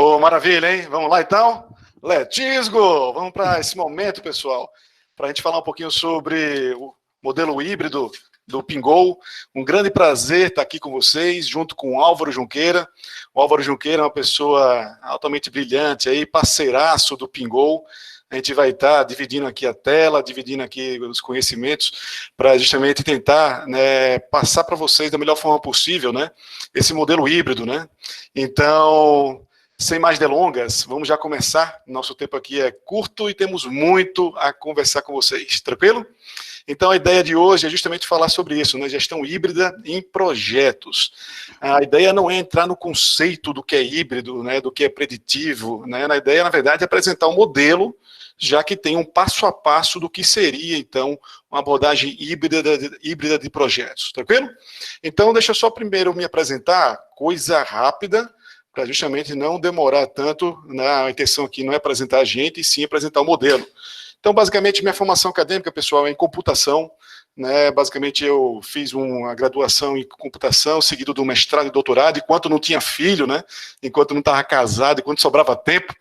Ô, maravilha, hein? Vamos lá, então? Letisgo! Vamos para esse momento, pessoal, para a gente falar um pouquinho sobre o modelo híbrido do Pingou. Um grande prazer estar aqui com vocês, junto com o Álvaro Junqueira. O Álvaro Junqueira é uma pessoa altamente brilhante, aí, parceiraço do Pingou. A gente vai estar dividindo aqui a tela, dividindo aqui os conhecimentos, para justamente tentar, né, passar para vocês da melhor forma possível, né, esse modelo híbrido, né. Então, sem mais delongas, vamos já começar. Nosso tempo aqui é curto e temos muito a conversar com vocês, tranquilo? Então, a ideia de hoje é justamente falar sobre isso, né? Gestão híbrida em projetos. A ideia não é entrar no conceito do que é híbrido, né? Do que é preditivo, né? A ideia, na verdade, é apresentar um modelo, já que tem um passo a passo do que seria, então, uma abordagem híbrida de projetos, tranquilo? Então, deixa eu só primeiro me apresentar, coisa rápida, para justamente não demorar tanto, né? A intenção aqui não é apresentar a gente, e sim apresentar o modelo. Então, basicamente, minha formação acadêmica, pessoal, é em computação, né? Basicamente, eu fiz uma graduação em computação, seguido de um mestrado e doutorado, enquanto não tinha filho, né? Enquanto não estava casado, enquanto sobrava tempo.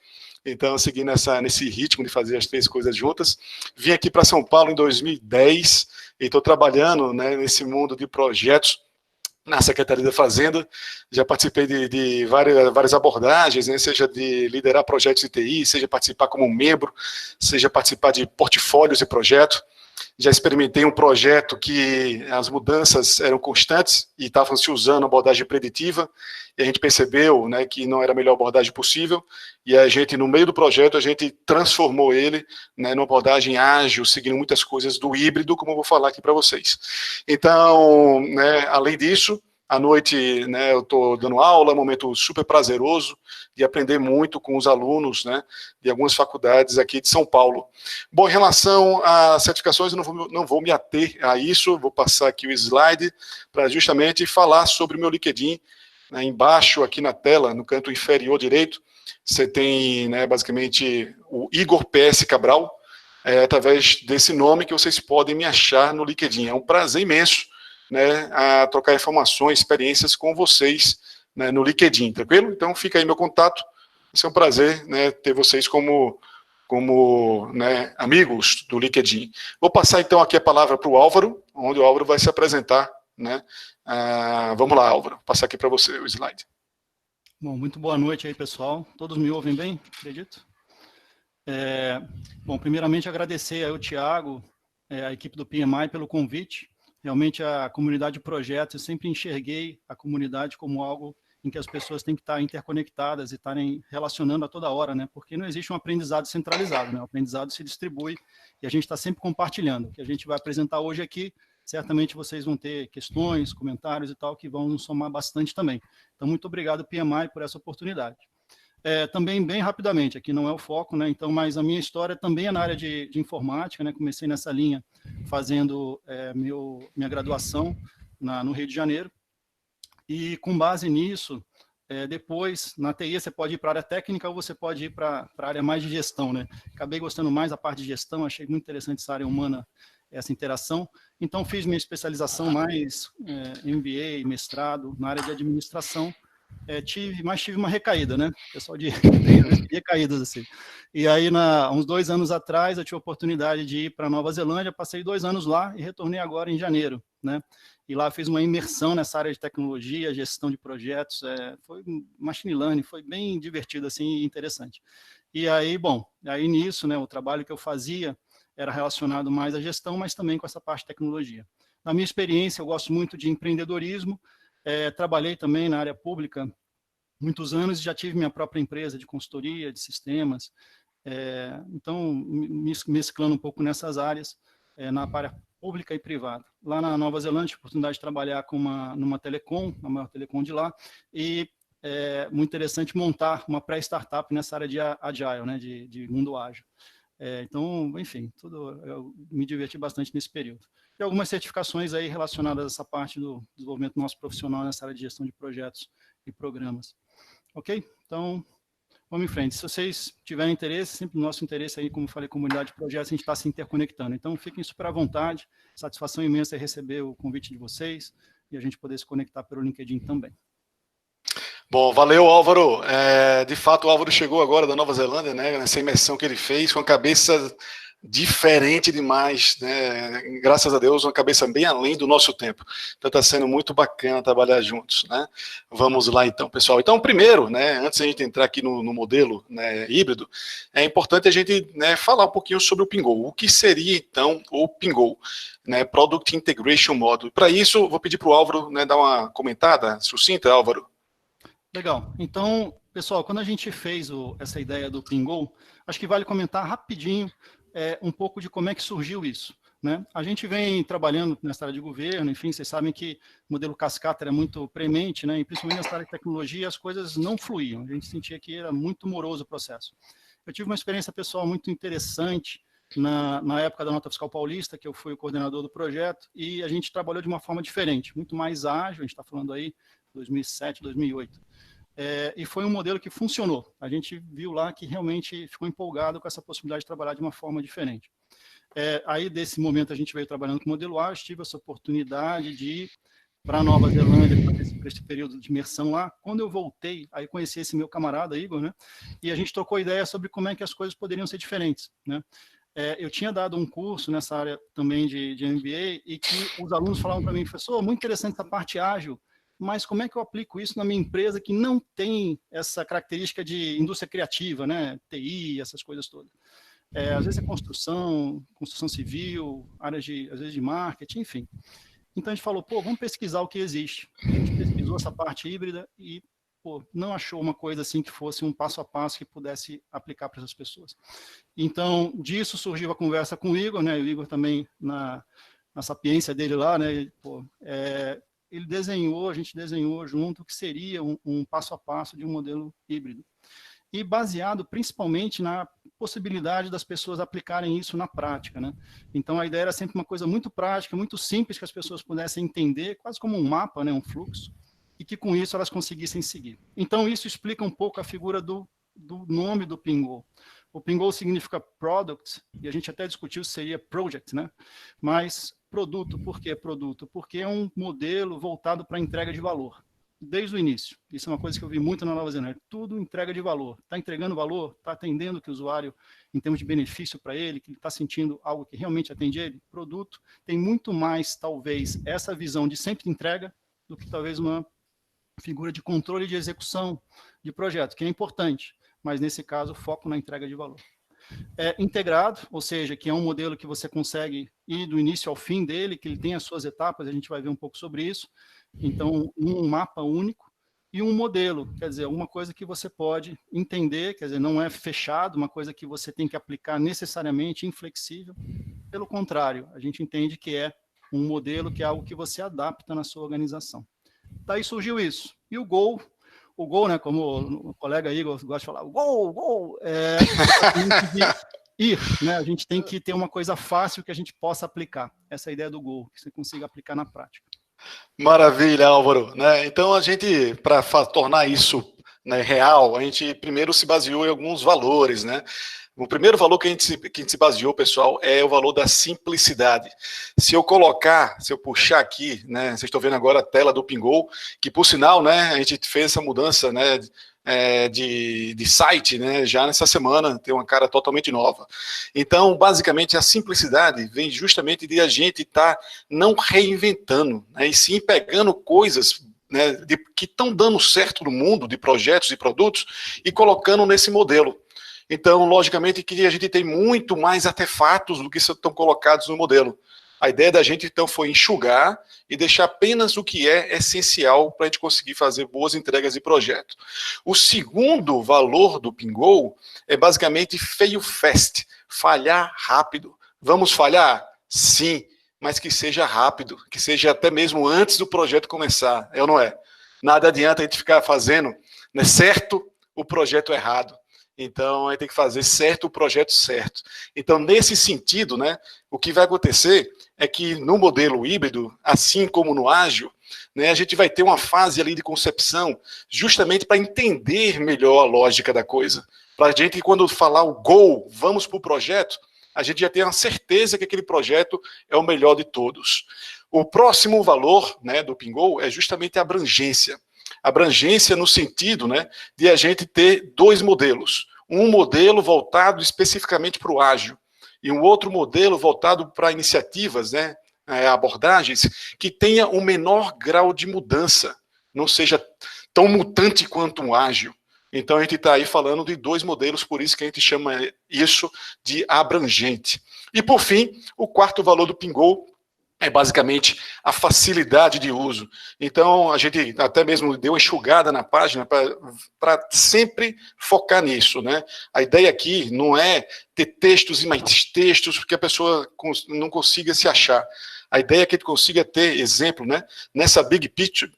Então, eu segui nesse ritmo de fazer as três coisas juntas. Vim aqui para São Paulo em 2010 e estou trabalhando, né, nesse mundo de projetos na Secretaria da Fazenda. Já participei de várias abordagens, né, seja de liderar projetos de TI, seja participar como membro, seja participar de portfólios de projeto. Já experimentei um projeto que as mudanças eram constantes e estavam se usando a abordagem preditiva, e a gente percebeu, né, que não era a melhor abordagem possível, e a gente, no meio do projeto, a gente transformou ele, né, numa abordagem ágil, seguindo muitas coisas do híbrido, como eu vou falar aqui para vocês. Então, né, além disso, à noite, né, eu estou dando aula, é um momento super prazeroso de aprender muito com os alunos, né, de algumas faculdades aqui de São Paulo. Bom, em relação às certificações, eu não vou me ater a isso, vou passar aqui o slide para justamente falar sobre o meu LinkedIn. Né, embaixo, aqui na tela, no canto inferior direito, você tem, né, basicamente o Igor PS Cabral. É através desse nome que vocês podem me achar no LinkedIn. É um prazer imenso, né, a trocar informações, experiências com vocês, né, no LinkedIn, tranquilo? Então fica aí meu contato, vai ser um prazer, né, ter vocês como né, amigos do LinkedIn. Vou passar então aqui a palavra para o Álvaro, onde o Álvaro vai se apresentar, né? Vamos lá, Álvaro, vou passar aqui para você o slide. Bom, muito boa noite aí, pessoal. Todos me ouvem bem, acredito? Bom, primeiramente agradecer ao Thiago, a equipe do PMI pelo convite. Realmente a comunidade de projetos, eu sempre enxerguei a comunidade como algo em que as pessoas têm que estar interconectadas e estarem relacionando a toda hora, né? Porque não existe um aprendizado centralizado, né? O aprendizado se distribui e a gente está sempre compartilhando. O que a gente vai apresentar hoje aqui, certamente vocês vão ter questões, comentários e tal, que vão nos somar bastante também. Então, muito obrigado, PMI, por essa oportunidade. Também, bem rapidamente, aqui não é o foco, né? Então, mas a minha história também é na área de informática, né? Comecei nessa linha fazendo minha graduação no Rio de Janeiro, e com base nisso, depois, na TI, você pode ir para a área técnica ou você pode ir para a área mais de gestão, né? Acabei gostando mais da parte de gestão, achei muito interessante essa área humana, essa interação. Então, fiz minha especialização mais MBA, mestrado, na área de administração. Tive uma recaída, né? Pessoal de recaídas, assim. E aí, uns 2 anos atrás, eu tive a oportunidade de ir para Nova Zelândia, passei 2 anos lá e retornei agora em janeiro, né? E lá fiz uma imersão nessa área de tecnologia, gestão de projetos, foi machine learning, foi bem divertido, assim, e interessante. E aí, bom, aí nisso, né, o trabalho que eu fazia era relacionado mais à gestão, mas também com essa parte de tecnologia. Na minha experiência, eu gosto muito de empreendedorismo, trabalhei também na área pública muitos anos e já tive minha própria empresa de consultoria, de sistemas, então, mesclando um pouco nessas áreas, na área pública e privada. Lá na Nova Zelândia, tive a oportunidade de trabalhar numa telecom, a maior telecom de lá, e muito interessante montar uma pré-startup nessa área de agile, né, de mundo ágil. Então, enfim, eu me diverti bastante nesse período. E algumas certificações aí relacionadas a essa parte do desenvolvimento nosso profissional nessa área de gestão de projetos e programas. Ok? Então, vamos em frente. Se vocês tiverem interesse, sempre o nosso interesse aí, como eu falei, comunidade de projetos, a gente está se interconectando. Então, fiquem super à vontade. Satisfação imensa é receber o convite de vocês e a gente poder se conectar pelo LinkedIn também. Bom, valeu, Álvaro. De fato, o Álvaro chegou agora da Nova Zelândia, né? Nessa imersão que ele fez, com a cabeça diferente demais, né? Graças a Deus, uma cabeça bem além do nosso tempo. Então está sendo muito bacana trabalhar juntos, né? Vamos lá então, pessoal. Então, primeiro, né, antes de a gente entrar aqui no modelo, né, híbrido, é importante a gente, né, falar um pouquinho sobre o Pingo. O que seria então o Pingo, né? Product Integration Model. Para isso, vou pedir para o Álvaro, né, dar uma comentada sucinta, Álvaro. Legal. Então, pessoal, quando a gente fez essa ideia do Pingo, acho que vale comentar rapidinho um pouco de como é que surgiu isso, né? A gente vem trabalhando nessa área de governo, enfim, vocês sabem que o modelo cascata era muito premente, né? E principalmente nessa área de tecnologia, as coisas não fluíam. A gente sentia que era muito moroso o processo. Eu tive uma experiência pessoal muito interessante na época da Nota Fiscal Paulista, que eu fui o coordenador do projeto, e a gente trabalhou de uma forma diferente, muito mais ágil, a gente está falando aí 2007, 2008. E foi um modelo que funcionou. A gente viu lá que realmente ficou empolgado com essa possibilidade de trabalhar de uma forma diferente. Aí, desse momento, a gente veio trabalhando com o modelo ágil, tive essa oportunidade de ir para a Nova Zelândia para esse período de imersão lá. Quando eu voltei, aí conheci esse meu camarada, Igor, né? E a gente trocou ideia sobre como é que as coisas poderiam ser diferentes, né? Eu tinha dado um curso nessa área também de MBA e que os alunos falavam para mim, professor, muito interessante essa parte ágil, mas como é que eu aplico isso na minha empresa que não tem essa característica de indústria criativa, né? TI, essas coisas todas. Às vezes é construção civil, áreas às vezes de marketing, enfim. Então a gente falou, pô, vamos pesquisar o que existe. A gente pesquisou essa parte híbrida e não achou uma coisa assim que fosse um passo a passo que pudesse aplicar para essas pessoas. Então, disso surgiu a conversa com o Igor, né? O Igor também, na sapiência dele lá, né? Ele desenhou, a gente desenhou junto o que seria um passo a passo de um modelo híbrido. E baseado principalmente na possibilidade das pessoas aplicarem isso na prática, né? Então, a ideia era sempre uma coisa muito prática, muito simples, que as pessoas pudessem entender, quase como um mapa, né? Um fluxo, e que com isso elas conseguissem seguir. Então, isso explica um pouco a figura do nome do Pingo. O Pingo significa product, e a gente até discutiu se seria project, né? Mas produto, por que produto? Porque é um modelo voltado para a entrega de valor, desde o início. Isso é uma coisa que eu vi muito na Nova Zelândia. Tudo entrega de valor. Está entregando valor? Está atendendo que o usuário, em termos de benefício para ele, que ele está sentindo algo que realmente atende ele? Produto tem muito mais, talvez, essa visão de sempre entrega do que talvez uma figura de controle de execução de projeto, que é importante, mas nesse caso, foco na entrega de valor. Integrado, ou seja, que é um modelo que você consegue ir do início ao fim dele, que ele tem as suas etapas, a gente vai ver um pouco sobre isso. Então, um mapa único e um modelo, quer dizer, uma coisa que você pode entender, quer dizer, não é fechado, uma coisa que você tem que aplicar necessariamente, inflexível. Pelo contrário, a gente entende que é um modelo que é algo que você adapta na sua organização. Daí surgiu isso. E o Go, né, como o colega Igor gosta de falar, o Go, né? A gente tem que ter uma coisa fácil que a gente possa aplicar. Essa é a ideia do Go, que você consiga aplicar na prática. Maravilha, Álvaro. Né? Então, a gente, para tornar isso, né, real, a gente primeiro se baseou em alguns valores, né? O primeiro valor que a gente se baseou, pessoal, é o valor da simplicidade. Se eu puxar aqui, né, vocês estão vendo agora a tela do Pingo, que por sinal, né, a gente fez essa mudança, né, de site, né, já nessa semana, tem uma cara totalmente nova. Então, basicamente, a simplicidade vem justamente de a gente estar não reinventando, né, e sim pegando coisas, né, que estão dando certo no mundo, de projetos e produtos, e colocando nesse modelo. Então, logicamente, que a gente tem muito mais artefatos do que estão colocados no modelo. A ideia da gente, então, foi enxugar e deixar apenas o que é essencial para a gente conseguir fazer boas entregas de projeto. O segundo valor do Pingo é basicamente fail fast, falhar rápido. Vamos falhar? Sim, mas que seja rápido, que seja até mesmo antes do projeto começar, é ou não é? Nada adianta a gente ficar fazendo, né, certo o projeto errado. Então, a gente tem que fazer certo o projeto certo. Então, nesse sentido, né, o que vai acontecer é que no modelo híbrido, assim como no ágil, né, a gente vai ter uma fase ali de concepção justamente para entender melhor a lógica da coisa. Para a gente, quando falar o go, vamos para o projeto, a gente já tem a certeza que aquele projeto é o melhor de todos. O próximo valor, né, do Pingo é justamente a abrangência. Abrangência no sentido, né, de a gente ter dois modelos. Um modelo voltado especificamente para o ágil e um outro modelo voltado para iniciativas, né, abordagens, que tenha um menor grau de mudança, não seja tão mutante quanto um ágil. Então, a gente está aí falando de dois modelos, por isso que a gente chama isso de abrangente. E, por fim, o quarto valor do Pingo é basicamente a facilidade de uso. Então, a gente até mesmo deu uma enxugada na página para sempre focar nisso, né? A ideia aqui não é ter textos e mais textos, porque a pessoa não consiga se achar. A ideia é que a gente consiga ter exemplo, né, nessa big picture,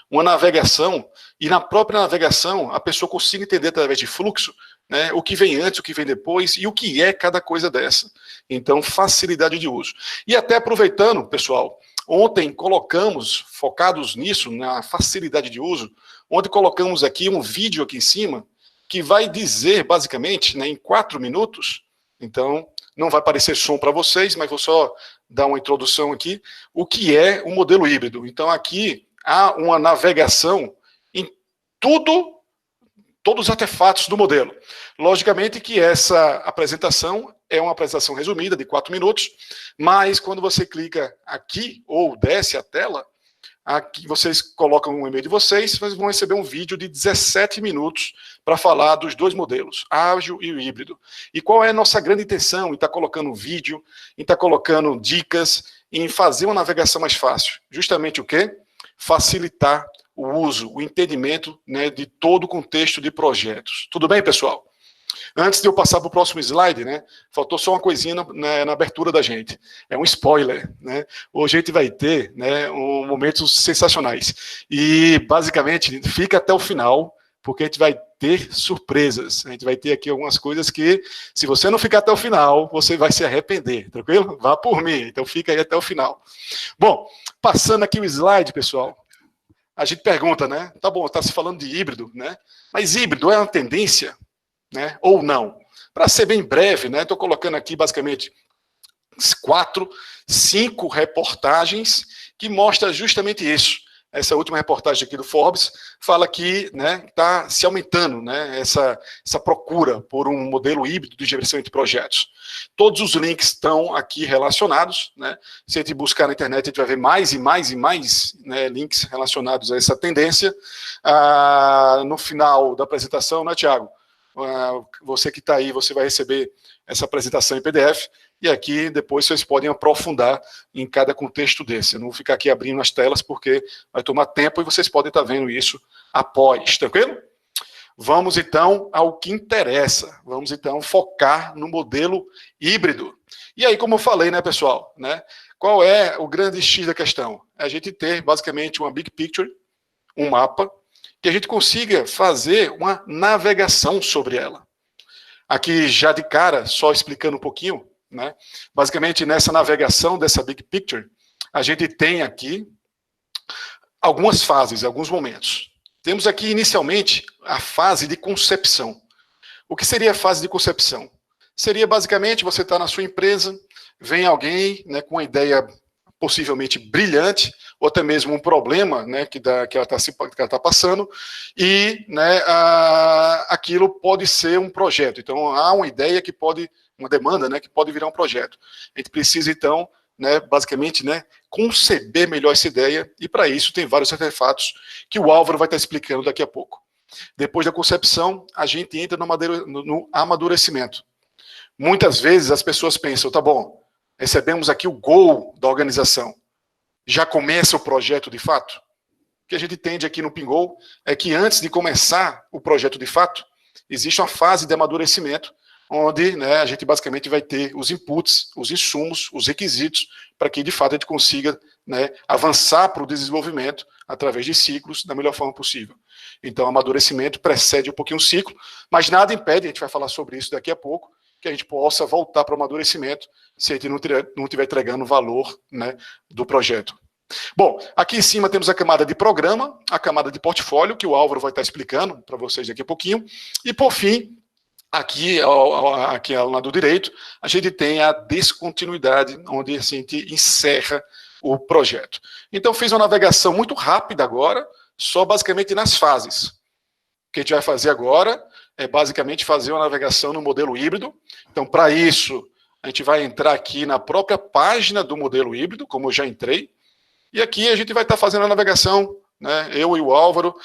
uma navegação, e na própria navegação a pessoa consiga entender através de fluxo, né, o que vem antes, o que vem depois e o que é cada coisa dessa. Então, facilidade de uso. E até aproveitando, pessoal, ontem colocamos, focados nisso, na facilidade de uso, ontem colocamos aqui um vídeo aqui em cima, que vai dizer, basicamente, né, em 4 minutos, então, não vai aparecer som para vocês, mas vou só dar uma introdução aqui, o que é o modelo híbrido. Então, aqui há uma navegação em todos os artefatos do modelo. Logicamente que essa apresentação é uma apresentação resumida de 4 minutos, mas quando você clica aqui ou desce a tela, aqui vocês colocam um e-mail de vocês vão receber um vídeo de 17 minutos para falar dos dois modelos, ágil e o híbrido. E qual é a nossa grande intenção em estar colocando vídeo, em estar colocando dicas, em fazer uma navegação mais fácil? Justamente o quê? Facilitar o uso, o entendimento, né, de todo o contexto de projetos. Tudo bem, pessoal? Antes de eu passar para o próximo slide, né, faltou só uma coisinha na abertura da gente. É um spoiler, né? Hoje a gente vai ter, né, momentos sensacionais. E, basicamente, fica até o final, porque a gente vai ter surpresas. A gente vai ter aqui algumas coisas que, se você não ficar até o final, você vai se arrepender, tranquilo? Vá por mim, então fica aí até o final. Bom, passando aqui o slide, pessoal, a gente pergunta, né? Tá bom, está se falando de híbrido, né? Mas híbrido é uma tendência? Né, ou não. Para ser bem breve, né, estou colocando aqui basicamente 4, 5 reportagens que mostram justamente isso. Essa última reportagem aqui do Forbes fala que está se aumentando, né, essa procura por um modelo híbrido de gerenciamento de projetos. Todos os links estão aqui relacionados, né? Se a gente buscar na internet, a gente vai ver mais e mais e mais, né, links relacionados a essa tendência. No final da apresentação, né, Thiago? Você que está aí, você vai receber essa apresentação em PDF, e aqui depois vocês podem aprofundar em cada contexto desse. Eu não vou ficar aqui abrindo as telas, porque vai tomar tempo, e vocês podem estar vendo isso após, tranquilo? Vamos então ao que interessa, vamos então focar no modelo híbrido. E aí, como eu falei, né, pessoal, né, qual é o grande X da questão? É a gente ter basicamente uma big picture, um mapa, que a gente consiga fazer uma navegação sobre ela. Aqui, já de cara, só explicando um pouquinho, né? Basicamente, nessa navegação dessa big picture, a gente tem aqui algumas fases, alguns momentos. Temos aqui, inicialmente, a fase de concepção. O que seria a fase de concepção? Seria, basicamente, você está na sua empresa, vem alguém, né, com uma ideia possivelmente brilhante, ou até mesmo um problema, né, que ela está passando, e, né, aquilo pode ser um projeto. Então, há uma ideia que pode, uma demanda, né, que pode virar um projeto. A gente precisa, então, né, basicamente, né, conceber melhor essa ideia, e para isso tem vários artefatos que o Álvaro vai estar explicando daqui a pouco. Depois da concepção, a gente entra no amadurecimento. Muitas vezes as pessoas pensam, tá bom, recebemos aqui o goal da organização. Já começa o projeto de fato? O que a gente entende aqui no Pingo é que antes de começar o projeto de fato, existe uma fase de amadurecimento, onde, né, a gente basicamente vai ter os inputs, os insumos, os requisitos, para que de fato a gente consiga, né, avançar para o desenvolvimento através de ciclos da melhor forma possível. Então, amadurecimento precede um pouquinho o ciclo, mas nada impede, a gente vai falar sobre isso daqui a pouco, que a gente possa voltar para o amadurecimento se a gente não estiver entregando o valor, né, do projeto. Bom, aqui em cima temos a camada de programa, a camada de portfólio, que o Álvaro vai estar explicando para vocês daqui a pouquinho, e por fim, aqui ao lado direito, a gente tem a descontinuidade, onde a gente encerra o projeto. Então, fiz uma navegação muito rápida agora, só basicamente nas fases. O que a gente vai fazer agora é basicamente fazer uma navegação no modelo híbrido. Então, para isso, a gente vai entrar aqui na própria página do modelo híbrido, como eu já entrei, e aqui a gente vai estar fazendo a navegação, né, eu e o Álvaro,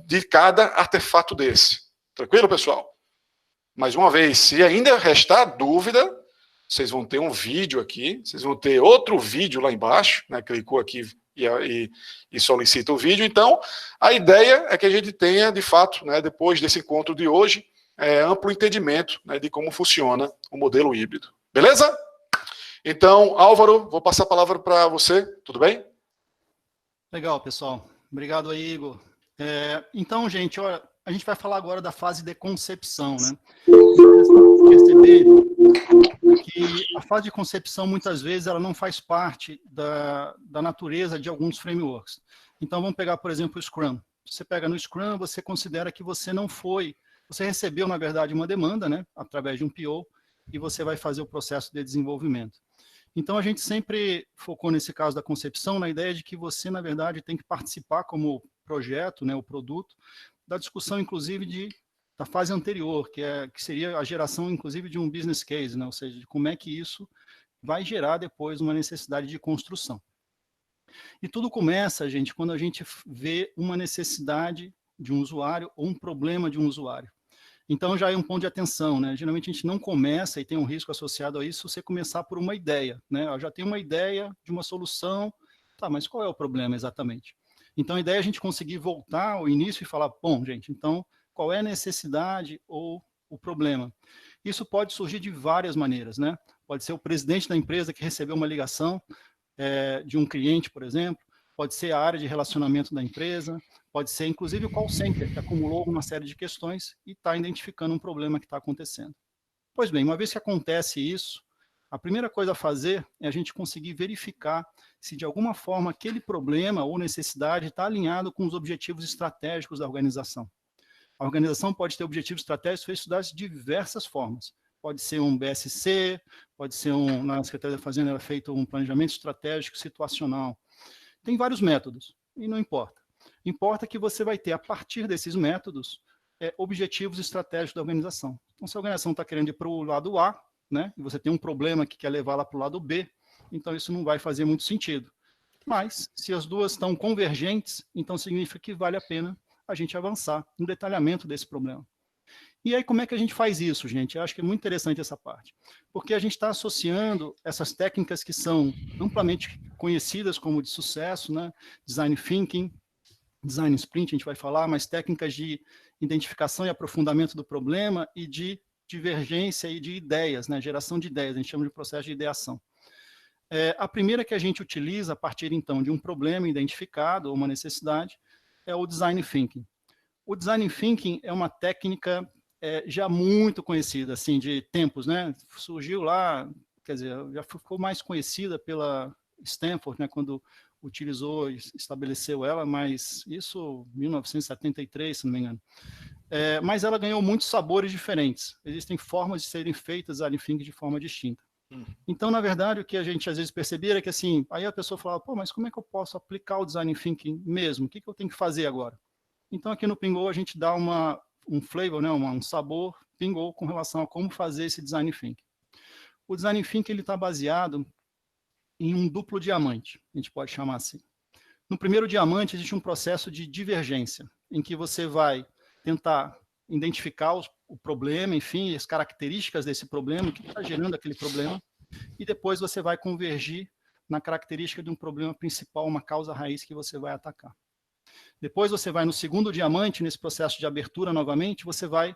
de cada artefato desse. Tranquilo, pessoal? Mais uma vez, se ainda restar dúvida, vocês vão ter um vídeo aqui, vocês vão ter outro vídeo lá embaixo, né, clicou aqui e solicita o vídeo. Então, a ideia é que a gente tenha, de fato, né, depois desse encontro de hoje, amplo entendimento, né, de como funciona o modelo híbrido. Beleza? Então, Álvaro, vou passar a palavra para você, tudo bem? Legal, pessoal. Obrigado aí, Igor. Então, gente, olha, a gente vai falar agora da fase de concepção, né? Perceber que a fase de concepção, muitas vezes, ela não faz parte da natureza de alguns frameworks. Então, vamos pegar, por exemplo, o Scrum. Você pega no Scrum, você considera que você não foi, você recebeu, na verdade, uma demanda, né, através de um PO, e você vai fazer o processo de desenvolvimento. Então, a gente sempre focou, nesse caso da concepção, na ideia de que você, na verdade, tem que participar como projeto, né, o produto, da discussão, inclusive, da fase anterior, que seria a geração, inclusive, de um business case, né, ou seja, de como é que isso vai gerar depois uma necessidade de construção. E tudo começa, gente, quando a gente vê uma necessidade de um usuário ou um problema de um usuário. Então, já é um ponto de atenção, né? Geralmente a gente não começa, e tem um risco associado a isso, você começar por uma ideia, né? Eu já tenho uma ideia de uma solução, tá, mas qual é o problema exatamente? Então, a ideia é a gente conseguir voltar ao início e falar, bom, gente, então, qual é a necessidade ou o problema? Isso pode surgir de várias maneiras, né? Pode ser o presidente da empresa que recebeu uma ligação de um cliente, por exemplo, pode ser a área de relacionamento da empresa, pode ser, inclusive, o call center, que acumulou uma série de questões e está identificando um problema que está acontecendo. Pois bem, uma vez que acontece isso, a primeira coisa a fazer é a gente conseguir verificar se, de alguma forma, aquele problema ou necessidade está alinhado com os objetivos estratégicos da organização. A organização pode ter objetivos estratégicos estudados de diversas formas. Pode ser um BSC, pode ser na Secretaria da Fazenda é feito um planejamento estratégico situacional. Tem vários métodos, e não importa. Importa que você vai ter, a partir desses métodos, objetivos estratégicos da organização. Então, se a organização está querendo ir para o lado A, né, e você tem um problema que quer levar lá para o lado B, então isso não vai fazer muito sentido. Mas, se as duas estão convergentes, então significa que vale a pena a gente avançar no detalhamento desse problema. E aí, como é que a gente faz isso, gente? Eu acho que é muito interessante essa parte. Porque a gente está associando essas técnicas que são amplamente conhecidas como de sucesso, né? Design Thinking, Design Sprint, a gente vai falar, mas técnicas de identificação e aprofundamento do problema e de divergência e de ideias, né? Geração de ideias, a gente chama de processo de ideação. A primeira que a gente utiliza, a partir, então, de um problema identificado ou uma necessidade, é o Design Thinking. O Design Thinking é uma técnica já muito conhecida, assim, de tempos, né? Surgiu lá, quer dizer, já ficou mais conhecida pela Stanford, né, quando utilizou e estabeleceu ela, mas isso em 1973, se não me engano. Mas ela ganhou muitos sabores diferentes. Existem formas de serem feitas Design Thinking de forma distinta. Então, na verdade, o que a gente às vezes percebia era que, assim, aí a pessoa falava, pô, mas como é que eu posso aplicar o Design Thinking mesmo? O que eu tenho que fazer agora? Então, aqui no Pingou, a gente dá um flavor, né, um sabor Pingou com relação a como fazer esse Design Thinking. O Design Thinking está baseado em um duplo diamante, a gente pode chamar assim. No primeiro diamante, existe um processo de divergência, em que você vai tentar identificar o problema, enfim, as características desse problema, o que está gerando aquele problema, e depois você vai convergir na característica de um problema principal, uma causa raiz que você vai atacar. Depois você vai no segundo diamante, nesse processo de abertura novamente, você vai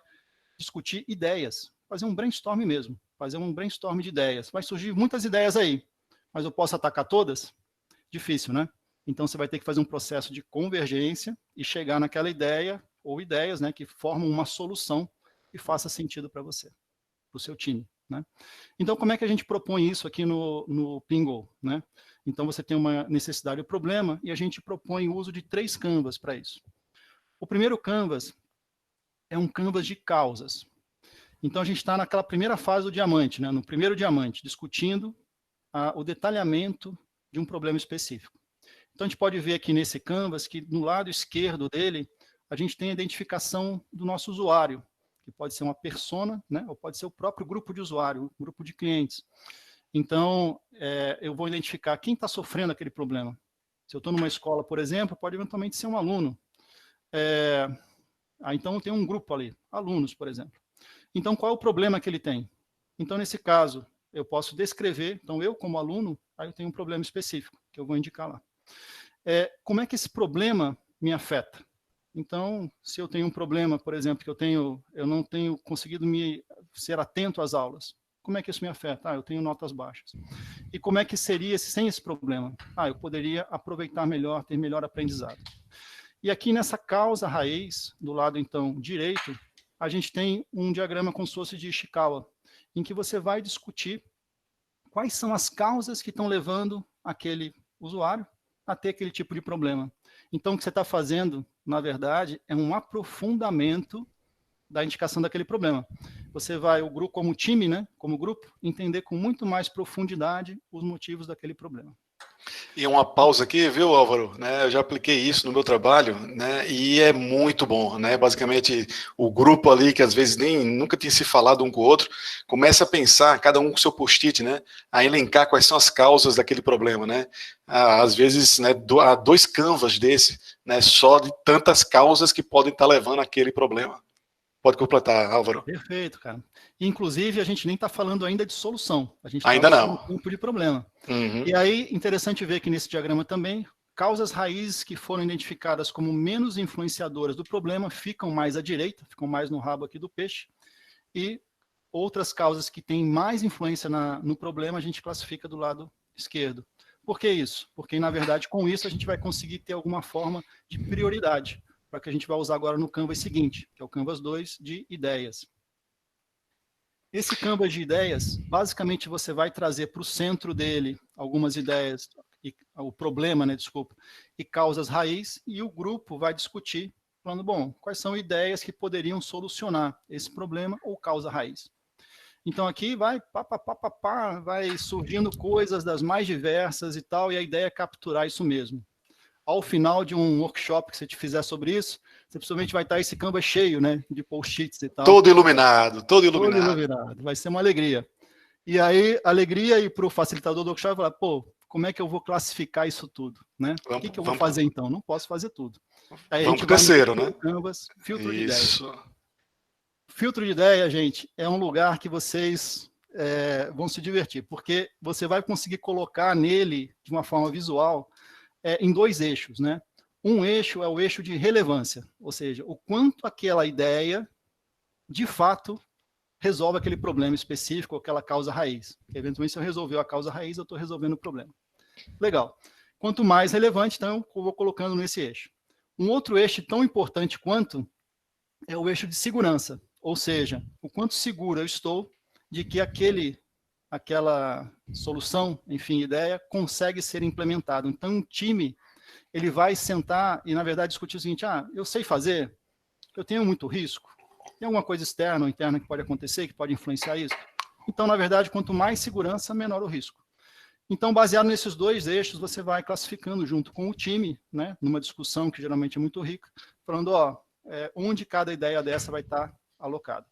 discutir ideias, fazer um brainstorm mesmo, fazer um brainstorm de ideias. Vai surgir muitas ideias aí, mas eu posso atacar todas? Difícil, né? Então você vai ter que fazer um processo de convergência e chegar naquela ideia, ou ideias, né, que formam uma solução que faça sentido para você, para o seu time, né? Então, como é que a gente propõe isso aqui no Pingou, né? Então, você tem uma necessidade ou problema e a gente propõe o uso de 3 canvas para isso. O primeiro canvas é um canvas de causas. Então, a gente está naquela primeira fase do diamante, né? No primeiro diamante, discutindo o detalhamento de um problema específico. Então, a gente pode ver aqui nesse Canvas que no lado esquerdo dele, a gente tem a identificação do nosso usuário, que pode ser uma persona, né, ou pode ser o próprio grupo de usuário, um grupo de clientes. Então, eu vou identificar quem está sofrendo aquele problema. Se eu estou numa escola, por exemplo, pode eventualmente ser um aluno. Então, tem um grupo ali, alunos, por exemplo. Então, qual é o problema que ele tem? Então, nesse caso, eu posso descrever. Então, eu, como aluno, aí eu tenho um problema específico, que eu vou indicar lá. Como é que esse problema me afeta? Então, se eu tenho um problema, por exemplo, que eu não tenho conseguido ser atento às aulas, como é que isso me afeta? Eu tenho notas baixas. E como é que seria sem esse problema? Eu poderia aproveitar melhor, ter melhor aprendizado. E aqui nessa causa raiz, do lado, então, direito, a gente tem um diagrama como se fosse de Ishikawa, em que você vai discutir quais são as causas que estão levando aquele usuário a ter aquele tipo de problema. Então, o que você está fazendo, na verdade, é um aprofundamento da indicação daquele problema. Você vai, o grupo como time, né, como grupo, entender com muito mais profundidade os motivos daquele problema. E uma pausa aqui, viu, Álvaro? Né, eu já apliquei isso no meu trabalho, né, e é muito bom, né? Basicamente, o grupo ali, que às vezes nunca tinha se falado um com o outro, começa a pensar, cada um com seu post-it, né, a elencar quais são as causas daquele problema, né? Às vezes, né, há 2 canvas desse, né, só de tantas causas que podem estar levando aquele problema. Pode completar, Álvaro. Perfeito, cara. Inclusive, a gente nem está falando ainda de solução. A gente ainda está não. no campo de problema. Uhum. E aí, interessante ver que nesse diagrama também, causas raízes que foram identificadas como menos influenciadoras do problema ficam mais à direita, ficam mais no rabo aqui do peixe, e outras causas que têm mais influência no problema a gente classifica do lado esquerdo. Por que isso? Porque, na verdade, com isso a gente vai conseguir ter alguma forma de prioridade, para que a gente vai usar agora no Canvas seguinte, que é o Canvas 2 de ideias. Esse Canvas de ideias, basicamente você vai trazer para o centro dele algumas ideias, o problema, né, desculpa, e causas raiz, e o grupo vai discutir, falando, bom, quais são ideias que poderiam solucionar esse problema ou causa raiz. Então aqui vai surgindo coisas das mais diversas e tal, e a ideia é capturar isso mesmo. Ao final de um workshop que você te fizer sobre isso, você possivelmente vai estar esse Canvas cheio, né, de post-its e tal. Todo iluminado, todo iluminado. Todo iluminado. Vai ser uma alegria. E aí, alegria, e para o facilitador do workshop, falar, como é que eu vou classificar isso tudo? Né? O que eu vou fazer então? Não posso fazer tudo. Aí vamos para o terceiro, né? Canvas, filtro de ideia. Filtro de ideia, gente, é um lugar que vocês vão se divertir, porque você vai conseguir colocar nele, de uma forma visual, em 2 eixos, né? Um eixo é o eixo de relevância, ou seja, o quanto aquela ideia, de fato, resolve aquele problema específico, aquela causa raiz. Eventualmente, se eu resolver a causa raiz, eu estou resolvendo o problema. Legal. Quanto mais relevante, então, eu vou colocando nesse eixo. Um outro eixo tão importante quanto é o eixo de segurança, ou seja, o quanto seguro eu estou de que aquela solução, enfim, ideia, consegue ser implementada. Então, um time, ele vai sentar e, na verdade, discutir o seguinte, eu sei fazer, eu tenho muito risco, tem alguma coisa externa ou interna que pode acontecer, que pode influenciar isso? Então, na verdade, quanto mais segurança, menor o risco. Então, baseado nesses 2 eixos, você vai classificando junto com o time, né, numa discussão que geralmente é muito rica, falando, onde cada ideia dessa vai estar alocada.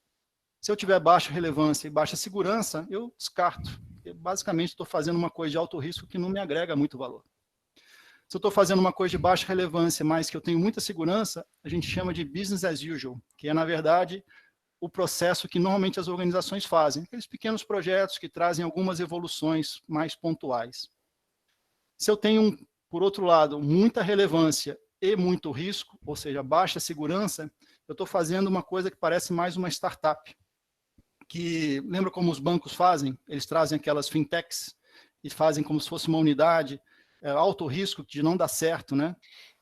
Se eu tiver baixa relevância e baixa segurança, eu descarto. Eu, basicamente, estou fazendo uma coisa de alto risco que não me agrega muito valor. Se eu estou fazendo uma coisa de baixa relevância, mas que eu tenho muita segurança, a gente chama de business as usual, que é, na verdade, o processo que normalmente as organizações fazem. Aqueles pequenos projetos que trazem algumas evoluções mais pontuais. Se eu tenho, por outro lado, muita relevância e muito risco, ou seja, baixa segurança, eu estou fazendo uma coisa que parece mais uma startup. Que lembra como os bancos fazem? Eles trazem aquelas fintechs e fazem como se fosse uma unidade, alto risco de não dar certo, né?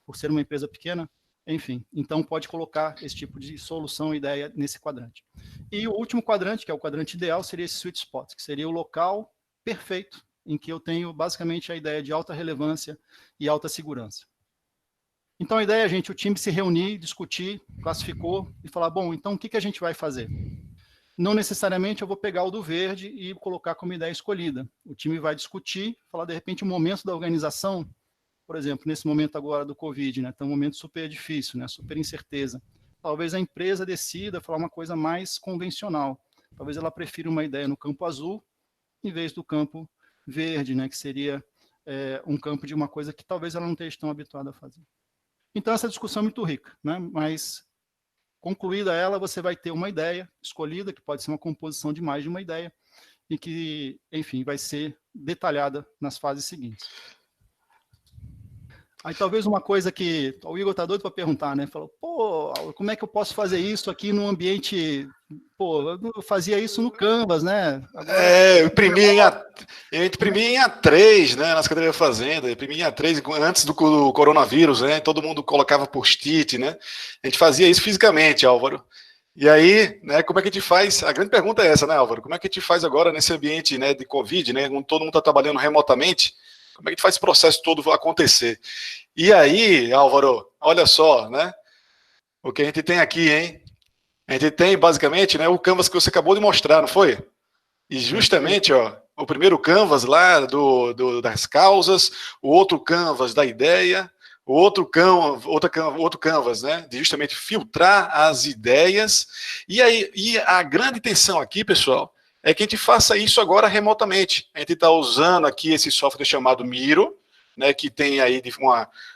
Por ser uma empresa pequena. Enfim, então pode colocar esse tipo de solução e ideia nesse quadrante. E o último quadrante, que é o quadrante ideal, seria esse sweet spot, que seria o local perfeito em que eu tenho basicamente a ideia de alta relevância e alta segurança. Então a ideia é, gente, o time se reunir, discutir, classificou e falar, bom, então o que a gente vai fazer? Não necessariamente eu vou pegar o do verde e colocar como ideia escolhida. O time vai discutir, falar, de repente, o momento da organização por exemplo, nesse momento agora do Covid, né, está um momento super difícil, né, super incerteza. Talvez a empresa decida falar uma coisa mais convencional. Talvez ela prefira uma ideia no campo azul, em vez do campo verde, né, que seria um campo de uma coisa que talvez ela não esteja tão habituada a fazer. Então, essa discussão é muito rica, né, mas concluída ela, você vai ter uma ideia escolhida, que pode ser uma composição de mais de uma ideia, e que, enfim, vai ser detalhada nas fases seguintes. Aí talvez uma coisa que o Igor está doido para perguntar, né? Falou, pô, como é que eu posso fazer isso aqui num ambiente... Pô, eu fazia isso no Canvas, né? Agora, eu imprimi em A3, né? Nas cadeiras fazenda, imprimi em A3 antes do coronavírus, né? Todo mundo colocava post-it, né? A gente fazia isso fisicamente, Álvaro. E aí, né, como é que a gente faz? A grande pergunta é essa, né, Álvaro? Como é que a gente faz agora nesse ambiente, né, de Covid, né? Onde todo mundo está trabalhando remotamente? Como é que a gente faz esse processo todo acontecer? E aí, Álvaro, olha só, né? O que a gente tem aqui, hein? A gente tem, basicamente, né, o Canvas que você acabou de mostrar, não foi? E justamente, ó, o primeiro Canvas lá das causas, o outro Canvas da ideia, o outro Canvas, né, de justamente filtrar as ideias. E aí, a grande intenção aqui, pessoal, é que a gente faça isso agora remotamente. A gente está usando aqui esse software chamado Miro, né, que tem aí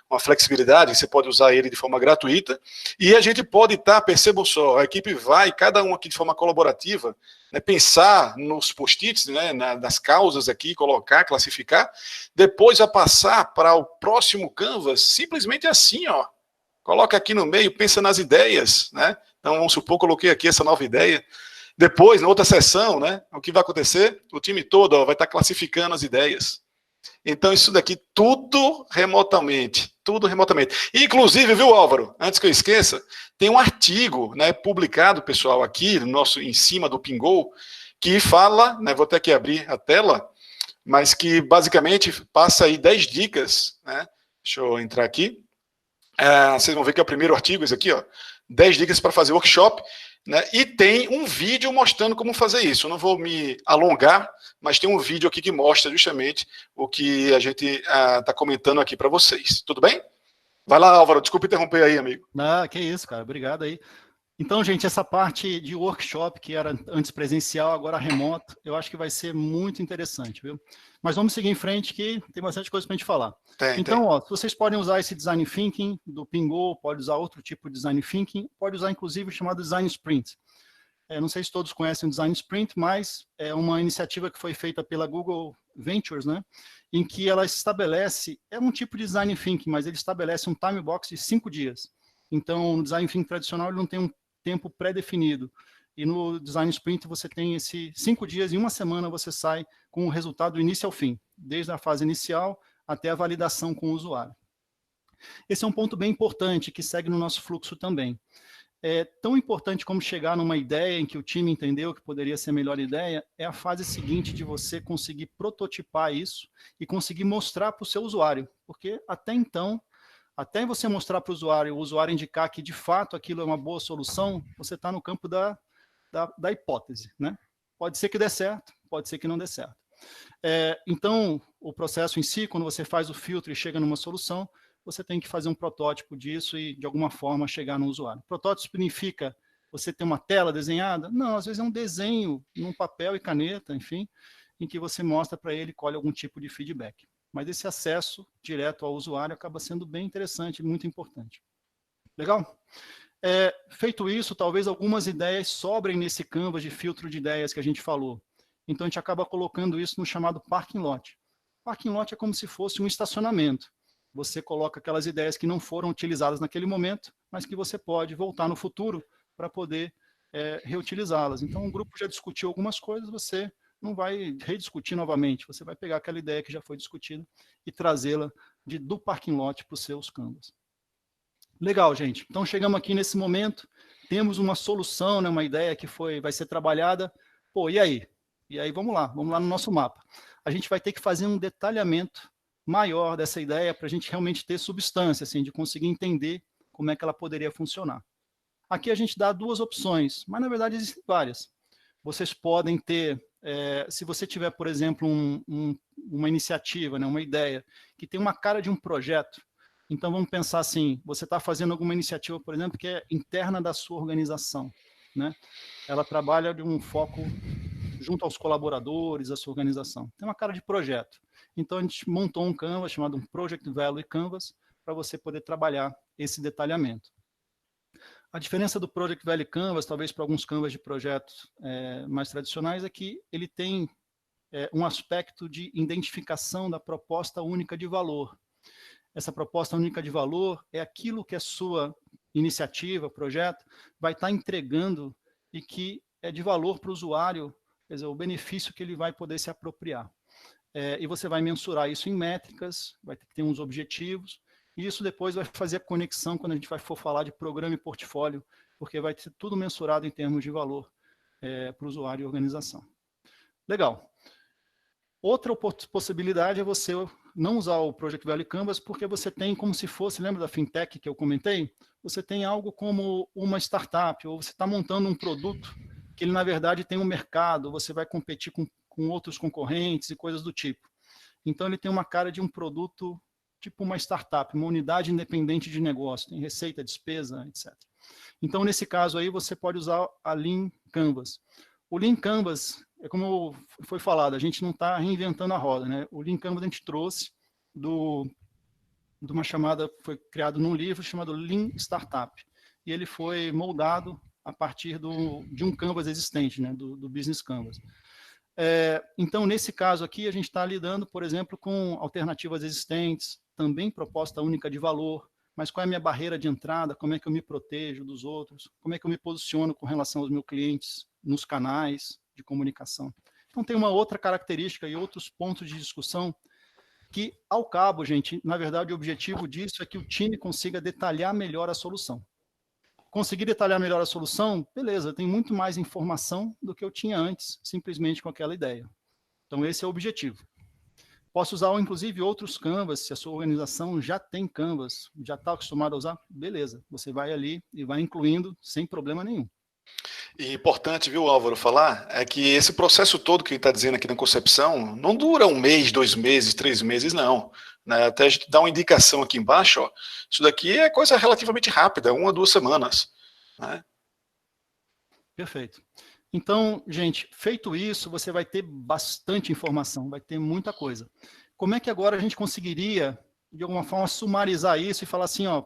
uma flexibilidade, você pode usar ele de forma gratuita, e a gente pode estar, percebam só, a equipe vai, cada um aqui de forma colaborativa, né, pensar nos post-its, né, nas causas aqui, colocar, classificar, depois a passar para o próximo Canvas, simplesmente assim, ó, coloca aqui no meio, pensa nas ideias, né, então vamos supor, coloquei aqui essa nova ideia, depois, na outra sessão, né, o que vai acontecer? O time todo, ó, vai estar classificando as ideias. Então, isso daqui, tudo remotamente. Inclusive, viu, Álvaro, antes que eu esqueça, tem um artigo, né, publicado, pessoal, aqui, em cima do Pingou, que fala, né, vou até aqui abrir a tela, mas que basicamente passa aí 10 dicas, né, deixa eu entrar aqui, vocês vão ver que é o primeiro artigo, esse aqui, ó, 10 dicas para fazer workshop, né, e tem um vídeo mostrando como fazer isso. Eu não vou me alongar, mas tem um vídeo aqui que mostra justamente o que a gente está comentando aqui para vocês. Tudo bem? Vai lá, Álvaro, desculpa interromper aí, amigo. Ah, que isso, cara, obrigado aí. Então, gente, essa parte de workshop, que era antes presencial, agora remoto, eu acho que vai ser muito interessante, viu? Mas vamos seguir em frente, que tem bastante coisa para a gente falar. Então, ó, vocês podem usar esse Design Thinking do Pingou, pode usar outro tipo de Design Thinking, pode usar, inclusive, o chamado Design Sprint. Não sei se todos conhecem o Design Sprint, mas é uma iniciativa que foi feita pela Google Ventures, né? Em que ela estabelece, é um tipo de Design Thinking, mas ele estabelece um time box de 5 dias. Então, no Design Thinking tradicional, ele não tem um tempo pré-definido. E no Design Sprint você tem esse 5 dias, em uma semana você sai com o resultado do início ao fim, desde a fase inicial até a validação com o usuário. Esse é um ponto bem importante que segue no nosso fluxo também. É tão importante como chegar numa ideia em que o time entendeu que poderia ser a melhor ideia, é a fase seguinte de você conseguir prototipar isso e conseguir mostrar para o seu usuário, porque até então, até você mostrar para o usuário indicar que de fato aquilo é uma boa solução, você está no campo da hipótese, né? Pode ser que dê certo, pode ser que não dê certo. Então, o processo em si, quando você faz o filtro e chega numa solução, você tem que fazer um protótipo disso e, de alguma forma, chegar no usuário. Protótipo significa você ter uma tela desenhada? Não, às vezes é um desenho num papel e caneta, enfim, em que você mostra para ele e colhe algum tipo de feedback. Mas esse acesso direto ao usuário acaba sendo bem interessante e muito importante. Legal? Feito isso, talvez algumas ideias sobrem nesse canvas de filtro de ideias que a gente falou. Então, a gente acaba colocando isso no chamado parking lot. Parking lot é como se fosse um estacionamento. Você coloca aquelas ideias que não foram utilizadas naquele momento, mas que você pode voltar no futuro para poder reutilizá-las. Então, o grupo já discutiu algumas coisas, você não vai rediscutir novamente, você vai pegar aquela ideia que já foi discutida e trazê-la do parking lot para os seus canvas. Legal, gente. Então, chegamos aqui nesse momento, temos uma solução, né, uma ideia que vai ser trabalhada. Pô, e aí? E aí, vamos lá no nosso mapa. A gente vai ter que fazer um detalhamento maior dessa ideia para a gente realmente ter substância, assim, de conseguir entender como é que ela poderia funcionar. Aqui a gente dá 2 opções, mas na verdade existem várias. Vocês podem ter se você tiver, por exemplo, uma iniciativa, né, uma ideia, que tem uma cara de um projeto, então vamos pensar assim, você está fazendo alguma iniciativa, por exemplo, que é interna da sua organização, né? Ela trabalha de um foco junto aos colaboradores, à sua organização. Tem uma cara de projeto. Então, a gente montou um Canvas chamado um Project Value Canvas para você poder trabalhar esse detalhamento. A diferença do Project Value Canvas, talvez para alguns Canvas de projetos mais tradicionais, é que ele tem um aspecto de identificação da proposta única de valor. Essa proposta única de valor é aquilo que a sua iniciativa, projeto, vai estar entregando e que é de valor para o usuário, quer dizer, o benefício que ele vai poder se apropriar. E você vai mensurar isso em métricas, vai ter que ter uns objetivos, e isso depois vai fazer a conexão quando a gente for falar de programa e portfólio, porque vai ser tudo mensurado em termos de valor para o usuário e organização. Legal. Outra possibilidade é você não usar o Project Value Canvas, porque você tem como se fosse, lembra da fintech que eu comentei? Você tem algo como uma startup, ou você está montando um produto que ele, na verdade, tem um mercado, você vai competir com outros concorrentes e coisas do tipo. Então, ele tem uma cara de um produto tipo uma startup, uma unidade independente de negócio, tem receita, despesa, etc. Então, nesse caso aí, você pode usar a Lean Canvas. O Lean Canvas, é como foi falado, a gente não está reinventando a roda, né? O Lean Canvas a gente trouxe de uma chamada, foi criado num livro chamado Lean Startup, e ele foi moldado a partir de um Canvas existente, né? do Business Canvas. Então, nesse caso aqui, a gente está lidando, por exemplo, com alternativas existentes, também proposta única de valor, mas qual é a minha barreira de entrada, como é que eu me protejo dos outros, como é que eu me posiciono com relação aos meus clientes, nos canais de comunicação. Então, tem uma outra característica e outros pontos de discussão que, ao cabo, gente, na verdade, o objetivo disso é que o time consiga detalhar melhor a solução. Conseguir detalhar melhor a solução, beleza, tem muito mais informação do que eu tinha antes, simplesmente com aquela ideia. Então, esse é o objetivo. Posso usar, inclusive, outros Canvas, se a sua organização já tem Canvas, já está acostumado a usar, beleza, você vai ali e vai incluindo sem problema nenhum. E importante, viu, Álvaro, falar, é que esse processo todo que ele está dizendo aqui na concepção não dura 1 mês, 2 meses, 3 meses, não. Né? Até a gente dá uma indicação aqui embaixo, ó, isso daqui é coisa relativamente rápida, 1 a 2 semanas. Né? Perfeito. Então, gente, feito isso, você vai ter bastante informação, vai ter muita coisa. Como é que agora a gente conseguiria, de alguma forma, sumarizar isso e falar assim, ó,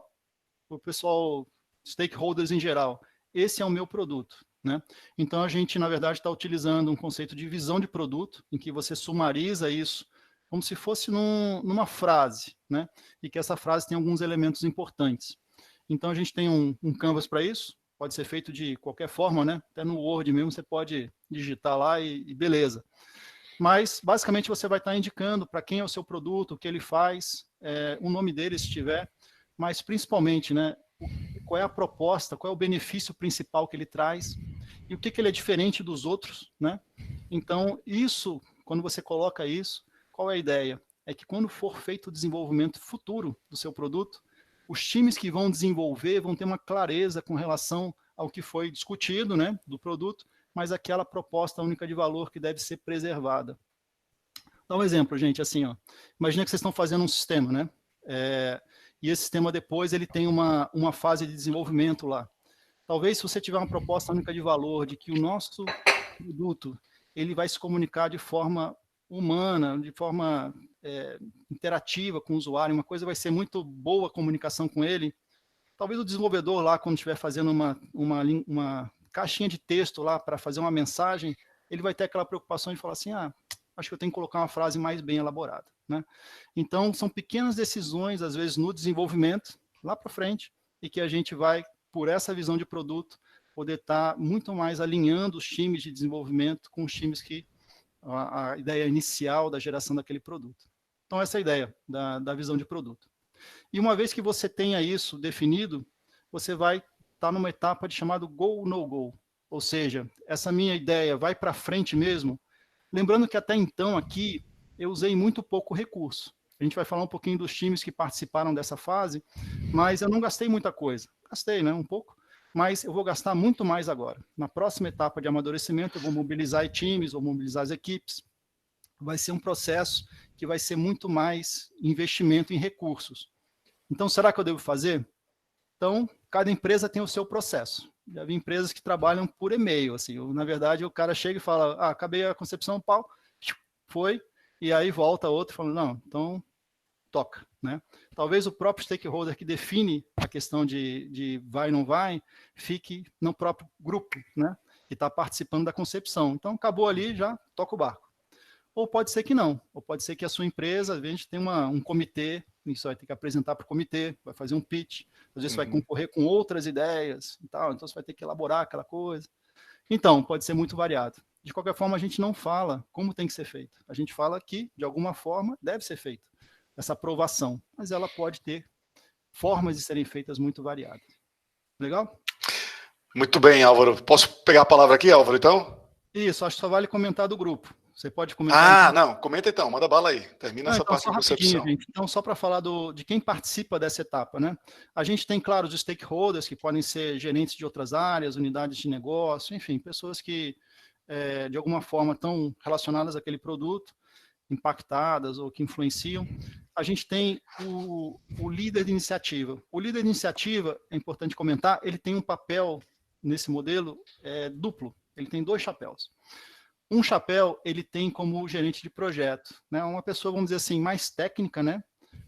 para o pessoal, stakeholders em geral, esse é o meu produto, né? Então, a gente, na verdade, está utilizando um conceito de visão de produto, em que você sumariza isso como se fosse numa frase, né? E que essa frase tem alguns elementos importantes. Então, a gente tem um Canvas para isso, pode ser feito de qualquer forma, né? Até no Word mesmo você pode digitar lá e beleza. Mas, basicamente, você vai estar indicando para quem é o seu produto, o que ele faz, o nome dele, se tiver, mas, principalmente, né, qual é a proposta, qual é o benefício principal que ele traz e o que ele é diferente dos outros, né? Então, isso, quando você coloca isso, qual é a ideia? É que quando for feito o desenvolvimento futuro do seu produto, os times que vão desenvolver vão ter uma clareza com relação ao que foi discutido, né, do produto, mas aquela proposta única de valor que deve ser preservada. Dá um exemplo, gente, assim, ó, imagina que vocês estão fazendo um sistema, né, e esse sistema depois ele tem uma fase de desenvolvimento lá. Talvez se você tiver uma proposta única de valor de que o nosso produto ele vai se comunicar de forma humana, de forma interativa com o usuário, uma coisa vai ser muito boa a comunicação com ele, talvez o desenvolvedor lá, quando estiver fazendo uma caixinha de texto lá para fazer uma mensagem, ele vai ter aquela preocupação de falar assim, acho que eu tenho que colocar uma frase mais bem elaborada. Né? Então, são pequenas decisões, às vezes, no desenvolvimento, lá para frente, e que a gente vai, por essa visão de produto, poder estar muito mais alinhando os times de desenvolvimento com os times que a ideia inicial da geração daquele produto. Então, essa é a ideia da visão de produto. E uma vez que você tenha isso definido, você vai estar numa etapa de chamado go, no go. Ou seja, essa minha ideia vai para frente mesmo. Lembrando que até então aqui eu usei muito pouco recurso. A gente vai falar um pouquinho dos times que participaram dessa fase, mas eu não gastei muita coisa. Gastei, né, um pouco, mas eu vou gastar muito mais agora. Na próxima etapa de amadurecimento, eu vou mobilizar times, vou mobilizar as equipes. Vai ser um processo que vai ser muito mais investimento em recursos. Então, será que eu devo fazer? Então, cada empresa tem o seu processo. Já vi empresas que trabalham por e-mail, assim, na verdade, o cara chega e fala, acabei a concepção, pau, foi, e aí volta outro falando, não, então toca, né? Talvez o próprio stakeholder que define a questão de vai ou não vai, fique no próprio grupo, né? Que está participando da concepção. Então, acabou ali, já toca o barco. Ou pode ser que não, ou pode ser que a sua empresa, às vezes, tem um comitê, isso vai ter que apresentar para o comitê, vai fazer um pitch, às vezes vai concorrer com outras ideias, e tal, então você vai ter que elaborar aquela coisa. Então, pode ser muito variado. De qualquer forma, a gente não fala como tem que ser feito. A gente fala que, de alguma forma, deve ser feito essa aprovação, mas ela pode ter formas de serem feitas muito variadas. Legal? Muito bem, Álvaro. Posso pegar a palavra aqui, Álvaro, então? Isso, acho que só vale comentar do grupo. Você pode comentar? Não, comenta então, manda bala aí. Termina essa parte de concepção. Gente. Então, só para falar de quem participa dessa etapa, né? A gente tem, claro, os stakeholders, que podem ser gerentes de outras áreas, unidades de negócio, enfim, pessoas que, de alguma forma, estão relacionadas àquele produto, impactadas ou que influenciam. A gente tem o líder de iniciativa. O líder de iniciativa, é importante comentar, ele tem um papel, nesse modelo, duplo. Ele tem 2 chapéus. Um chapéu, ele tem como gerente de projeto, né? Uma pessoa, vamos dizer assim, mais técnica, né?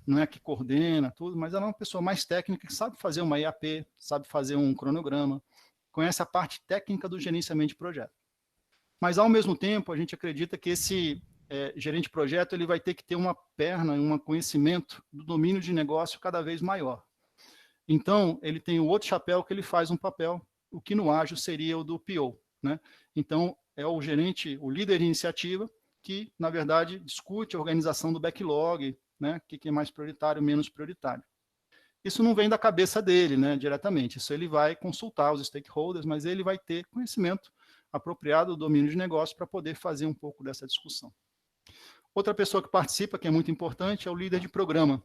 Não é a que coordena tudo, mas ela é uma pessoa mais técnica que sabe fazer uma IAP, sabe fazer um cronograma, conhece a parte técnica do gerenciamento de projeto. Mas, ao mesmo tempo, a gente acredita que esse gerente de projeto ele vai ter que ter uma perna, um conhecimento do domínio de negócio cada vez maior. Então, ele tem o outro chapéu que ele faz um papel, o que no ágil seria o do PO, né? Então, é o gerente, o líder de iniciativa, que, na verdade, discute a organização do backlog, né? O que é mais prioritário, menos prioritário. Isso não vem da cabeça dele, né, diretamente. Isso ele vai consultar os stakeholders, mas ele vai ter conhecimento apropriado do domínio de negócio para poder fazer um pouco dessa discussão. Outra pessoa que participa, que é muito importante, é o líder de programa,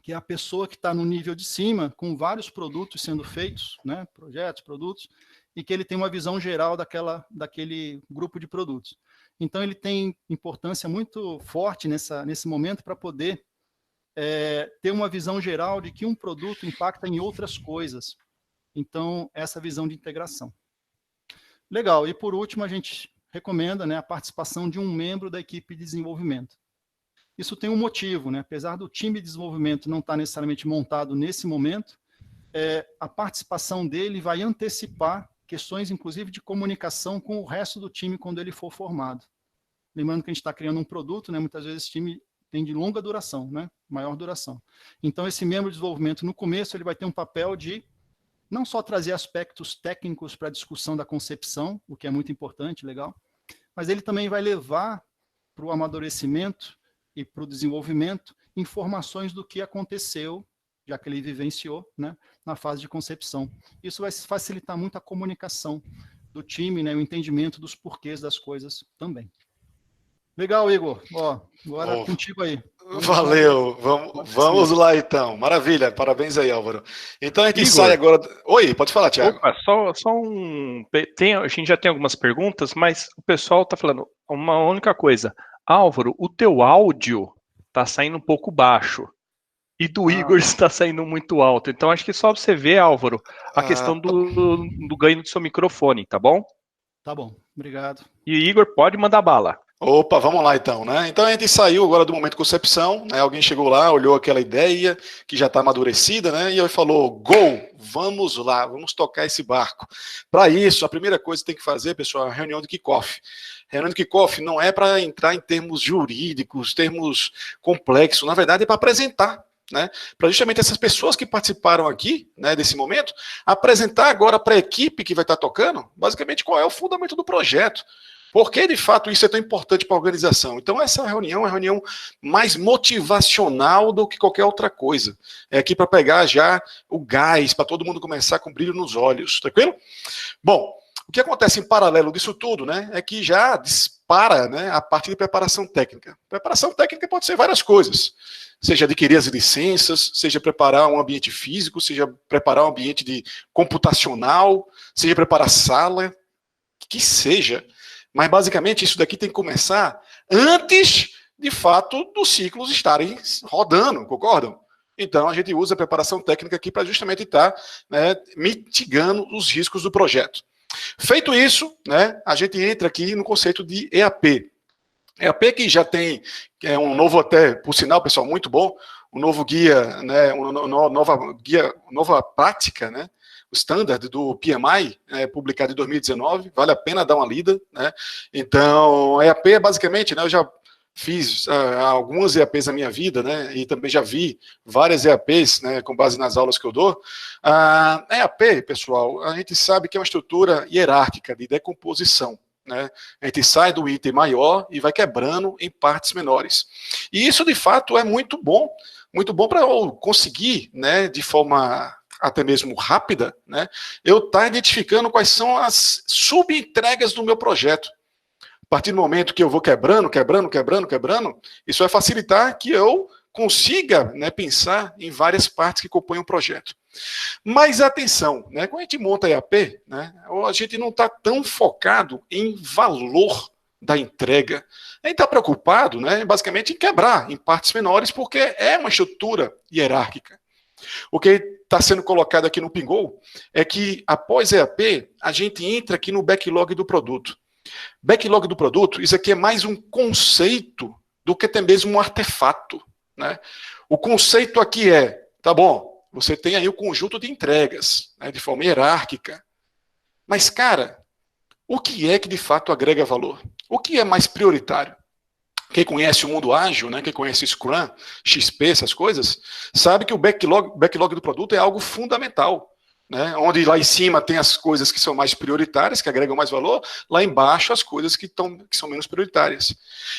que é a pessoa que está no nível de cima, com vários produtos sendo feitos, né, projetos, produtos, e que ele tem uma visão geral daquele grupo de produtos. Então, ele tem importância muito forte nesse momento para poder ter uma visão geral de que um produto impacta em outras coisas. Então, essa visão de integração. Legal. E, por último, a gente recomenda, né, a participação de um membro da equipe de desenvolvimento. Isso tem um motivo, né? Apesar do time de desenvolvimento não estar necessariamente montado nesse momento, a participação dele vai antecipar questões, inclusive, de comunicação com o resto do time quando ele for formado. Lembrando que a gente está criando um produto, né? Muitas vezes esse time tem de longa duração, né? Maior duração. Então, esse membro de desenvolvimento, no começo, ele vai ter um papel de não só trazer aspectos técnicos para a discussão da concepção, o que é muito importante, legal, mas ele também vai levar para o amadurecimento e para o desenvolvimento informações do que aconteceu, já que ele vivenciou, né, na fase de concepção. Isso vai facilitar muito a comunicação do time, né, o entendimento dos porquês das coisas também. Legal, Igor. Agora contigo aí. Valeu. Vamos lá, então. Maravilha. Parabéns aí, Álvaro. Então, a gente sai agora... Oi, pode falar, Thiago. Opa, só um... a gente já tem algumas perguntas, mas o pessoal está falando uma única coisa. Álvaro, o teu áudio está saindo um pouco baixo. E do Igor está saindo muito alto. Então, acho que só você ver, Álvaro, a questão do ganho do seu microfone, tá bom? Tá bom, obrigado. E Igor, pode mandar bala. Opa, vamos lá então, né? Então a gente saiu agora do momento de concepção, né? Alguém chegou lá, olhou aquela ideia que já está amadurecida, né? E aí falou, go, vamos lá, vamos tocar esse barco. Para isso, a primeira coisa que tem que fazer, pessoal, é a reunião de kickoff. Reunião de kickoff não é para entrar em termos jurídicos, termos complexos, na verdade é para apresentar, né? Para justamente essas pessoas que participaram aqui, né, desse momento, apresentar agora para a equipe que vai estar tocando, basicamente qual é o fundamento do projeto. Por que, de fato, isso é tão importante para a organização? Então, essa reunião é uma reunião mais motivacional do que qualquer outra coisa. É aqui para pegar já o gás, para todo mundo começar com brilho nos olhos, tranquilo? Bom, O que acontece em paralelo disso tudo, né, é que já dispara, né, a parte de preparação técnica. Preparação técnica pode ser várias coisas, seja adquirir as licenças, seja preparar um ambiente físico, seja preparar um ambiente de computacional, seja preparar sala, que seja. Mas basicamente isso daqui tem que começar antes, de fato, dos ciclos estarem rodando, concordam? Então a gente usa a preparação técnica aqui para justamente estar, né, mitigando os riscos do projeto. Feito isso, né, a gente entra aqui no conceito de EAP. EAP que já tem um novo, até por sinal, pessoal, muito bom, um novo guia, né, nova prática, né, o standard do PMI, publicado em 2019, vale a pena dar uma lida, né? Então, EAP é basicamente, né, eu já fiz algumas EAPs na minha vida, né, e também já vi várias EAPs, né, com base nas aulas que eu dou. EAP, pessoal, a gente sabe que é uma estrutura hierárquica de decomposição, né? A gente sai do item maior e vai quebrando em partes menores. E isso, de fato, é muito bom para eu conseguir, né, de forma até mesmo rápida, né, eu estar identificando quais são as subentregas do meu projeto. A partir do momento que eu vou quebrando, isso vai facilitar que eu consiga, né, pensar em várias partes que compõem o projeto. Mas atenção, né, quando a gente monta EAP, né, a gente não está tão focado em valor da entrega. A gente está preocupado, né, basicamente, em quebrar em partes menores, porque é uma estrutura hierárquica. O que está sendo colocado aqui no Pingou é que, após EAP, a gente entra aqui no backlog do produto. Backlog do produto, isso aqui é mais um conceito do que até mesmo um artefato, né? O conceito aqui é, tá bom, você tem aí o conjunto de entregas, né, de forma hierárquica. Mas, cara, o que é que de fato agrega valor? O que é mais prioritário? Quem conhece o mundo ágil, né, quem conhece Scrum, XP, essas coisas, sabe que o backlog do produto é algo fundamental. Né, onde lá em cima tem as coisas que são mais prioritárias, que agregam mais valor, lá embaixo as coisas que são menos prioritárias.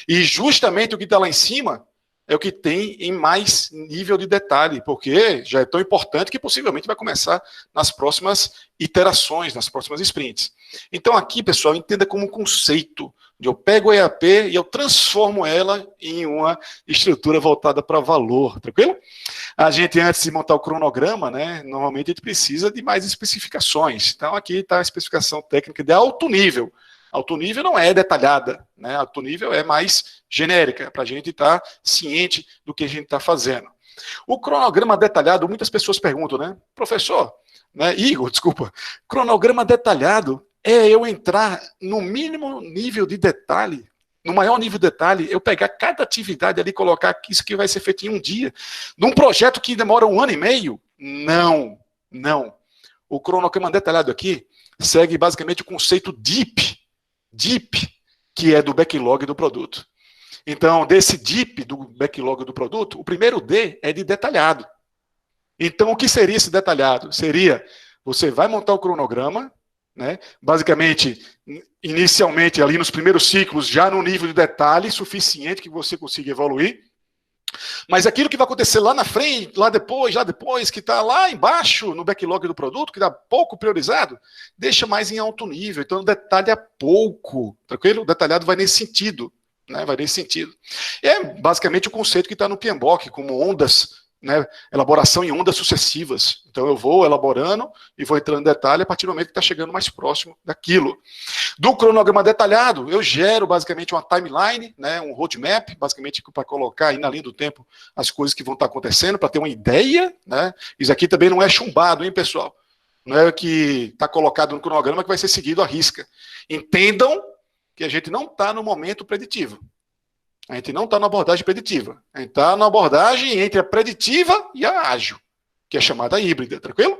E justamente o que está lá em cima é o que tem em mais nível de detalhe, porque já é tão importante que possivelmente vai começar nas próximas iterações, nas próximas sprints. Então aqui, pessoal, entenda como um conceito. Eu pego a EAP e eu transformo ela em uma estrutura voltada para valor, tranquilo? A gente, antes de montar o cronograma, né, normalmente a gente precisa de mais especificações. Então aqui está a especificação técnica de alto nível. Alto nível não é detalhada, né? Alto nível é mais genérica, para a gente estar ciente do que a gente está fazendo. O cronograma detalhado, muitas pessoas perguntam, né? Professor, né, Igor, desculpa, cronograma detalhado é eu entrar no mínimo nível de detalhe, no maior nível de detalhe, eu pegar cada atividade ali e colocar que isso aqui vai ser feito em um dia. Num projeto que demora 1 ano e meio? Não, não. O cronograma detalhado aqui segue basicamente o conceito DEEP, que é do backlog do produto. Então, desse DEEP, do backlog do produto, o primeiro D é de detalhado. Então, o que seria esse detalhado? Seria, você vai montar o cronograma, né? Basicamente, inicialmente, ali nos primeiros ciclos, já no nível de detalhe suficiente que você consiga evoluir. Mas aquilo que vai acontecer lá na frente, lá depois, que está lá embaixo no backlog do produto, que está pouco priorizado, deixa mais em alto nível. Então, o detalhe é pouco, tranquilo? O detalhado vai nesse sentido, né? Vai nesse sentido. E é basicamente o conceito que está no PMBOK, como ondas, né, elaboração em ondas sucessivas. Então eu vou elaborando e vou entrando em detalhe a partir do momento que está chegando mais próximo daquilo. Do cronograma detalhado, eu gero basicamente uma timeline, né, um roadmap, basicamente para colocar aí na linha do tempo as coisas que vão estar acontecendo, para ter uma ideia, né? Isso aqui também não é chumbado, hein, pessoal? Não é o que está colocado no cronograma que vai ser seguido à risca. Entendam que a gente não está no momento preditivo. A gente não está na abordagem preditiva. A gente está na abordagem entre a preditiva e a ágil, que é chamada híbrida, tranquilo?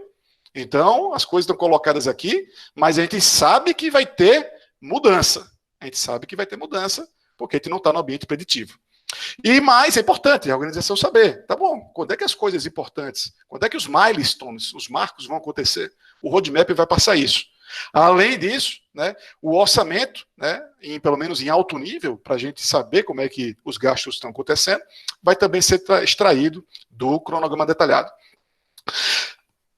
Então, as coisas estão colocadas aqui, mas a gente sabe que vai ter mudança. A gente sabe que vai ter mudança, porque a gente não está no ambiente preditivo. E mais, é importante a organização saber, tá bom, quando é que as coisas importantes, quando é que os milestones, os marcos vão acontecer? O roadmap vai passar isso. Além disso, né, o orçamento, né, pelo menos em alto nível, para a gente saber como é que os gastos estão acontecendo, vai também ser extraído do cronograma detalhado.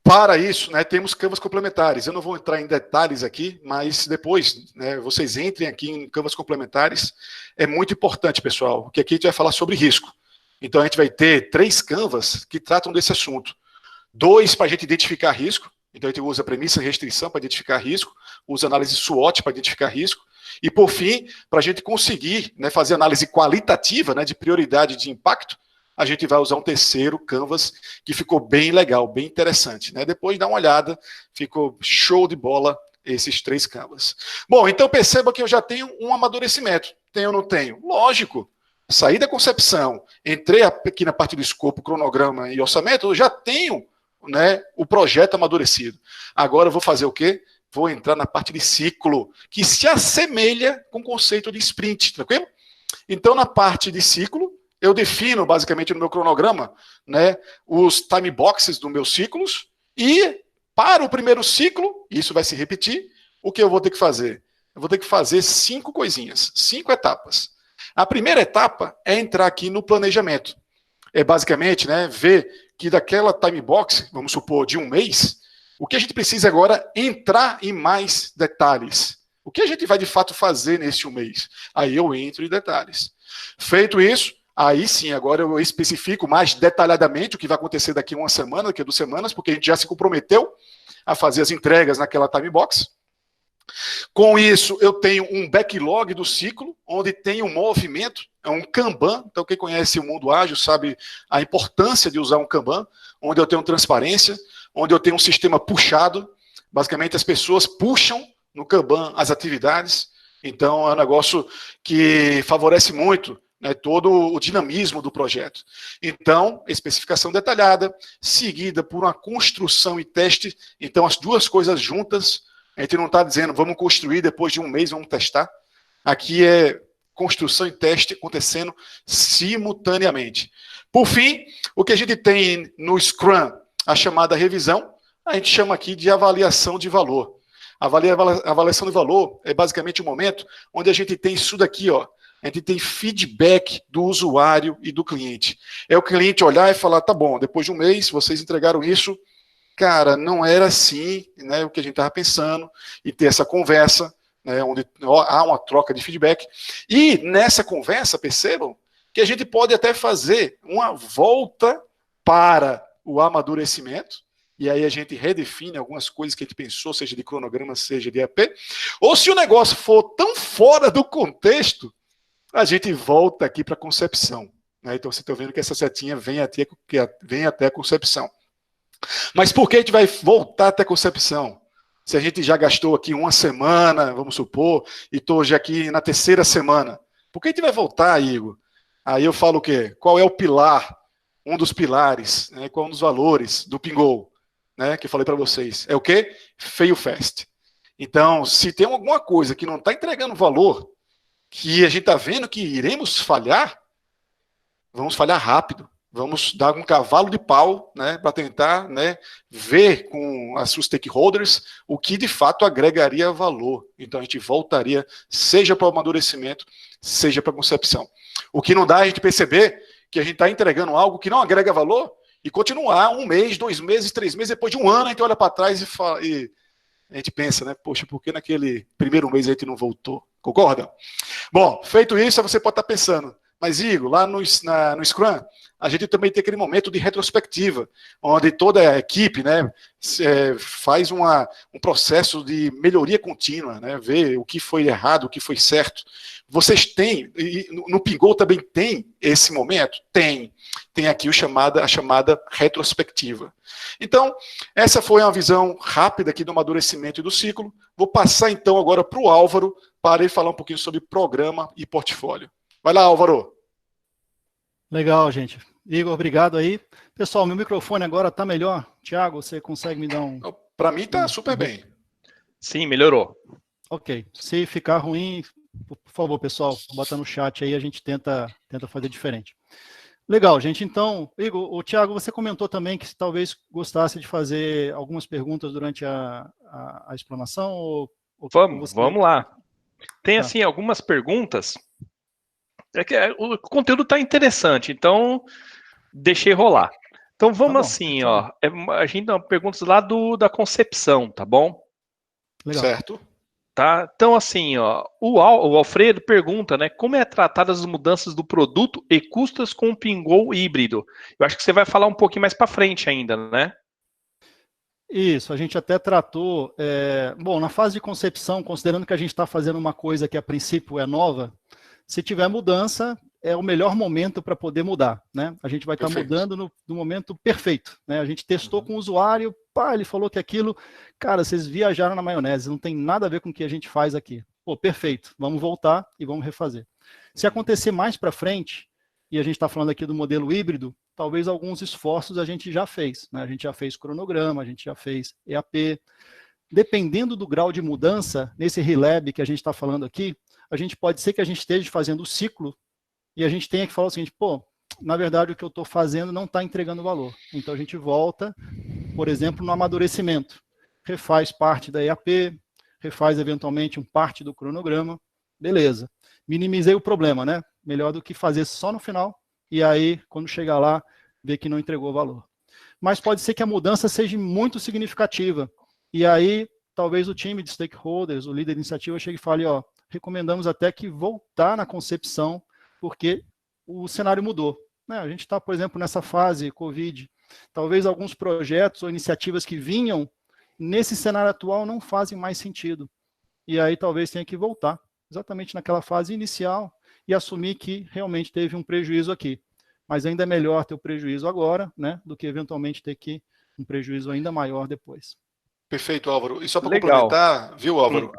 Para isso, né, temos canvas complementares. Eu não vou entrar em detalhes aqui, mas depois, né, vocês entrem aqui em canvas complementares. É muito importante, pessoal, porque aqui a gente vai falar sobre risco. Então, a gente vai ter 3 canvas que tratam desse assunto. 2 para a gente identificar risco. Então, a gente usa premissa e restrição para identificar risco, usa análise SWOT para identificar risco. E, por fim, para a gente conseguir, né, fazer análise qualitativa, né, de prioridade de impacto, a gente vai usar um terceiro canvas que ficou bem legal, bem interessante, né? Depois dá uma olhada, ficou show de bola esses 3 canvas. Bom, então perceba que eu já tenho um amadurecimento. Tenho ou não tenho? Lógico. Saí da concepção, entrei aqui na parte do escopo, cronograma e orçamento, eu já tenho, né, o projeto amadurecido. Agora eu vou fazer o quê? Vou entrar na parte de ciclo, que se assemelha com o conceito de sprint, tranquilo? Então, na parte de ciclo, eu defino, basicamente, no meu cronograma, né, os time boxes dos meus ciclos, e para o primeiro ciclo, isso vai se repetir, o que eu vou ter que fazer? Eu vou ter que fazer 5 coisinhas, 5 etapas. A primeira etapa é entrar aqui no planejamento. É basicamente, né, ver que daquela time box, vamos supor, de um mês, o que a gente precisa agora é entrar em mais detalhes. O que a gente vai, de fato, fazer nesse um mês? Aí eu entro em detalhes. Feito isso, aí sim, agora eu especifico mais detalhadamente o que vai acontecer daqui a uma semana, daqui a 2 semanas, porque a gente já se comprometeu a fazer as entregas naquela time box. Com isso, eu tenho um backlog do ciclo, onde tem um movimento, é um Kanban. Então, quem conhece o mundo ágil sabe a importância de usar um Kanban, onde eu tenho transparência, onde eu tenho um sistema puxado. Basicamente, as pessoas puxam no Kanban as atividades. Então, é um negócio que favorece muito, né, todo o dinamismo do projeto. Então, especificação detalhada, seguida por uma construção e teste. Então, as duas coisas juntas. A gente não está dizendo, vamos construir, depois de um mês vamos testar. Aqui é construção e teste acontecendo simultaneamente. Por fim, o que a gente tem no Scrum, a chamada revisão, a gente chama aqui de avaliação de valor. A avaliação de valor é basicamente o momento onde a gente tem isso daqui, ó. A gente tem feedback do usuário e do cliente. É o cliente olhar e falar, tá bom, depois de um mês, vocês entregaram isso, cara, não era assim, né, o que a gente estava pensando, e ter essa conversa, né, onde há uma troca de feedback. E nessa conversa, percebam, que a gente pode até fazer uma volta para o amadurecimento, e aí a gente redefine algumas coisas que a gente pensou, seja de cronograma, seja de AP, ou se o negócio for tão fora do contexto, a gente volta aqui para a concepção. Né? Então, vocês estão vendo que essa setinha vem até a concepção. Mas por que a gente vai voltar até a concepção? Se a gente já gastou aqui uma semana, vamos supor, e estou já aqui na 3ª semana. Por que a gente vai voltar, Igor? Aí eu falo o quê? Qual é o pilar, um dos pilares, né? Qual é um dos valores do Pingo, né? Que eu falei para vocês. É o quê? Fail fast. Então, se tem alguma coisa que não está entregando valor, que a gente está vendo que iremos falhar, vamos falhar rápido. Vamos dar um cavalo de pau, né, para tentar, né, ver com as seus stakeholders o que de fato agregaria valor. Então a gente voltaria, seja para o amadurecimento, seja para a concepção. O que não dá é a gente perceber que a gente está entregando algo que não agrega valor e continuar 1 mês, 2 meses, 3 meses, depois de um ano a gente olha para trás e a gente pensa, né, poxa, por que naquele primeiro mês a gente não voltou? Concorda? Bom, feito isso, você pode estar pensando, mas Igor, lá no Scrum, a gente também tem aquele momento de retrospectiva, onde toda a equipe, né, faz um processo de melhoria contínua, né, vê o que foi errado, o que foi certo. Vocês têm, no Pingo também tem esse momento? Tem aqui a chamada retrospectiva. Então, essa foi uma visão rápida aqui do amadurecimento e do ciclo. Vou passar então agora para o Álvaro, para ele falar um pouquinho sobre programa e portfólio. Vai lá, Álvaro. Legal, gente. Igor, obrigado aí. Pessoal, meu microfone agora está melhor. Tiago, você consegue me dar um... Para mim está super bem. Sim, melhorou. Ok. Se ficar ruim, por favor, pessoal, bota no chat aí, a gente tenta fazer diferente. Legal, gente. Então, Igor, o Tiago, você comentou também que talvez gostasse de fazer algumas perguntas durante a explanação? Vamos lá. Tem, assim, algumas perguntas... o conteúdo está interessante, então deixei rolar. Então vamos bom, assim, ó. A gente tem perguntas lá da concepção, tá bom? Legal. Certo. Tá? Então, assim, ó, o Alfredo pergunta, né, como é tratadas as mudanças do produto e custos com o Pingo híbrido? Eu acho que você vai falar um pouquinho mais para frente ainda, né? Isso, a gente até tratou, bom, na fase de concepção, considerando que a gente está fazendo uma coisa que a princípio é nova, se tiver mudança, é o melhor momento para poder mudar, né? A gente vai estar mudando no momento perfeito, né? A gente testou com o usuário, pá, ele falou que aquilo, cara, vocês viajaram na maionese, não tem nada a ver com o que a gente faz aqui. Pô, perfeito, vamos voltar e vamos refazer. Se acontecer mais para frente, e a gente está falando aqui do modelo híbrido, talvez alguns esforços a gente já fez, né? A gente já fez cronograma, a gente já fez EAP. Dependendo do grau de mudança, nesse relab que a gente está falando aqui, a gente pode ser que a gente esteja fazendo o ciclo e a gente tenha que falar o seguinte, pô, na verdade o que eu estou fazendo não está entregando valor. Então a gente volta, por exemplo, no amadurecimento. Refaz parte da EAP, refaz eventualmente parte do cronograma, beleza. Minimizei o problema, né? Melhor do que fazer só no final e aí, quando chegar lá, ver que não entregou valor. Mas pode ser que a mudança seja muito significativa. E aí, talvez o time de stakeholders, o líder de iniciativa, chegue e fale, ó, recomendamos até que voltar na concepção, porque o cenário mudou. Né? A gente está, por exemplo, nessa fase Covid. Talvez alguns projetos ou iniciativas que vinham nesse cenário atual não fazem mais sentido. E aí talvez tenha que voltar, exatamente naquela fase inicial, e assumir que realmente teve um prejuízo aqui. Mas ainda é melhor ter o prejuízo agora, né, do que eventualmente ter um prejuízo ainda maior depois. Perfeito, Álvaro. E só para complementar, viu, Álvaro?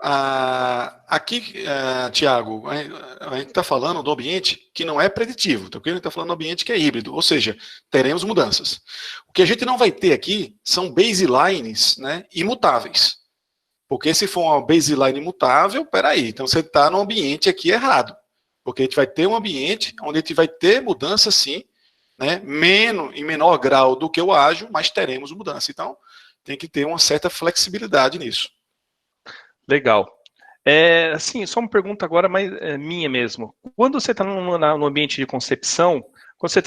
Aqui, Tiago, a gente está falando do ambiente que não é preditivo, tá? A gente está falando do ambiente que é híbrido, ou seja, teremos mudanças. O que a gente não vai ter aqui são baselines, né, imutáveis. Porque se for uma baseline imutável, peraí, então você está no ambiente aqui errado. Porque a gente vai ter um ambiente onde a gente vai ter mudança, sim, né, em menor grau do que o ágil, mas teremos mudança. Então, tem que ter uma certa flexibilidade nisso. Legal. Assim, só uma pergunta agora, mas minha mesmo. Quando você está no ambiente de concepção, quando você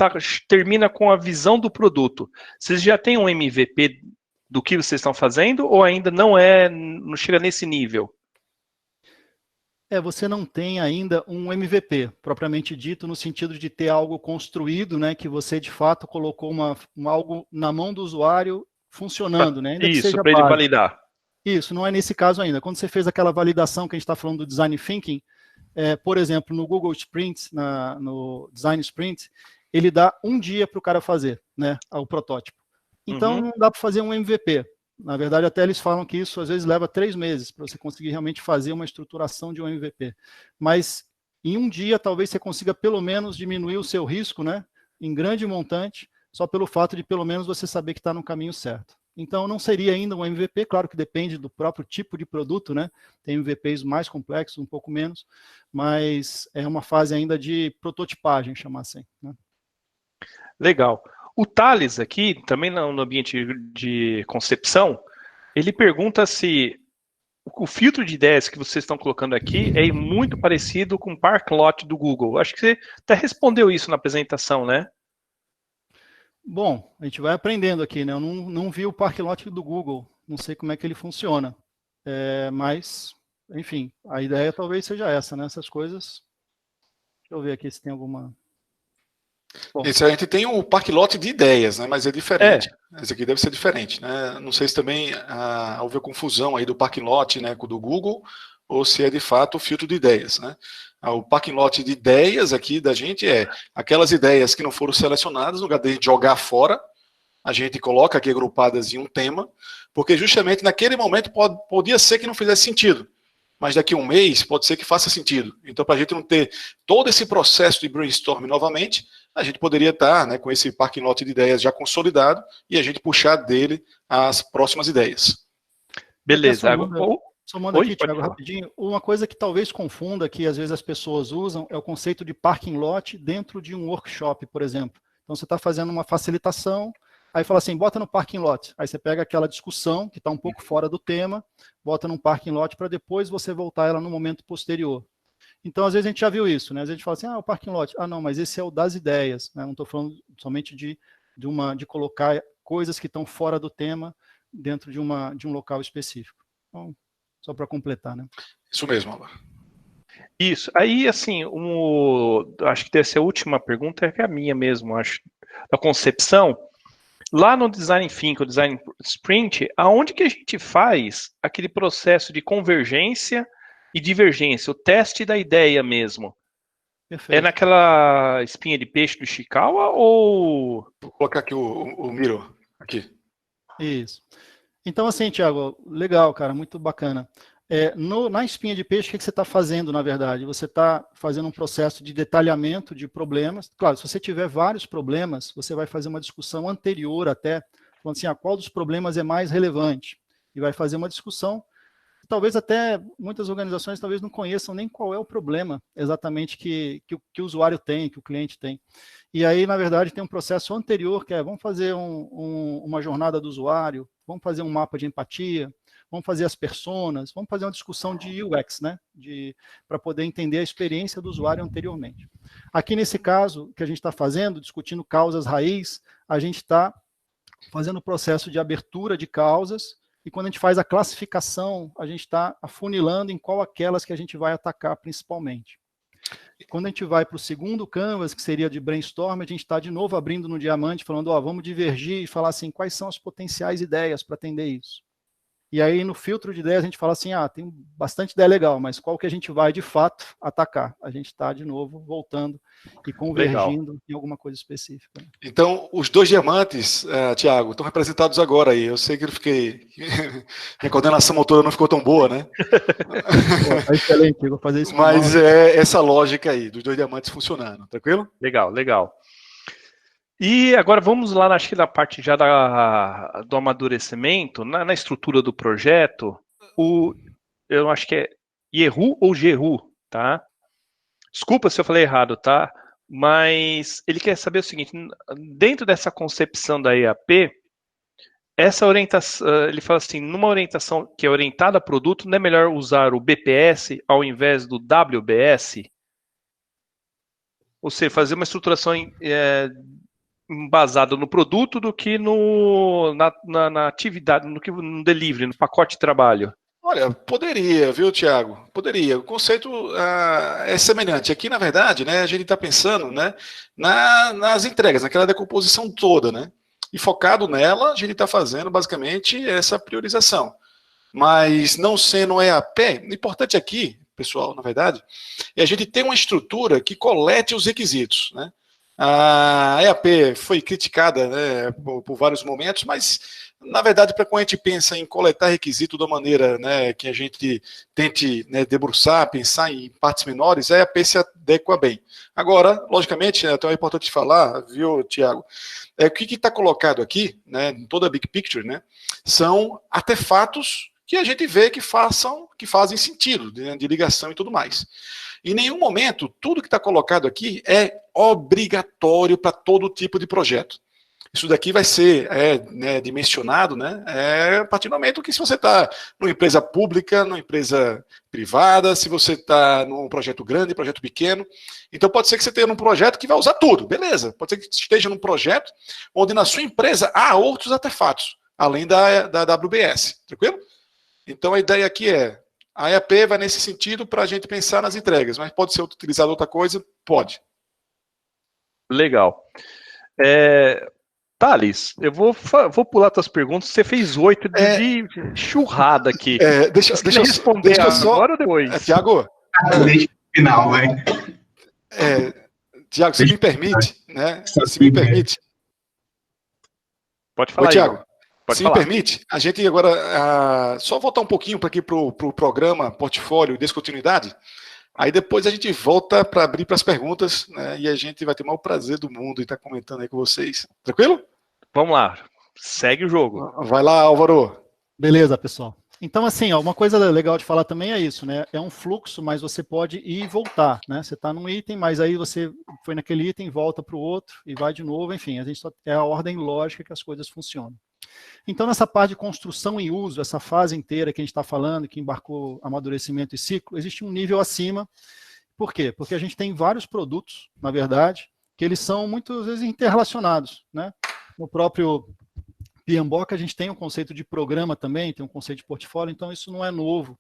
termina com a visão do produto, vocês já têm um MVP do que vocês estão fazendo ou ainda não chega nesse nível? Você não tem ainda um MVP, propriamente dito, no sentido de ter algo construído, né, que você de fato colocou algo na mão do usuário funcionando, né, ainda que seja para ele validar. Isso, não é nesse caso ainda. Quando você fez aquela validação que a gente está falando do Design Thinking, por exemplo, no Google Sprint, no Design Sprint, ele dá um dia para o cara fazer, né, o protótipo. Então, não dá para fazer um MVP. Na verdade, até eles falam que isso às vezes leva 3 meses para você conseguir realmente fazer uma estruturação de um MVP. Mas em um dia, talvez você consiga pelo menos diminuir o seu risco, né, em grande montante, só pelo fato de pelo menos você saber que está no caminho certo. Então, não seria ainda um MVP, claro que depende do próprio tipo de produto, né? Tem MVPs mais complexos, um pouco menos, mas é uma fase ainda de prototipagem, chamar assim, né? Legal. O Thales aqui, também no ambiente de concepção, ele pergunta se o filtro de ideias que vocês estão colocando aqui é muito parecido com o Parklot do Google. Acho que você até respondeu isso na apresentação, né? Bom, a gente vai aprendendo aqui, né? Eu não vi o Parklot do Google, não sei como é que ele funciona. Mas, enfim, a ideia talvez seja essa, né? Essas coisas. Deixa eu ver aqui se tem alguma... Bom. Esse a gente tem o Parklot de ideias, né? Mas é diferente. Esse aqui deve ser diferente, né? Não sei se também houve confusão aí do Parklot, né, do Google, ou se é de fato o filtro de ideias, né? O Parklot de ideias aqui da gente é aquelas ideias que não foram selecionadas, no lugar de jogar fora, a gente coloca aqui agrupadas em um tema, porque justamente naquele momento podia ser que não fizesse sentido, mas daqui a um mês pode ser que faça sentido. Então, para a gente não ter todo esse processo de brainstorm novamente, a gente poderia estar, né, com esse Parklot de ideias já consolidado e a gente puxar dele as próximas ideias. Beleza. Só manda aqui, Thiago, rapidinho. Uma coisa que talvez confunda, que às vezes as pessoas usam, é o conceito de parking lot dentro de um workshop, por exemplo. Então, você está fazendo uma facilitação, aí fala assim, bota no parking lot. Aí você pega aquela discussão, que está um pouco fora do tema, bota num parking lot para depois você voltar ela no momento posterior. Então, às vezes a gente já viu isso, né? Às vezes a gente fala assim, o parking lot. Não, mas esse é o das ideias, né? Não estou falando somente de de colocar coisas que estão fora do tema dentro de um local específico. Então, só para completar, né? Isso mesmo, Álvaro. Isso. Aí, assim, acho que deve ser a última pergunta, que é a minha mesmo, acho, da concepção. Lá no Design Thinking, o Design Sprint, aonde que a gente faz aquele processo de convergência e divergência, o teste da ideia mesmo? Perfeito. É naquela espinha de peixe do Ishikawa ou... Vou colocar aqui o Miro, aqui. Isso. Então, assim, Thiago, legal, cara, muito bacana. Na espinha de peixe, o que você está fazendo, na verdade? Você está fazendo um processo de detalhamento de problemas. Claro, se você tiver vários problemas, você vai fazer uma discussão anterior até, falando assim, qual dos problemas é mais relevante? E vai fazer uma discussão. Talvez até muitas organizações talvez não conheçam nem qual é o problema exatamente que o usuário tem, que o cliente tem. E aí, na verdade, tem um processo anterior que vamos fazer uma jornada do usuário, vamos fazer um mapa de empatia, vamos fazer as personas, vamos fazer uma discussão de UX, né? Para poder entender a experiência do usuário anteriormente. Aqui nesse caso que a gente está fazendo, discutindo causas raiz, a gente está fazendo o processo de abertura de causas, e quando a gente faz a classificação, a gente está afunilando em qual aquelas que a gente vai atacar principalmente. Quando a gente vai para o segundo canvas, que seria de brainstorm, a gente está de novo abrindo no diamante, falando, vamos divergir e falar assim, quais são as potenciais ideias para atender isso. E aí, no filtro de ideias, a gente fala assim, tem bastante ideia legal, mas qual que a gente vai, de fato, atacar? A gente está, de novo, voltando e convergindo em alguma coisa específica. Então, os 2 diamantes, Thiago, estão representados agora aí. Eu sei que minha coordenação motora não ficou tão boa, né? Tá excelente, eu vou fazer isso. Mas é essa lógica aí, dos 2 diamantes funcionando, tranquilo? Legal, legal. E agora vamos lá, acho que na parte já do amadurecimento, na estrutura do projeto, eu acho que é Yehu ou Jehu, tá? Desculpa se eu falei errado, tá? Mas ele quer saber o seguinte, dentro dessa concepção da EAP, essa orientação, ele fala assim, numa orientação que é orientada a produto, não é melhor usar o BPS ao invés do WBS? Ou seja, fazer uma estruturação embasado no produto do que na atividade, no delivery, no pacote de trabalho? Olha, poderia, viu, Thiago? Poderia. O conceito é semelhante. Aqui, na verdade, né, a gente está pensando, né, nas entregas, naquela decomposição toda, né? E focado nela, a gente está fazendo basicamente essa priorização. Mas não sendo EAP, o importante aqui, pessoal, na verdade, é a gente ter uma estrutura que colete os requisitos, né? A EAP foi criticada, né, por vários momentos, mas, na verdade, para quando a gente pensa em coletar requisito da maneira, né, que a gente tente, né, debruçar, pensar em partes menores, a EAP se adequa bem. Agora, logicamente, né, então é importante falar, viu, Thiago, o que está colocado aqui, né, em toda a Big Picture, né, são artefatos que a gente vê que fazem sentido, né, de ligação e tudo mais. Em nenhum momento, tudo que está colocado aqui é obrigatório para todo tipo de projeto. Isso daqui vai ser né, dimensionado, né, a partir do momento que se você está numa empresa pública, numa empresa privada, se você está num projeto grande, projeto pequeno. Então pode ser que você tenha um projeto que vai usar tudo, beleza. Pode ser que esteja num projeto onde na sua empresa há outros artefatos, além da WBS, tranquilo? Então a ideia aqui a EAP vai nesse sentido para a gente pensar nas entregas, mas pode ser utilizado outra coisa? Pode. Legal. Thales, eu vou pular tuas perguntas. Você fez 8 de churrada aqui. Deixa eu responder agora ou depois? Tiago? Deixa no final, vai. Tiago, se me permite, né? Se me permite. Pode falar, Tiago. Pode Se falar. me permite, a gente agora só voltar um pouquinho para aqui para o programa Portfólio Descontinuidade. Aí depois a gente volta para abrir para as perguntas, né, e a gente vai ter o maior prazer do mundo em estar comentando aí com vocês. Tranquilo? Vamos lá. Segue o jogo. Vai lá, Álvaro. Beleza, pessoal. Então, assim, uma coisa legal de falar também é isso, né? É um fluxo, mas você pode ir e voltar, né? Você está num item, mas aí você foi naquele item, volta para o outro e vai de novo, enfim, é a ordem lógica que as coisas funcionam. Então, nessa parte de construção e uso, essa fase inteira que a gente está falando, que embarcou amadurecimento e ciclo, existe um nível acima. Por quê? Porque a gente tem vários produtos, na verdade, que eles são muitas vezes interrelacionados, né? No próprio PMBOK a gente tem um conceito de programa também, tem um conceito de portfólio, então isso não é novo,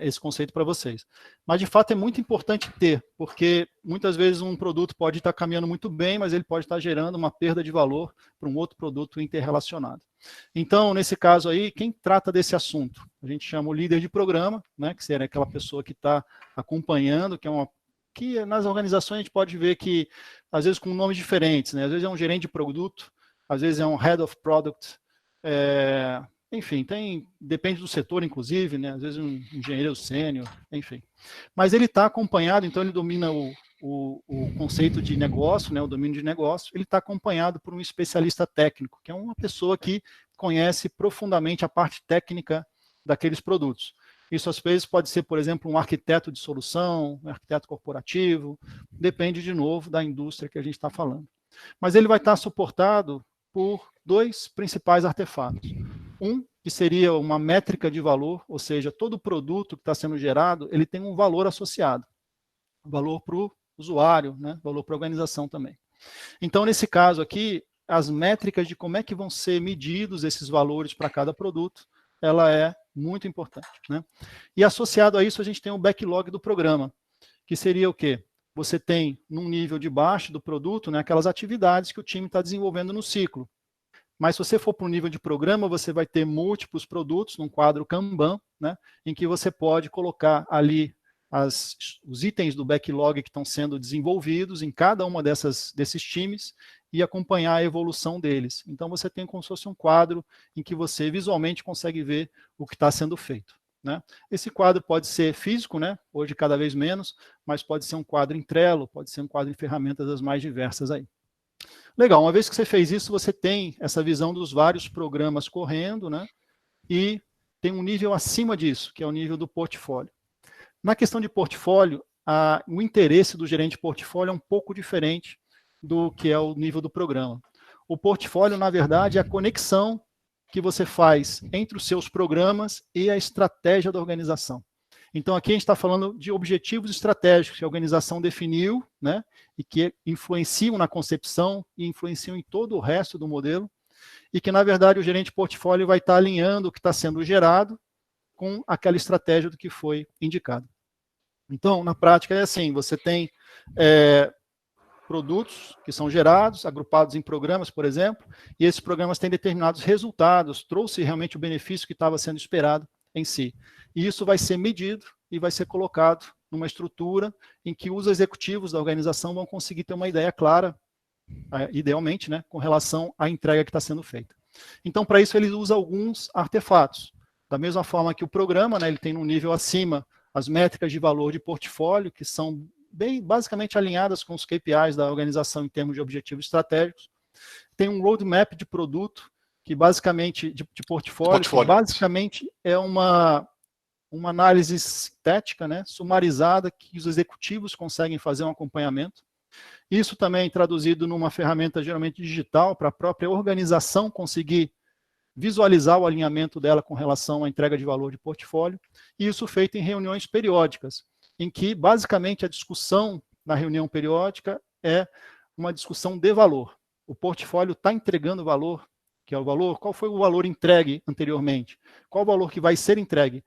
esse conceito para vocês. Mas, de fato, é muito importante ter, porque muitas vezes um produto pode estar caminhando muito bem, mas ele pode estar gerando uma perda de valor para um outro produto interrelacionado. Então, nesse caso aí, quem trata desse assunto? A gente chama o líder de programa, né, que seria aquela pessoa que está acompanhando, que nas organizações a gente pode ver que, às vezes, com nomes diferentes, né? Às vezes é um gerente de produto, às vezes é um head of product, enfim, depende do setor, inclusive, né? Às vezes um engenheiro sênior, enfim. Mas ele está acompanhado, então ele domina o conceito de negócio, né? O domínio de negócio, ele está acompanhado por um especialista técnico, que é uma pessoa que conhece profundamente a parte técnica daqueles produtos. Isso, às vezes, pode ser, por exemplo, um arquiteto de solução, um arquiteto corporativo, depende, de novo, da indústria que a gente está falando. Mas ele vai estar suportado por 2 principais artefatos. Um, que seria uma métrica de valor, ou seja, todo produto que está sendo gerado, ele tem um valor associado. Valor para o usuário, né? Valor para a organização também. Então, nesse caso aqui, as métricas de como é que vão ser medidos esses valores para cada produto, ela é muito importante, né? E associado a isso, a gente tem o backlog do programa, que seria o quê? Você tem, num nível de baixo do produto, né, aquelas atividades que o time está desenvolvendo no ciclo. Mas se você for para o nível de programa, você vai ter múltiplos produtos num quadro Kanban, né, em que você pode colocar ali os itens do backlog que estão sendo desenvolvidos em cada uma desses times e acompanhar a evolução deles. Então, você tem como se fosse um quadro em que você visualmente consegue ver o que está sendo feito, né? Esse quadro pode ser físico, né? Hoje cada vez menos, mas pode ser um quadro em Trello, pode ser um quadro em ferramentas as mais diversas aí. Legal, uma vez que você fez isso, você tem essa visão dos vários programas correndo, né? E tem um nível acima disso, que é o nível do portfólio. Na questão de portfólio, o interesse do gerente de portfólio é um pouco diferente do que é o nível do programa. O portfólio, na verdade, é a conexão que você faz entre os seus programas e a estratégia da organização. Então, aqui a gente está falando de objetivos estratégicos que a organização definiu, né, e que influenciam na concepção e influenciam em todo o resto do modelo, e que, na verdade, o gerente de portfólio vai estar alinhando o que está sendo gerado com aquela estratégia do que foi indicado. Então, na prática, é assim, você tem produtos que são gerados, agrupados em programas, por exemplo, e esses programas têm determinados resultados, trouxe realmente o benefício que estava sendo esperado em si. E isso vai ser medido e vai ser colocado numa estrutura em que os executivos da organização vão conseguir ter uma ideia clara, idealmente, né, com relação à entrega que está sendo feita. Então, para isso, ele usa alguns artefatos. Da mesma forma que o programa, né, ele tem um nível acima as métricas de valor de portfólio, que são basicamente alinhadas com os KPIs da organização em termos de objetivos estratégicos. Tem um roadmap de produto, que basicamente, de portfólio, que basicamente é uma análise sintética, né, sumarizada, que os executivos conseguem fazer um acompanhamento. Isso também é traduzido numa ferramenta geralmente digital, para a própria organização conseguir visualizar o alinhamento dela com relação à entrega de valor de portfólio, e isso feito em reuniões periódicas, em que, basicamente, a discussão na reunião periódica é uma discussão de valor. O portfólio está entregando valor, que é o valor, qual foi o valor entregue anteriormente? Qual o valor que vai ser entregue?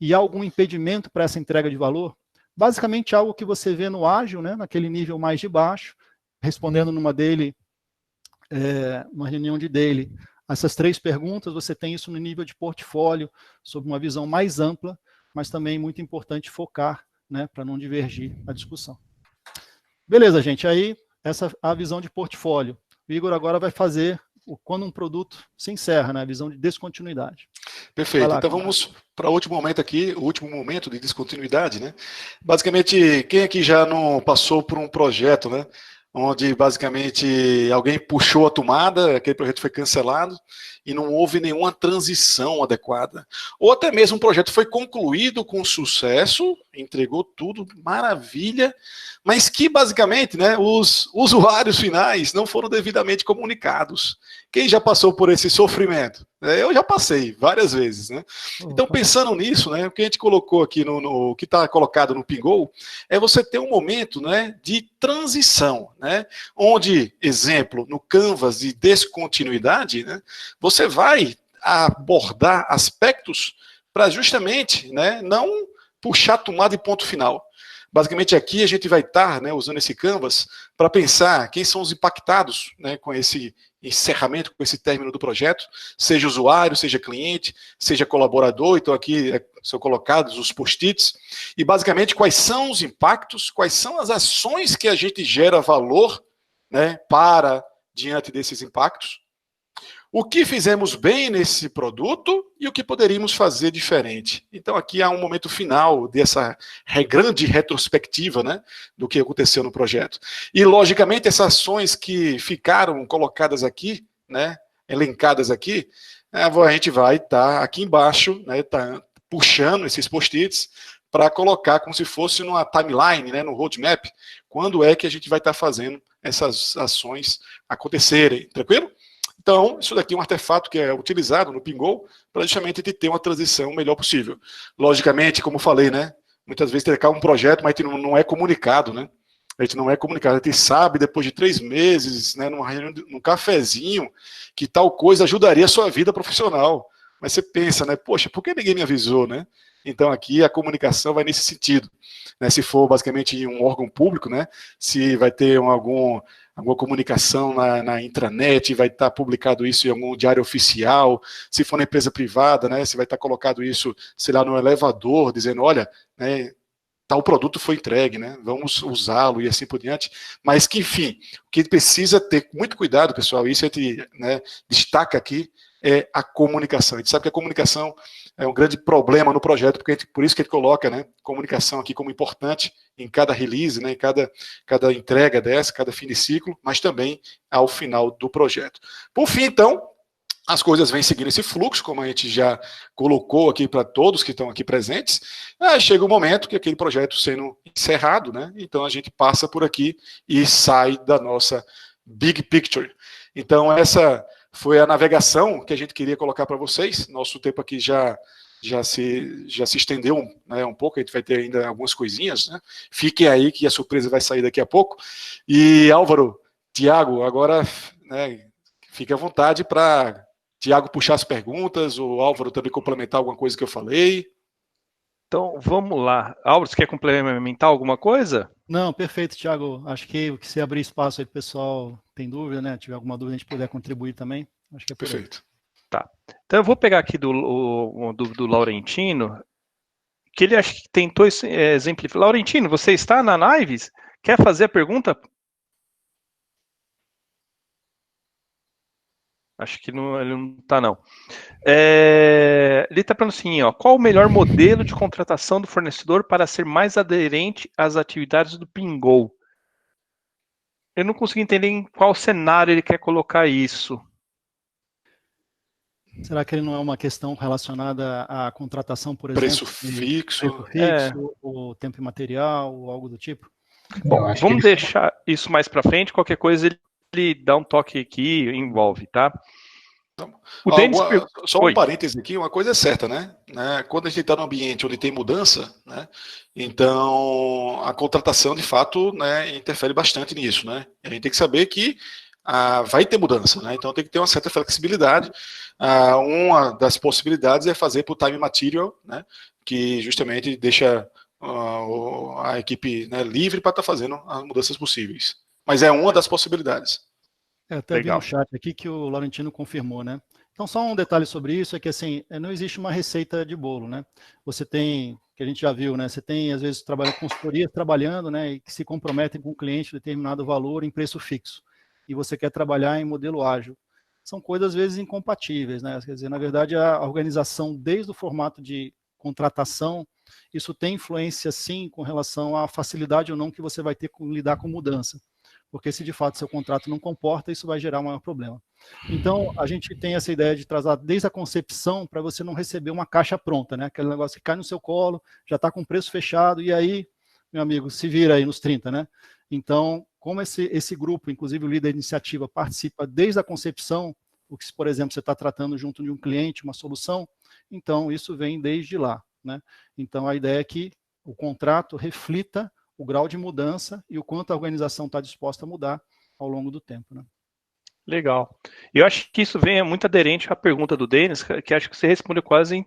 E há algum impedimento para essa entrega de valor? Basicamente, algo que você vê no ágil, né, naquele nível mais de baixo, respondendo numa reunião de daily. Essas 3 perguntas, você tem isso no nível de portfólio, sob uma visão mais ampla, mas também muito importante focar, né, para não divergir a discussão. Beleza, gente, aí essa é a visão de portfólio. O Igor agora vai fazer quando um produto se encerra, né, a visão de descontinuidade. Perfeito, lá, então vamos para o último momento aqui, o último momento de descontinuidade, né? Basicamente, quem aqui já não passou por um projeto, né, onde basicamente alguém puxou a tomada, aquele projeto foi cancelado e não houve nenhuma transição adequada. Ou até mesmo um projeto foi concluído com sucesso, entregou tudo, maravilha, mas que basicamente, né, os usuários finais não foram devidamente comunicados. Quem já passou por esse sofrimento? Eu já passei várias vezes, né? Então, pensando nisso, né, o que a gente colocou aqui, o que está colocado no Pingou, é você ter um momento, né, de transição, né, onde, exemplo, no Canvas de descontinuidade, né, você vai abordar aspectos para justamente, né, não puxar a tomada e ponto final. Basicamente aqui a gente vai estar, né, usando esse Canvas para pensar quem são os impactados, né, com esse encerramento, com esse término do projeto, seja usuário, seja cliente, seja colaborador. Então aqui são colocados os post-its, e basicamente quais são os impactos, quais são as ações que a gente gera valor, né, para diante desses impactos, o que fizemos bem nesse produto e o que poderíamos fazer diferente. Então aqui há um momento final dessa grande retrospectiva, né, do que aconteceu no projeto. E logicamente essas ações que ficaram colocadas aqui, né, elencadas aqui, a gente vai estar aqui embaixo, né, tá puxando esses post-its para colocar como se fosse numa timeline, né, no roadmap, quando é que a gente vai estar fazendo essas ações acontecerem, tranquilo? Então, isso daqui é um artefato que é utilizado no Pingou para justamente ter uma transição melhor possível. Logicamente, como falei, né, muitas vezes tem um projeto, mas não é comunicado, né? A gente não é comunicado. A gente sabe, depois de 3 meses, né, num cafezinho, que tal coisa ajudaria a sua vida profissional. Mas você pensa, né, poxa, por que ninguém me avisou, né? Então, aqui a comunicação vai nesse sentido. Né, se for basicamente em um órgão público, né, se vai ter alguma comunicação na intranet, vai estar publicado isso em algum diário oficial. Se for na empresa privada, né, se vai estar colocado isso, sei lá, no elevador, dizendo, olha, né, tal produto foi entregue, né, vamos usá-lo e assim por diante. Mas que, enfim, o que precisa ter muito cuidado, pessoal, isso a gente, né, destaca aqui, é a comunicação. A gente sabe que a comunicação é um grande problema no projeto, porque por isso que a gente coloca, né, comunicação aqui como importante em cada release, né, em cada entrega dessa, cada fim de ciclo, mas também ao final do projeto. Por fim, então, as coisas vêm seguindo esse fluxo, como a gente já colocou aqui para todos que estão aqui presentes. Aí chega o momento que aquele projeto sendo encerrado, né, então a gente passa por aqui e sai da nossa big picture. Então essa foi a navegação que a gente queria colocar para vocês. Nosso tempo aqui já se estendeu, né, um pouco, a gente vai ter ainda algumas coisinhas, né? Fiquem aí que a surpresa vai sair daqui a pouco. E Álvaro, Tiago, agora, né, fique à vontade para Tiago puxar as perguntas, o Álvaro também complementar alguma coisa que eu falei. Então, vamos lá. Álvaro, você quer complementar alguma coisa? Não, perfeito, Thiago. Acho que se abrir espaço aí pro pessoal tem dúvida, né? Tiver alguma dúvida, a gente puder contribuir também. Acho que é perfeito. Tá. Então eu vou pegar aqui do Laurentino, que ele acho que tentou exemplificar. Laurentino, você está na Naves? Quer fazer a pergunta? Acho que não, ele não está, não. Ele está falando assim, ó, qual o melhor modelo de contratação do fornecedor para ser mais aderente às atividades do Pingou? Eu não consegui entender em qual cenário ele quer colocar isso. Será que ele não é uma questão relacionada à contratação, por exemplo? Preço fixo. Preço fixo, ou tempo e material, ou algo do tipo? Bom, vamos deixar isso mais para frente. Qualquer coisa ele dá um toque aqui e envolve, tá? O Denis só um parêntese aqui, uma coisa é certa, né? Quando a gente está num ambiente onde tem mudança, né? Então a contratação de fato, né, interfere bastante nisso, né? A gente tem que saber que vai ter mudança, né? Então tem que ter uma certa flexibilidade. Uma das possibilidades é fazer por time material, né? Que justamente deixa a equipe, né, livre para estar fazendo as mudanças possíveis. Mas é uma das possibilidades. Até vi no chat aqui que o Laurentino confirmou, né? Então, só um detalhe sobre isso é que, assim, não existe uma receita de bolo, né? Você tem, que a gente já viu, né? Você tem, às vezes, consultorias trabalhando, né? E que se comprometem com o cliente determinado valor em preço fixo. E você quer trabalhar em modelo ágil. São coisas, às vezes, incompatíveis, né? Quer dizer, na verdade, a organização, desde o formato de contratação, isso tem influência, sim, com relação à facilidade ou não que você vai ter com lidar com mudança. Porque se de fato seu contrato não comporta, isso vai gerar um maior problema. Então, a gente tem essa ideia de trazer desde a concepção para você não receber uma caixa pronta, né? Aquele negócio que cai no seu colo, já está com preço fechado, e aí, meu amigo, se vira aí nos 30, né? Então, como esse grupo, inclusive o líder da iniciativa, participa desde a concepção, porque se, por exemplo, você está tratando junto de um cliente, uma solução, então isso vem desde lá, né? Então a ideia é que o contrato reflita o grau de mudança e o quanto a organização está disposta a mudar ao longo do tempo, né? Legal. Eu acho que isso vem muito aderente à pergunta do Denis, que acho que você respondeu quase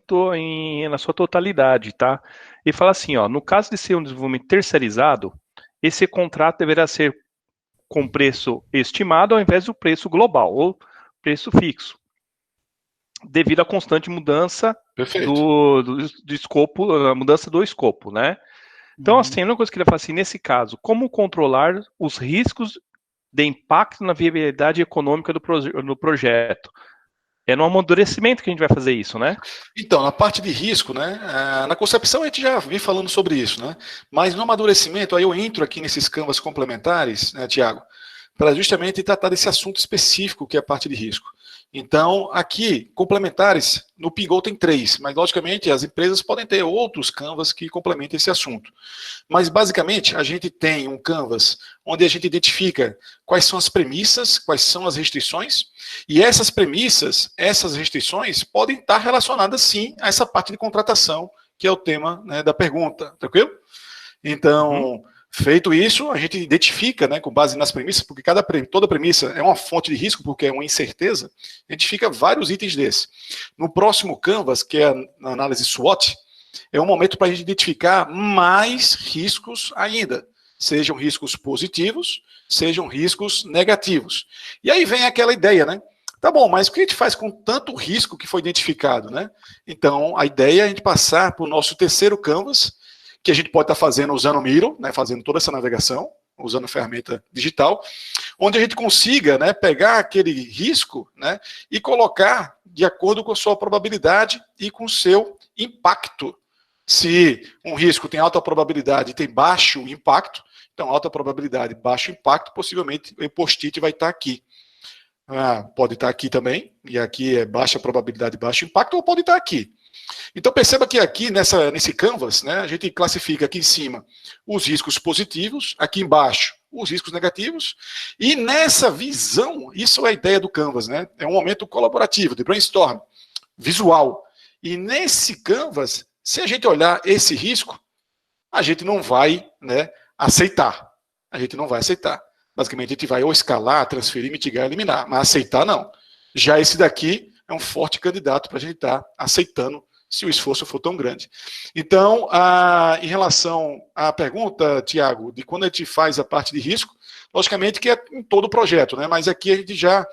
na sua totalidade, tá? E fala assim, ó, no caso de ser um desenvolvimento terceirizado, esse contrato deverá ser com preço estimado ao invés do preço global, ou preço fixo, devido à constante mudança Perfeito. do escopo, a mudança do escopo, né? Então, assim, uma coisa que ele fala assim, nesse caso, como controlar os riscos de impacto na viabilidade econômica do projeto? É no amadurecimento que a gente vai fazer isso, né? Então, na parte de risco, né? Na concepção a gente já vem falando sobre isso, né? Mas no amadurecimento, aí eu entro aqui nesses canvas complementares, né, Tiago, para justamente tratar desse assunto específico que é a parte de risco. Então, aqui, complementares, no Pingou tem 3, mas logicamente as empresas podem ter outros canvas que complementem esse assunto. Mas basicamente a gente tem um canvas onde a gente identifica quais são as premissas, quais são as restrições, e essas premissas, essas restrições podem estar relacionadas sim a essa parte de contratação, que é o tema, né, da pergunta, tranquilo? Então, feito isso, a gente identifica, né, com base nas premissas, porque toda premissa é uma fonte de risco, porque é uma incerteza, identifica vários itens desses. No próximo canvas, que é a análise SWOT, é um momento para a gente identificar mais riscos ainda, sejam riscos positivos, sejam riscos negativos. E aí vem aquela ideia, né? Tá bom, mas o que a gente faz com tanto risco que foi identificado, né? Então, a ideia é a gente passar para o nosso terceiro canvas, que a gente pode estar fazendo usando o Miro, né, fazendo toda essa navegação, usando a ferramenta digital, onde a gente consiga, né, pegar aquele risco, né, e colocar de acordo com a sua probabilidade e com o seu impacto. Se um risco tem alta probabilidade e tem baixo impacto, então alta probabilidade, baixo impacto, possivelmente o post-it vai estar aqui. Pode estar aqui também, e aqui é baixa probabilidade, baixo impacto, ou pode estar aqui. Então perceba que aqui nesse canvas, né, a gente classifica aqui em cima os riscos positivos, aqui embaixo os riscos negativos, e nessa visão, isso é a ideia do canvas, né? É um momento colaborativo, de brainstorm, visual. E nesse canvas, se a gente olhar esse risco, a gente não vai, né, aceitar. A gente não vai aceitar. Basicamente, a gente vai ou escalar, transferir, mitigar, eliminar, mas aceitar não. Já esse daqui é um forte candidato para a gente estar aceitando se o esforço for tão grande. Então, em relação à pergunta, Tiago, de quando a gente faz a parte de risco, logicamente que é em todo o projeto, né? Mas aqui a gente já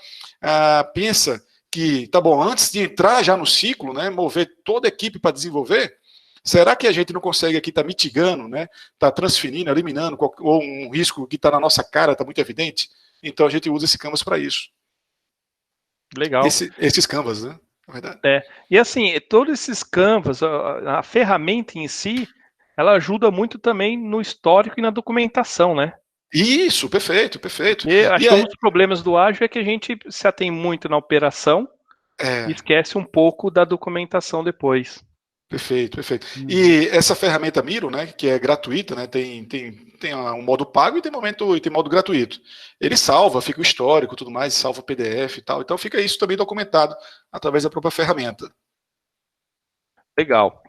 pensa que, tá bom, antes de entrar já no ciclo, né, mover toda a equipe para desenvolver, será que a gente não consegue aqui estar mitigando, né, tá transferindo, eliminando, ou um risco que está na nossa cara, está muito evidente? Então a gente usa esse canvas para isso. Legal. Esses canvas, né? Na verdade. E assim, todos esses canvas, a ferramenta em si, ela ajuda muito também no histórico e na documentação, né? Isso, perfeito, perfeito. E acho que um dos problemas do ágil é que a gente se atém muito na operação e esquece um pouco da documentação depois. Perfeito, perfeito. E essa ferramenta Miro, né, que é gratuita, né, tem um modo pago e tem modo gratuito. Ele salva, fica o histórico, tudo mais, salva o PDF e tal. Então fica isso também documentado através da própria ferramenta. Legal.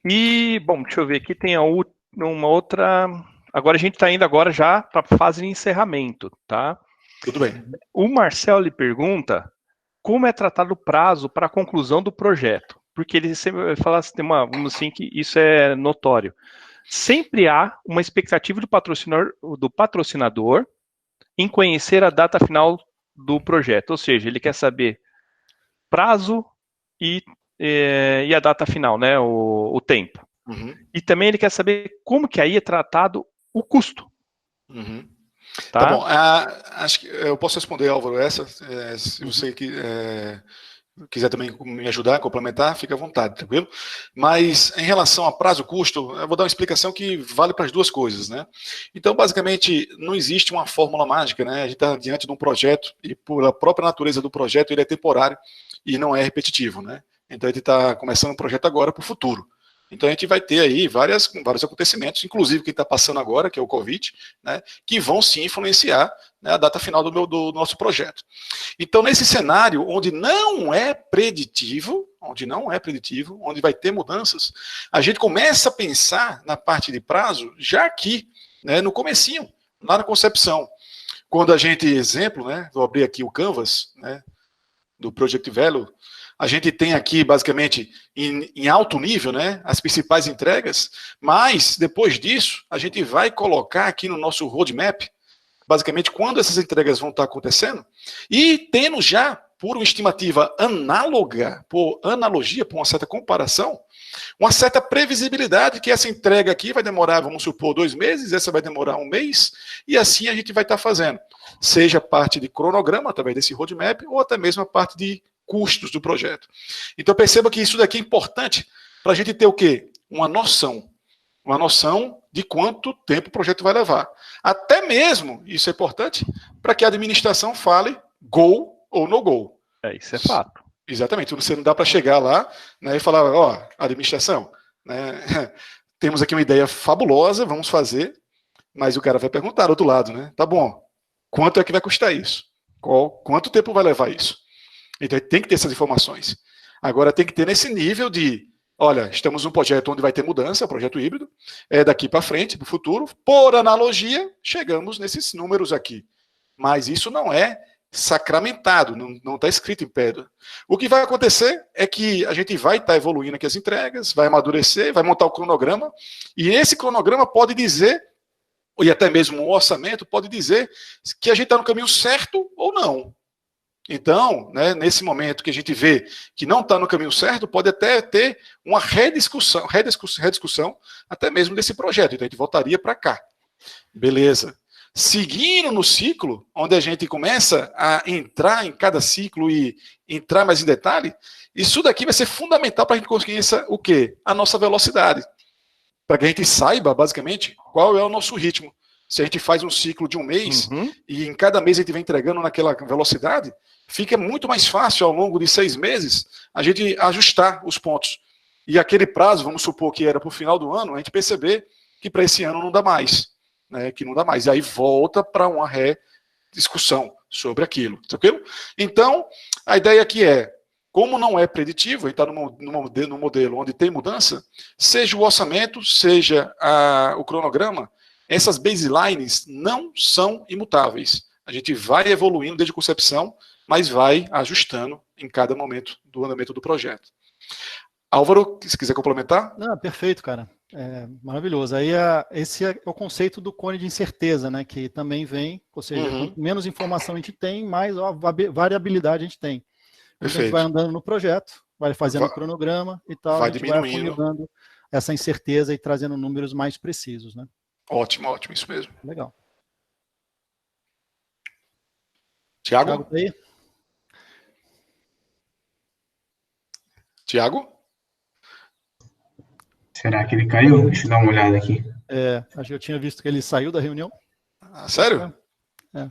E, bom, deixa eu ver aqui, tem uma outra... Agora a gente está indo agora já para a fase de encerramento, tá? Tudo bem. O Marcel lhe pergunta como é tratado o prazo para a conclusão do projeto. Porque ele sempre fala assim, que isso é notório. Sempre há uma expectativa do patrocinador em conhecer a data final do projeto. Ou seja, ele quer saber prazo e a data final, né, o tempo. Uhum. E também ele quer saber como que aí é tratado o custo. Uhum. Tá bom. Acho que eu posso responder, Álvaro, essa. Se você quiser também me ajudar, complementar, fica à vontade, tranquilo? Mas em relação a prazo-custo, eu vou dar uma explicação que vale para as duas coisas, né? Então, basicamente, não existe uma fórmula mágica, né? A gente está diante de um projeto e, por a própria natureza do projeto, ele é temporário e não é repetitivo, né? Então, a gente está começando um projeto agora para o futuro. Então a gente vai ter aí vários acontecimentos, inclusive o que está passando agora, que é o Covid, né, que vão sim influenciar, né, a data final do nosso projeto. Então, nesse cenário onde não é preditivo, onde vai ter mudanças, a gente começa a pensar na parte de prazo já aqui, né, no comecinho, lá na concepção. Quando a gente, exemplo, né, vou abrir aqui o Canvas, né, do Project Value, a gente tem aqui, basicamente, em alto nível, né, as principais entregas, mas, depois disso, a gente vai colocar aqui no nosso roadmap, basicamente, quando essas entregas vão estar acontecendo, e tendo já, por uma estimativa análoga, por analogia, por uma certa comparação, uma certa previsibilidade que essa entrega aqui vai demorar, vamos supor, 2 meses, essa vai demorar 1 mês, e assim a gente vai estar fazendo. Seja parte de cronograma, através desse roadmap, ou até mesmo a parte de custos do projeto. Então perceba que isso daqui é importante para a gente ter o quê? Uma noção de quanto tempo o projeto vai levar. Até mesmo, isso é importante, para que a administração fale go ou no go. Isso é fato. Exatamente, você não dá para chegar lá, né, e falar, ó, administração, né, temos aqui uma ideia fabulosa, vamos fazer, mas o cara vai perguntar do outro lado, né, tá bom, quanto é que vai custar isso? Quanto tempo vai levar isso? Então tem que ter essas informações. Agora tem que ter nesse nível de, olha, estamos num projeto onde vai ter mudança, projeto híbrido, daqui para frente, para o futuro, por analogia, chegamos nesses números aqui. Mas isso não é sacramentado, não está escrito em pedra. O que vai acontecer é que a gente vai estar evoluindo aqui as entregas, vai amadurecer, vai montar o cronograma, e esse cronograma pode dizer, e até mesmo o orçamento pode dizer que a gente está no caminho certo ou não. Então, né, nesse momento que a gente vê que não está no caminho certo, pode até ter uma rediscussão até mesmo desse projeto. Então a gente voltaria para cá. Beleza. Seguindo no ciclo, onde a gente começa a entrar em cada ciclo e entrar mais em detalhe, isso daqui vai ser fundamental para a gente conhecer o quê? A nossa velocidade. Para que a gente saiba, basicamente, qual é o nosso ritmo. Se a gente faz um ciclo de 1 mês, e em cada mês a gente vai entregando naquela velocidade, fica muito mais fácil, ao longo de 6 meses, a gente ajustar os pontos. E aquele prazo, vamos supor que era para o final do ano, a gente perceber que para esse ano não dá mais. Né, que não dá mais. E aí volta para uma rediscussão sobre aquilo. Tranquilo? Então, a ideia aqui é, como não é preditivo, a gente está no modelo onde tem mudança, seja o orçamento, seja o cronograma, essas baselines não são imutáveis. A gente vai evoluindo desde a concepção, mas vai ajustando em cada momento do andamento do projeto. Álvaro, se quiser complementar? Não, perfeito, cara. Maravilhoso. Aí esse é o conceito do cone de incerteza, né? Que também vem, ou seja, quanto menos informação a gente tem, mais variabilidade a gente tem. A gente vai andando no projeto, vai fazendo o cronograma e tal, vai a gente diminuindo. vai afunilando essa incerteza e trazendo números mais precisos, né? Ótimo, isso mesmo. Legal. Tiago? Tá aí? Tiago? Será que ele caiu? Deixa eu dar uma olhada aqui. Acho que eu tinha visto que ele saiu da reunião. Sério?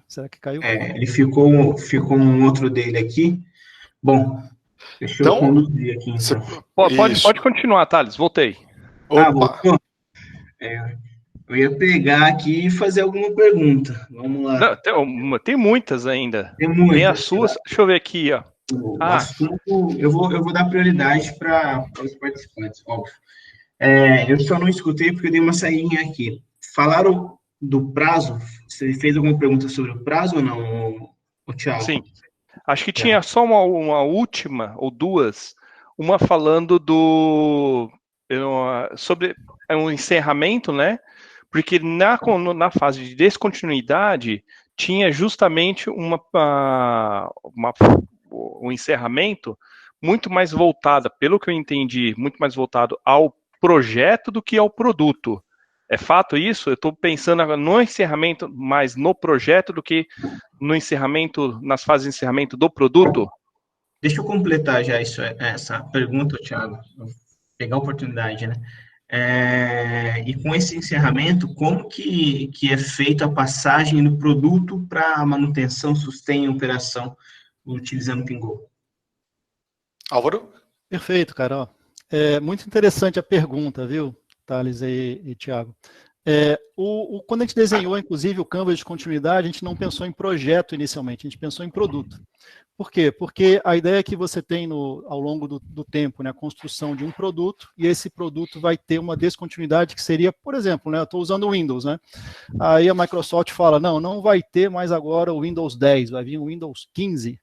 Será que caiu? Ele ficou um outro dele aqui. Bom, deixa eu conduzir aqui, então. Pode continuar, Thales, voltei. Voltou? Eu ia pegar aqui e fazer alguma pergunta. Vamos lá. Não, tem muitas ainda. Tem muitas. Tem as suas. Deixa eu ver aqui, ó. O assunto, eu vou dar prioridade para os participantes, óbvio. Eu só não escutei porque eu dei uma saída aqui. Falaram do prazo? Você fez alguma pergunta sobre o prazo ou não, Thiago? Sim. Acho que tinha só uma última, ou duas. Uma falando sobre um encerramento, né? Porque na fase de descontinuidade tinha justamente um encerramento muito mais voltada, pelo que eu entendi, muito mais voltado ao projeto do que ao produto. É fato isso? Eu estou pensando no encerramento, mais no projeto do que no encerramento, nas fases de encerramento do produto? Deixa eu completar já essa pergunta, Thiago. Vou pegar a oportunidade, né? E com esse encerramento, como que é feita a passagem do produto para manutenção, sustento e operação utilizando o Pingo? Álvaro? Perfeito, cara. É muito interessante a pergunta, viu, Thales e Thiago. Quando a gente desenhou, inclusive, o Canvas de continuidade, a gente não pensou em projeto inicialmente, a gente pensou em produto. Por quê? Porque a ideia é que você tem ao longo do tempo, né, a construção de um produto, e esse produto vai ter uma descontinuidade que seria, por exemplo, né, eu estou usando o Windows, né? Aí a Microsoft fala, não vai ter mais agora o Windows 10, vai vir o Windows 15.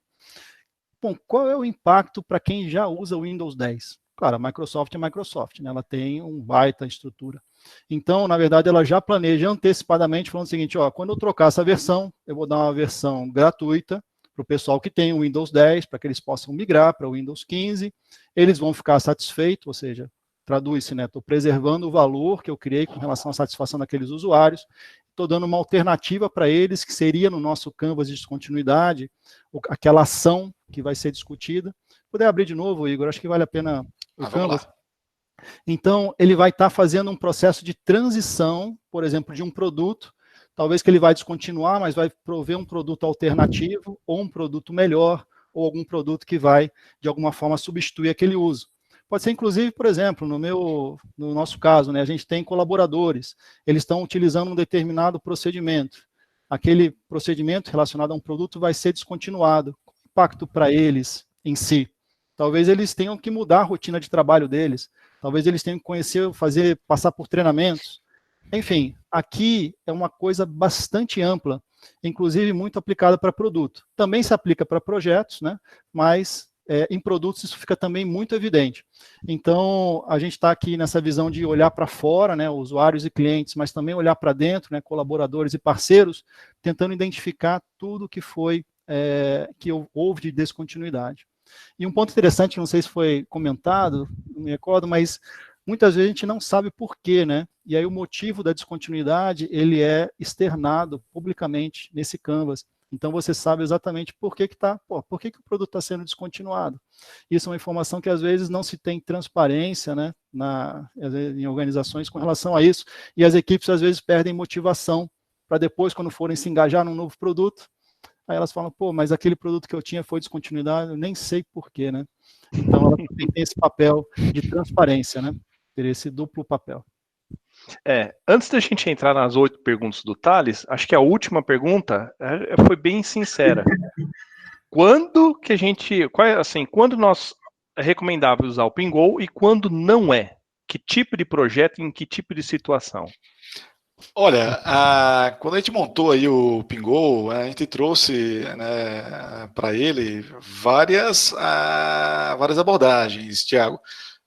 Bom, qual é o impacto para quem já usa o Windows 10? Claro, a Microsoft é Microsoft, né? Ela tem um baita estrutura. Então, na verdade, ela já planeja antecipadamente, falando o seguinte, ó, quando eu trocar essa versão, eu vou dar uma versão gratuita para o pessoal que tem o Windows 10, para que eles possam migrar para o Windows 15, eles vão ficar satisfeitos, ou seja, traduz-se, né? Estou preservando o valor que eu criei com relação à satisfação daqueles usuários, estou dando uma alternativa para eles, que seria no nosso Canvas de descontinuidade, aquela ação que vai ser discutida. Puder abrir de novo, Igor, acho que vale a pena o Canvas. Então, ele vai estar fazendo um processo de transição, por exemplo, de um produto, talvez que ele vai descontinuar, mas vai prover um produto alternativo, ou um produto melhor, ou algum produto que vai, de alguma forma, substituir aquele uso. Pode ser, inclusive, por exemplo, no nosso caso, né, a gente tem colaboradores, eles estão utilizando um determinado procedimento. Aquele procedimento relacionado a um produto vai ser descontinuado. Qual o impacto para eles em si? Talvez eles tenham que mudar a rotina de trabalho deles, talvez eles tenham que conhecer, passar por treinamentos. Enfim, aqui é uma coisa bastante ampla, inclusive muito aplicada para produto. Também se aplica para projetos, né? Mas em produtos isso fica também muito evidente. Então, a gente está aqui nessa visão de olhar para fora, né, usuários e clientes, mas também olhar para dentro, né, colaboradores e parceiros, tentando identificar tudo que houve de descontinuidade. E um ponto interessante, não sei se foi comentado, não me recordo, mas muitas vezes a gente não sabe por quê, né? E aí o motivo da descontinuidade, ele é externado publicamente nesse Canvas. Então você sabe exatamente por que o produto está sendo descontinuado. Isso é uma informação que às vezes não se tem transparência, né, em organizações com relação a isso, e as equipes às vezes perdem motivação para depois, quando forem se engajar num novo produto, aí elas falam, mas aquele produto que eu tinha foi descontinuidade, eu nem sei por quê, né? Então ela também tem esse papel de transparência, né? Ter esse duplo papel. Antes da gente entrar nas 8 perguntas do Thales, acho que a última pergunta foi bem sincera. Quando nós é recomendável usar o Pingo e quando não é? Que tipo de projeto e em que tipo de situação? Olha, quando a gente montou aí o Pingo, a gente trouxe, né, para ele várias abordagens, Thiago.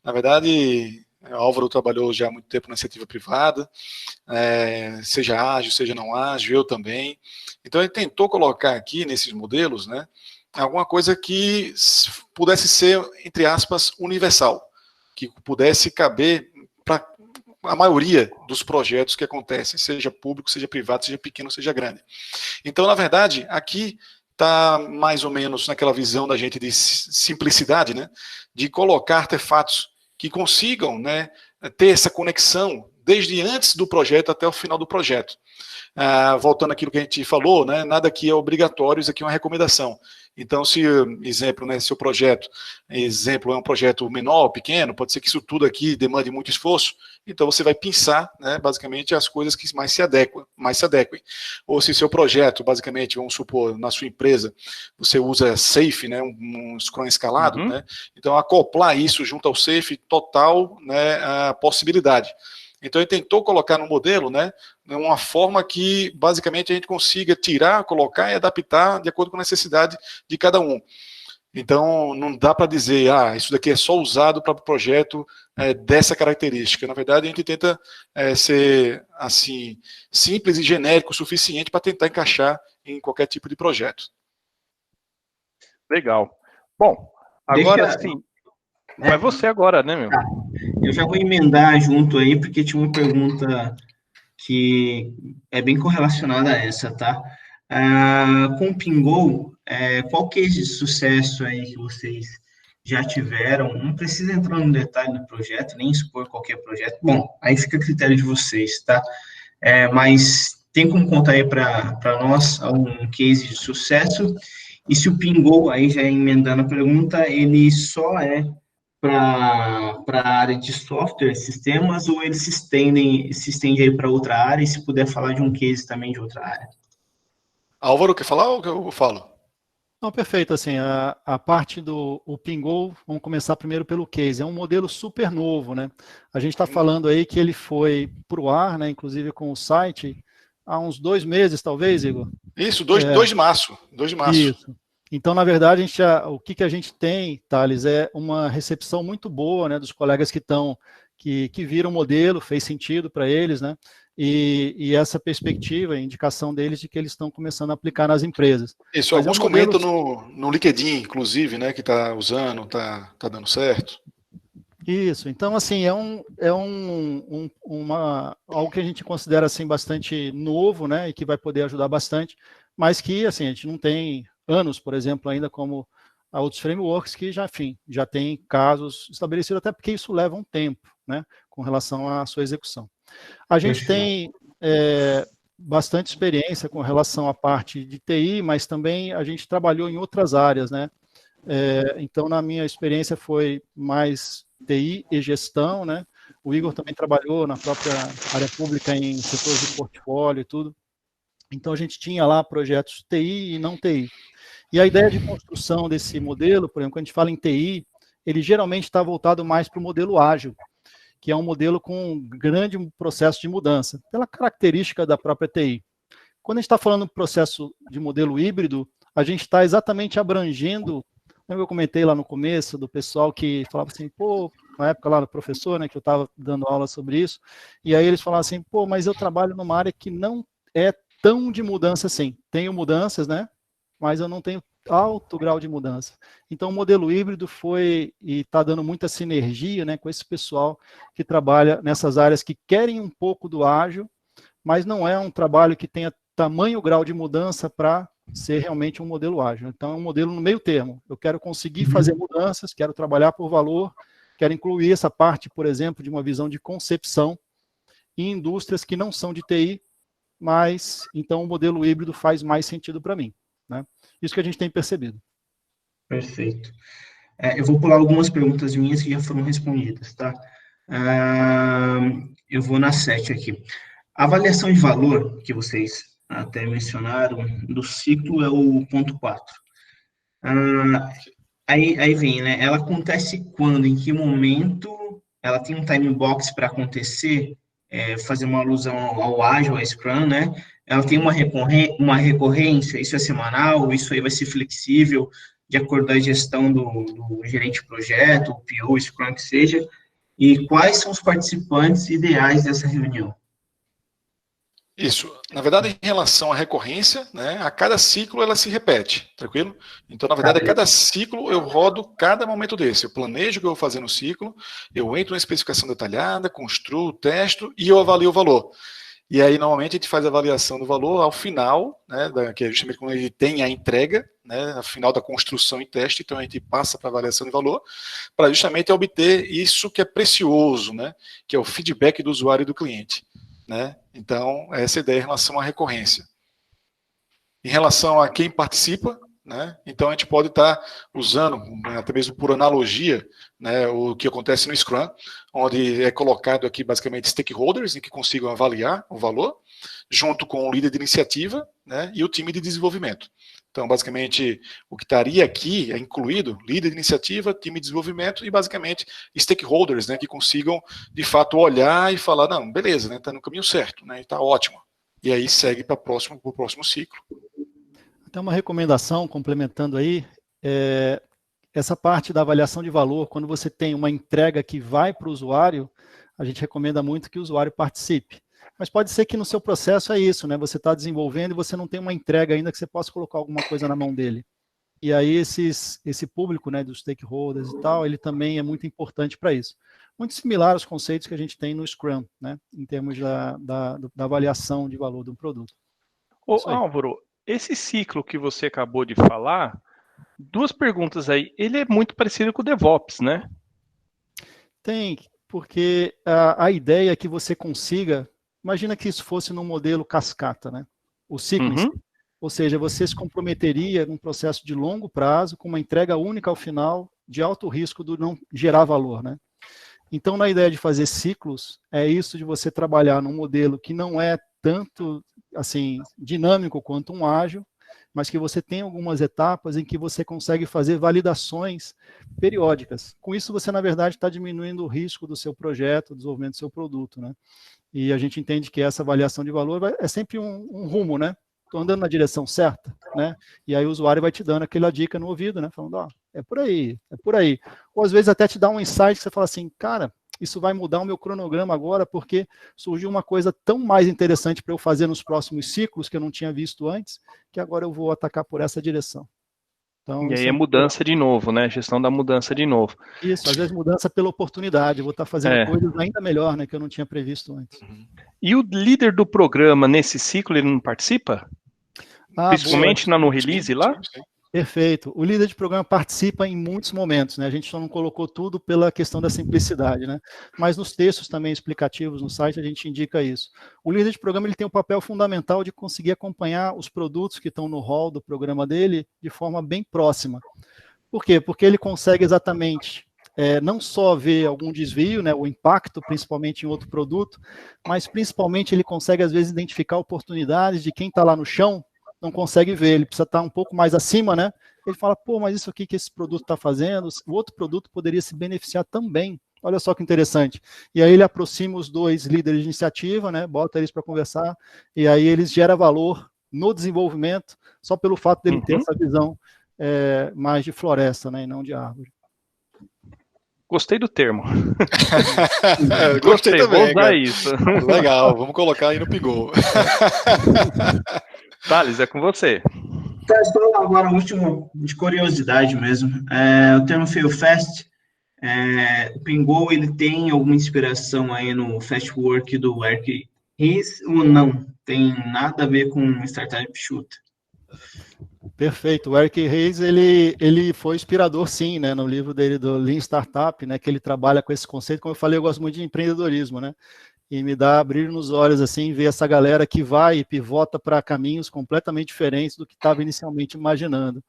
Na verdade, o Álvaro trabalhou já há muito tempo na iniciativa privada, seja ágil, seja não ágil, eu também. Então, ele tentou colocar aqui nesses modelos, né, alguma coisa que pudesse ser, entre aspas, universal, que pudesse caber para a maioria dos projetos que acontecem, seja público, seja privado, seja pequeno, seja grande. Então, na verdade, aqui está mais ou menos naquela visão da gente de simplicidade, né, de colocar artefatos que consigam, né, ter essa conexão desde antes do projeto até o final do projeto. Voltando àquilo que a gente falou, né, nada aqui é obrigatório, isso aqui é uma recomendação. Então, se, exemplo, né, seu projeto, é um projeto menor, pequeno, pode ser que isso tudo aqui demande muito esforço, então você vai pensar, né, basicamente, as coisas que mais se adequem. Ou se seu projeto, basicamente, vamos supor, na sua empresa, você usa Safe, né, um Scrum escalado, né, então acoplar isso junto ao Safe, total, né, a possibilidade. Então, ele tentou colocar no modelo, né, uma forma que, basicamente, a gente consiga tirar, colocar e adaptar de acordo com a necessidade de cada um. Então, não dá para dizer, isso daqui é só usado para o projeto dessa característica. Na verdade, a gente tenta ser, assim, simples e genérico o suficiente para tentar encaixar em qualquer tipo de projeto. Legal. Bom, agora sim. Vai você agora, né, meu? Eu já vou emendar junto aí, porque tinha uma pergunta que é bem correlacionada a essa, tá? Com o Pingo, qual case de sucesso aí que vocês já tiveram? Não precisa entrar no detalhe do projeto, nem expor qualquer projeto. Bom, aí fica a critério de vocês, tá? Mas tem como contar aí para nós um case de sucesso? E se o Pingo, aí já emendando a pergunta, ele só é para a área de software, sistemas, ou ele se estende aí para outra área, e se puder falar de um case também de outra área? Álvaro, quer falar ou que eu falo? Não, perfeito. Assim, a parte do Pingo, vamos começar primeiro pelo case. É um modelo super novo, né? A gente está falando aí que ele foi para o ar, né? Inclusive com o site, há uns 2 meses, talvez, Igor? Isso, 2 de março. 2 de março. Isso. Então, na verdade, o que a gente tem, Thales, é uma recepção muito boa, né, dos colegas que viram o modelo, fez sentido para eles, né? E essa perspectiva, a indicação deles de que eles estão começando a aplicar nas empresas. Isso, Mas alguns comentam no LinkedIn, inclusive, né, que está usando, tá dando certo. Isso, então assim, algo que a gente considera assim bastante novo, né, e que vai poder ajudar bastante, mas que assim, a gente não tem anos, por exemplo, ainda como há outros frameworks que já, enfim, já tem casos estabelecidos, até porque isso leva um tempo, né, com relação à sua execução. A gente tem bastante experiência com relação à parte de TI, mas também a gente trabalhou em outras áreas, né? Então, na minha experiência, foi mais TI e gestão, né? O Igor também trabalhou na própria área pública em setores de portfólio e tudo. Então, a gente tinha lá projetos TI e não TI. E a ideia de construção desse modelo, por exemplo, quando a gente fala em TI, ele geralmente está voltado mais para o modelo ágil, que é um modelo com um grande processo de mudança, pela característica da própria TI. Quando a gente está falando do processo de modelo híbrido, a gente está exatamente abrangendo, eu comentei lá no começo do pessoal que falava assim, pô, na época lá do professor, né, que eu estava dando aula sobre isso, e aí eles falavam assim, pô, mas eu trabalho numa área que não é tão de mudança assim. Tenho mudanças, né, mas eu não tenho alto grau de mudança. Então, o modelo híbrido foi e está dando muita sinergia, né, com esse pessoal que trabalha nessas áreas que querem um pouco do ágil, mas não é um trabalho que tenha tamanho grau de mudança para ser realmente um modelo ágil. Então, é um modelo no meio termo. Eu quero conseguir fazer mudanças, quero trabalhar por valor, quero incluir essa parte, por exemplo, de uma visão de concepção em indústrias que não são de TI, mas então o modelo híbrido faz mais sentido para mim, né? Isso que a gente tem percebido. Perfeito. Eu vou pular algumas perguntas minhas que já foram respondidas, tá? Eu vou na 7 aqui. A avaliação de valor, que vocês até mencionaram, do ciclo é o ponto 4. Aí vem, né? Ela acontece quando, em que momento, ela tem um time box para acontecer, fazer uma alusão ao ágil, ao Scrum, né? Ela tem uma recorrência, isso é semanal, isso aí vai ser flexível, de acordo com a gestão do gerente de projeto, o PO, o Scrum, que seja, e quais são os participantes ideais dessa reunião? Isso. Na verdade, em relação à recorrência, né, a cada ciclo ela se repete, tranquilo? Então, na verdade, a cada ciclo eu rodo cada momento desse. Eu planejo o que eu vou fazer no ciclo, eu entro na especificação detalhada, construo, testo e eu avalio o valor. E aí, normalmente, a gente faz a avaliação do valor ao final, né, que é justamente quando ele tem a entrega, né, no final da construção e teste, então a gente passa para a avaliação de valor, para justamente obter isso que é precioso, né, que é o feedback do usuário e do cliente. Né? Então, essa é a ideia em relação à recorrência. Em relação a quem participa, né? Então a gente pode estar usando, até mesmo por analogia, né, o que acontece no Scrum, onde é colocado aqui basicamente stakeholders, em que consigam avaliar o valor, junto com o líder de iniciativa, né, e o time de desenvolvimento. Então, basicamente, o que estaria aqui é incluído líder de iniciativa, time de desenvolvimento e, basicamente, stakeholders, né, que consigam, de fato, olhar e falar, não, beleza, né, está no caminho certo, né, está ótimo. E aí segue para o próximo ciclo. Até uma recomendação, complementando aí, essa parte da avaliação de valor, quando você tem uma entrega que vai para o usuário, a gente recomenda muito que o usuário participe. Mas pode ser que no seu processo é isso, né? Você está desenvolvendo e você não tem uma entrega ainda que você possa colocar alguma coisa na mão dele. E aí esse público, né, dos stakeholders e tal, ele também é muito importante para isso. Muito similar aos conceitos que a gente tem no Scrum, né, em termos da avaliação de valor do produto. Ô, Álvaro, esse ciclo que você acabou de falar, 2 perguntas aí. Ele é muito parecido com o DevOps, né? Tem, porque a ideia é que você consiga, imagina que isso fosse num modelo cascata, né? O ciclo em si. Ou seja, você se comprometeria num processo de longo prazo, com uma entrega única ao final de alto risco do não gerar valor, né? Então, na ideia de fazer ciclos, é isso de você trabalhar num modelo que não é tanto assim dinâmico quanto um ágil, mas que você tem algumas etapas em que você consegue fazer validações periódicas. Com isso, você, na verdade, está diminuindo o risco do seu projeto, do desenvolvimento do seu produto, né? E a gente entende que essa avaliação de valor é sempre um rumo, né? Estou andando na direção certa, né? E aí o usuário vai te dando aquela dica no ouvido, né? Falando, ó, é por aí, é por aí. Ou às vezes até te dá um insight que você fala assim, cara, isso vai mudar o meu cronograma agora porque surgiu uma coisa tão mais interessante para eu fazer nos próximos ciclos que eu não tinha visto antes, que agora eu vou atacar por essa direção. Então, E aí é mudança de novo, né? Gestão da mudança de novo. Isso, às vezes mudança pela oportunidade, eu vou estar fazendo coisas ainda melhor, né, que eu não tinha previsto antes. E o líder do programa, nesse ciclo, ele não participa? Principalmente no release lá? Perfeito. O líder de programa participa em muitos momentos, né? A gente só não colocou tudo pela questão da simplicidade, né? Mas nos textos também explicativos no site a gente indica isso. O líder de programa ele tem um papel fundamental de conseguir acompanhar os produtos que estão no hall do programa dele de forma bem próxima. Por quê? Porque ele consegue exatamente não só ver algum desvio, né, o impacto, principalmente em outro produto, mas principalmente ele consegue, às vezes, identificar oportunidades de quem está lá no chão, não consegue ver, ele precisa estar um pouco mais acima, né? Ele fala, pô, mas isso aqui que esse produto está fazendo, o outro produto poderia se beneficiar também. Olha só que interessante. E aí ele aproxima os dois líderes de iniciativa, né? Bota eles para conversar, e aí eles geram valor no desenvolvimento, só pelo fato dele ter essa visão mais de floresta, né? E não de árvore. Gostei do termo. Gostei também. Vou usar isso. Legal, vamos colocar aí no Pingou. Thales, é com você. Tá, agora o último de curiosidade mesmo. O termo Fail Fast, o Pingou, ele tem alguma inspiração aí no Fast Work do Eric Ries ou não? Tem nada a ver com Startup Shooter? Perfeito. O Eric Ries, ele foi inspirador, sim, né, no livro dele do Lean Startup, né, que ele trabalha com esse conceito. Como eu falei, eu gosto muito de empreendedorismo, né, e me dá abrir nos olhos, assim, ver essa galera que vai e pivota para caminhos completamente diferentes do que estava inicialmente imaginando.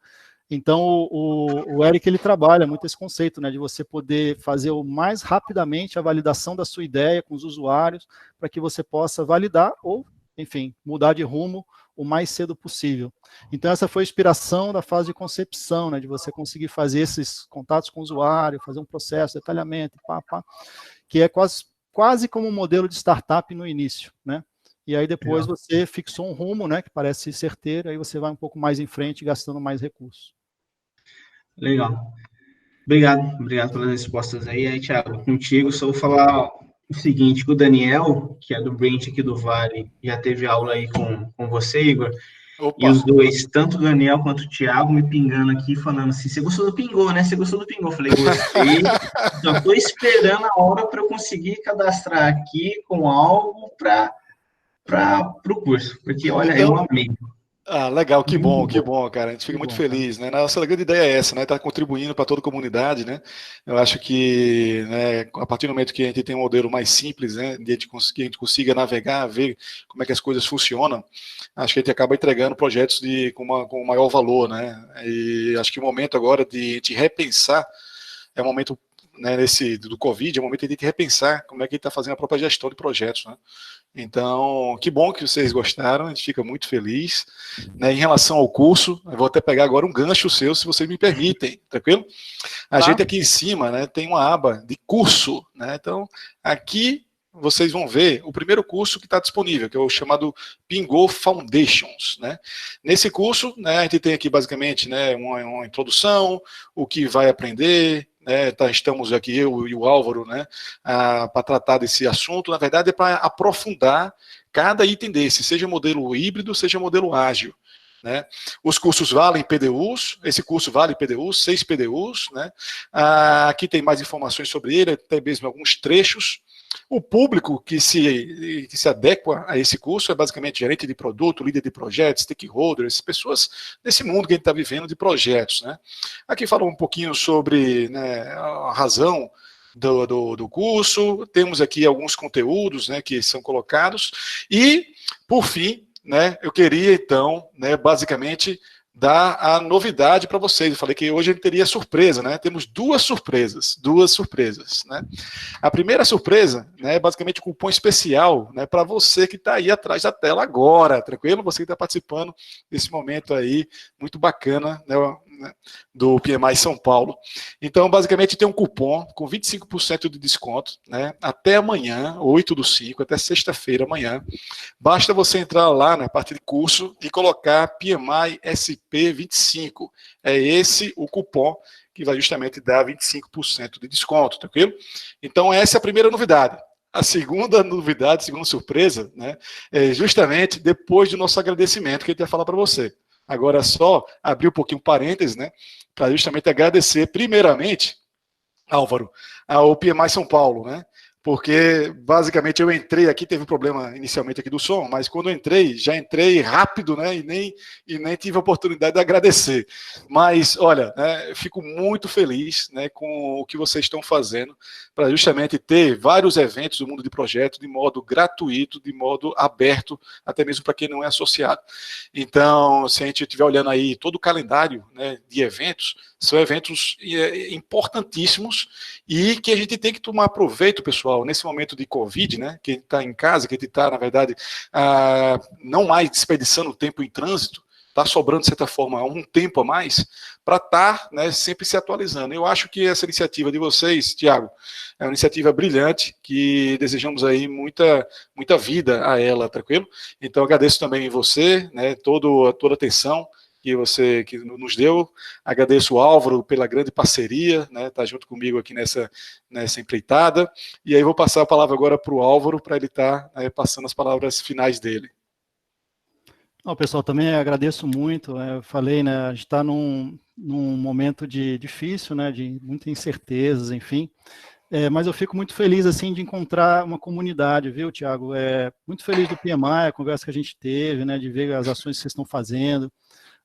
Então, o Eric, ele trabalha muito esse conceito, né, de você poder fazer o mais rapidamente a validação da sua ideia com os usuários, para que você possa validar ou, enfim, mudar de rumo o mais cedo possível. Então, essa foi a inspiração da fase de concepção, né, de você conseguir fazer esses contatos com o usuário, fazer um processo, detalhamento, que é quase como um modelo de startup no início, né? E aí depois você fixou um rumo, né, que parece certeiro, aí você vai um pouco mais em frente, gastando mais recursos. Legal. Obrigado pelas respostas aí. Aí, Thiago, contigo, só vou falar o seguinte, que o Daniel, que é do Branch aqui do Vale, já teve aula aí com você, Igor. Opa. E os dois, tanto o Daniel quanto o Thiago, me pingando aqui, falando assim, você gostou do Pingou, né? Você gostou do Pingou? Eu falei, gostei, só estou esperando a hora para eu conseguir cadastrar aqui com algo para o curso, porque, olha, eu amei. Legal, que bom, cara. A gente fica muito feliz, né? Nossa grande ideia é essa, né? Estar contribuindo para toda a comunidade, né? Eu acho que, né, a partir do momento que a gente tem um modelo mais simples, né, de que a gente consiga navegar, ver como é que as coisas funcionam, acho que a gente acaba entregando projetos com maior valor, né? E acho que o momento agora de a gente repensar é o momento, né, do Covid, é o momento de a gente repensar como é que a gente está fazendo a própria gestão de projetos, né? Então, que bom que vocês gostaram, a gente fica muito feliz. Né, em relação ao curso, eu vou até pegar agora um gancho seu, se vocês me permitem, tranquilo? A gente aqui em cima, né, tem uma aba de curso, né? Então, aqui vocês vão ver o primeiro curso que está disponível, que é o chamado Pingou Foundations, né? Nesse curso, né, a gente tem aqui basicamente, né, uma introdução, o que vai aprender, né, estamos aqui, eu e o Álvaro, né, para tratar desse assunto. Na verdade, é para aprofundar cada item desse, seja modelo híbrido, seja modelo ágil. Né? Os cursos valem PDUs, esse curso vale PDUs, 6 PDUs. Né? Aqui tem mais informações sobre ele, até mesmo alguns trechos. O público que se adequa a esse curso é basicamente gerente de produto, líder de projetos, stakeholders, pessoas desse mundo que a gente está vivendo de projetos. Né? Aqui fala um pouquinho sobre, né, a razão do curso, temos aqui alguns conteúdos, né, que são colocados, e, por fim, né, eu queria, então, né, basicamente, dar a novidade para vocês. Eu falei que hoje a gente teria surpresa, né? Temos duas surpresas, né? A primeira surpresa, né, é basicamente um cupom especial, né, para você que está aí atrás da tela agora, tranquilo? Você que está participando desse momento aí, muito bacana, né, do PMI São Paulo. Então, basicamente, tem um cupom com 25% de desconto, né, até amanhã, 8/5, até sexta-feira amanhã. Basta você entrar lá na parte de curso e colocar PMI SP25. É esse o cupom que vai justamente dar 25% de desconto, tranquilo? Então, essa é a primeira novidade. A segunda novidade, a segunda surpresa, né, é justamente depois do nosso agradecimento que a gente vai falar para você. Agora é só abrir um pouquinho parênteses, né, para justamente agradecer, primeiramente, Álvaro, ao PMI São Paulo, né, porque basicamente eu entrei aqui, teve um problema inicialmente aqui do som, mas quando eu entrei, já entrei rápido, né, e nem tive a oportunidade de agradecer. Mas, olha, né, eu fico muito feliz, né, com o que vocês estão fazendo para justamente ter vários eventos do mundo de projeto de modo gratuito, de modo aberto, até mesmo para quem não é associado. Então, se a gente estiver olhando aí todo o calendário, né, de eventos, são eventos importantíssimos e que a gente tem que tomar proveito, pessoal, nesse momento de Covid, né, que a gente está em casa, que a gente está, na verdade, não mais desperdiçando tempo em trânsito, está sobrando, de certa forma, um tempo a mais para estar, né, sempre se atualizando. Eu acho que essa iniciativa de vocês, Tiago, é uma iniciativa brilhante, que desejamos aí muita vida a ela, tranquilo? Então, agradeço também você, né, toda a atenção que você nos deu. Agradeço o Álvaro pela grande parceria, né, tá junto comigo aqui nessa empreitada. E aí vou passar a palavra agora para o Álvaro, para ele estar passando as palavras finais dele. Não, pessoal, também agradeço muito. Eu falei, né, a gente está num momento difícil, né, de muitas incertezas, enfim. Mas eu fico muito feliz, assim, de encontrar uma comunidade, viu, Tiago? Muito feliz do PMI, a conversa que a gente teve, né, de ver as ações que vocês estão fazendo,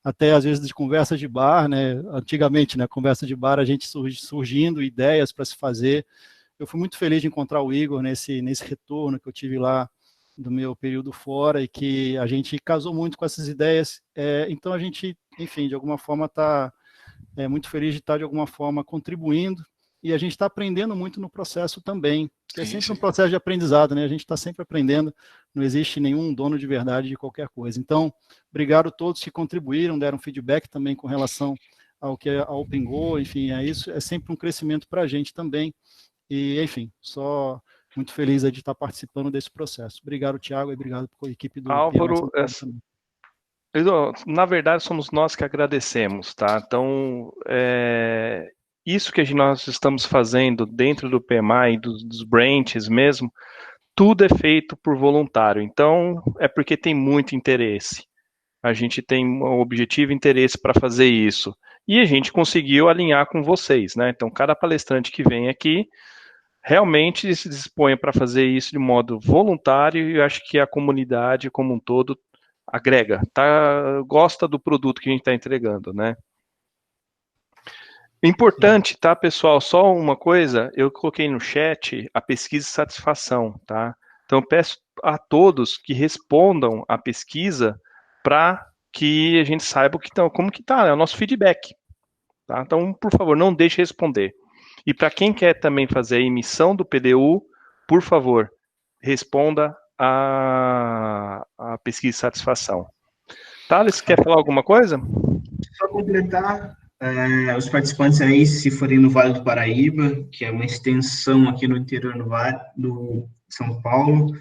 até às vezes de conversa de bar, né? Antigamente, né, conversa de bar, a gente surgindo ideias para se fazer. Eu fui muito feliz de encontrar o Igor nesse retorno que eu tive lá do meu período fora e que a gente casou muito com essas ideias. Então a gente, enfim, de alguma forma está muito feliz de estar de alguma forma contribuindo e a gente está aprendendo muito no processo também. É sempre um processo de aprendizado, né? A gente está sempre aprendendo, não existe nenhum dono de verdade de qualquer coisa. Então, obrigado a todos que contribuíram, deram feedback também com relação ao que a OpenGo, enfim, isso é sempre um crescimento para a gente também. E, enfim, só muito feliz de estar participando desse processo. Obrigado, Tiago, e obrigado por a equipe do Álvaro. Na verdade, somos nós que agradecemos, tá? Então, isso que nós estamos fazendo dentro do PMI, dos branches mesmo, tudo é feito por voluntário. Então, é porque tem muito interesse. A gente tem um objetivo e interesse para fazer isso. E a gente conseguiu alinhar com vocês, né? Então, cada palestrante que vem aqui realmente se dispõe para fazer isso de modo voluntário e eu acho que a comunidade como um todo agrega, gosta do produto que a gente está entregando, né? Importante, tá, pessoal? Só uma coisa, eu coloquei no chat a pesquisa de satisfação, tá? Então, eu peço a todos que respondam a pesquisa para que a gente saiba como que tá, né? O nosso feedback, tá? Então, por favor, não deixe de responder. E para quem quer também fazer a emissão do PDU, por favor, responda a pesquisa de satisfação. Thales, quer falar alguma coisa? Só completar, os participantes aí, se forem no Vale do Paraíba, que é uma extensão aqui no interior do São Paulo,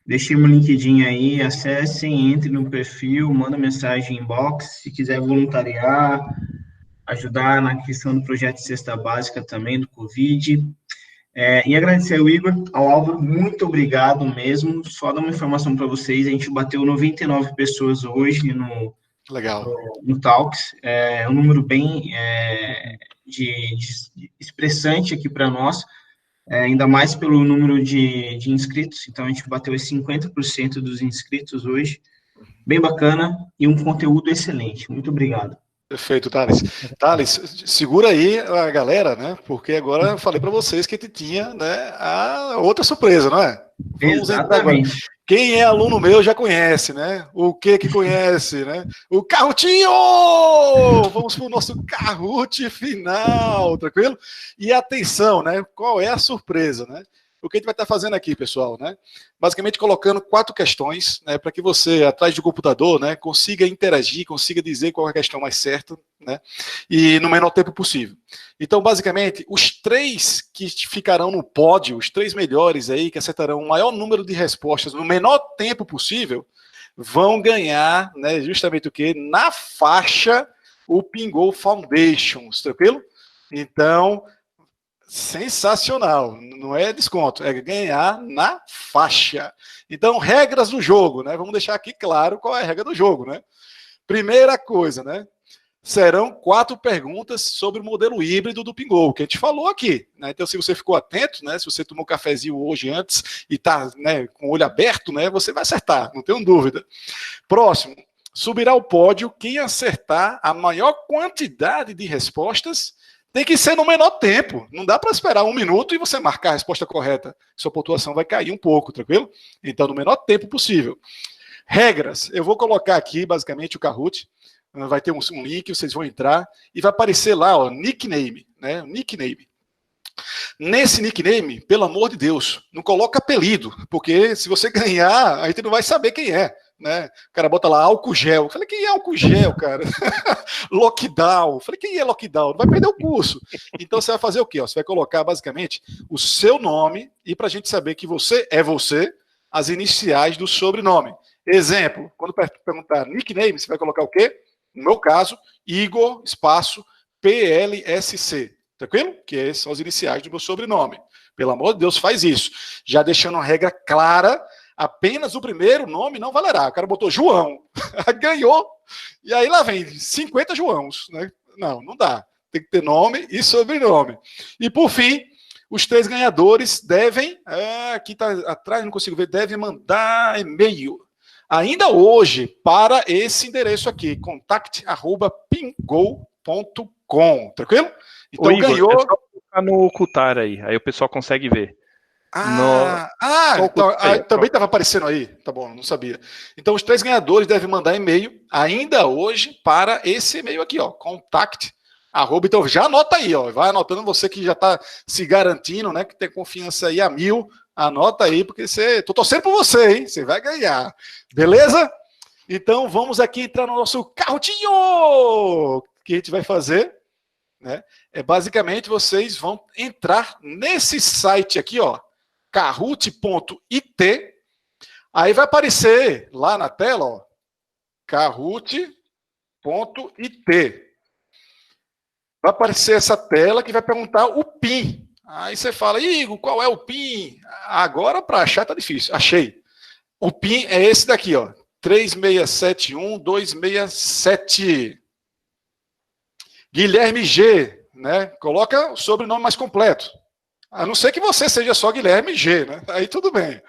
deixei meu LinkedIn aí, acessem, entrem no perfil, manda mensagem inbox, se quiser voluntariar, ajudar na questão do projeto de cesta básica também, do Covid. E agradecer ao Igor, ao Álvaro, muito obrigado mesmo. Só dar uma informação para vocês, a gente bateu 99 pessoas hoje no Talks, um número bem expressante aqui para nós, ainda mais pelo número de inscritos, então a gente bateu 50% dos inscritos hoje, bem bacana e um conteúdo excelente. Muito obrigado. Perfeito, Thales. Thales, segura aí a galera, né? Porque agora eu falei para vocês que a gente tinha, né, a outra surpresa, não é? Exatamente. Quem é aluno meu já conhece, né? O que conhece, né? O Kahoot!! Vamos para o nosso Kahoot final, tranquilo? E atenção, né? Qual é a surpresa, né? O que a gente vai estar fazendo aqui, pessoal, né? Basicamente colocando 4 questões, né, para que você, atrás do computador, né, consiga interagir, consiga dizer qual é a questão mais certa, né, e no menor tempo possível. Então, basicamente, os 3 que ficarão no pódio, os 3 melhores aí, que acertarão o maior número de respostas no menor tempo possível, vão ganhar, né, justamente o quê? Na faixa, o Pingou Foundations, tranquilo? Então, sensacional, não é desconto, é ganhar na faixa. Então, regras do jogo, né? Vamos deixar aqui claro qual é a regra do jogo, né? Primeira coisa, né? Serão 4 perguntas sobre o modelo híbrido do Pingou, que a gente falou aqui, né? Então, se você ficou atento, né? Se você tomou um cafezinho hoje antes e está, né, com o olho aberto, né? Você vai acertar, não tenho dúvida. Próximo, subirá ao pódio quem acertar a maior quantidade de respostas. Tem que ser no menor tempo. Não dá para esperar 1 minuto e você marcar a resposta correta. Sua pontuação vai cair um pouco, tranquilo? Então, no menor tempo possível. Regras. Eu vou colocar aqui, basicamente, o Kahoot. Vai ter um link, vocês vão entrar e vai aparecer lá, ó, nickname, né? Nickname. Nesse nickname, pelo amor de Deus, não coloca apelido, porque se você ganhar, a gente não vai saber quem é. Né? O cara bota lá álcool gel. Eu falei, quem é álcool gel, cara? Lockdown. Eu falei, quem é lockdown? Vai perder o curso. Então você vai fazer o quê? Você vai colocar basicamente o seu nome e para a gente saber que você é você, as iniciais do sobrenome. Exemplo, quando perguntar nickname, você vai colocar o quê? No meu caso, Igor, espaço, PLSC. Tranquilo? Que são as iniciais do meu sobrenome. Pelo amor de Deus, faz isso. Já deixando uma regra clara, apenas o primeiro nome não valerá. O cara botou João, ganhou, e aí lá vem 50 Joãos. Né? Não, não dá. Tem que ter nome e sobrenome. E por fim, os 3 ganhadores devem, aqui está atrás, não consigo ver, devem mandar e-mail. Ainda hoje, para esse endereço aqui, contact@pingou.com. Tranquilo? Então, Igor, ganhou. é só colocar no ocultar aí o pessoal consegue ver. Então, também estava aparecendo aí. Tá bom, não sabia. Então, os 3 ganhadores devem mandar e-mail ainda hoje para esse e-mail aqui, ó, contact. Então, já anota aí, ó, vai anotando você que já está se garantindo, né, que tem confiança aí a 1000, anota aí, porque tô torcendo por você, hein, você vai ganhar. Beleza? Então, vamos aqui entrar no nosso carrotinho que a gente vai fazer, né? Basicamente, vocês vão entrar nesse site aqui, ó, kahoot.it, aí vai aparecer lá na tela, ó, kahoot.it. Vai aparecer essa tela que vai perguntar o PIN. Aí você fala, Igor, qual é o PIN? Agora para achar tá difícil. Achei. O PIN é esse daqui, ó, 3671267. Guilherme G, né? Coloca o sobrenome mais completo. A não ser que você seja só Guilherme G, né? Aí tudo bem.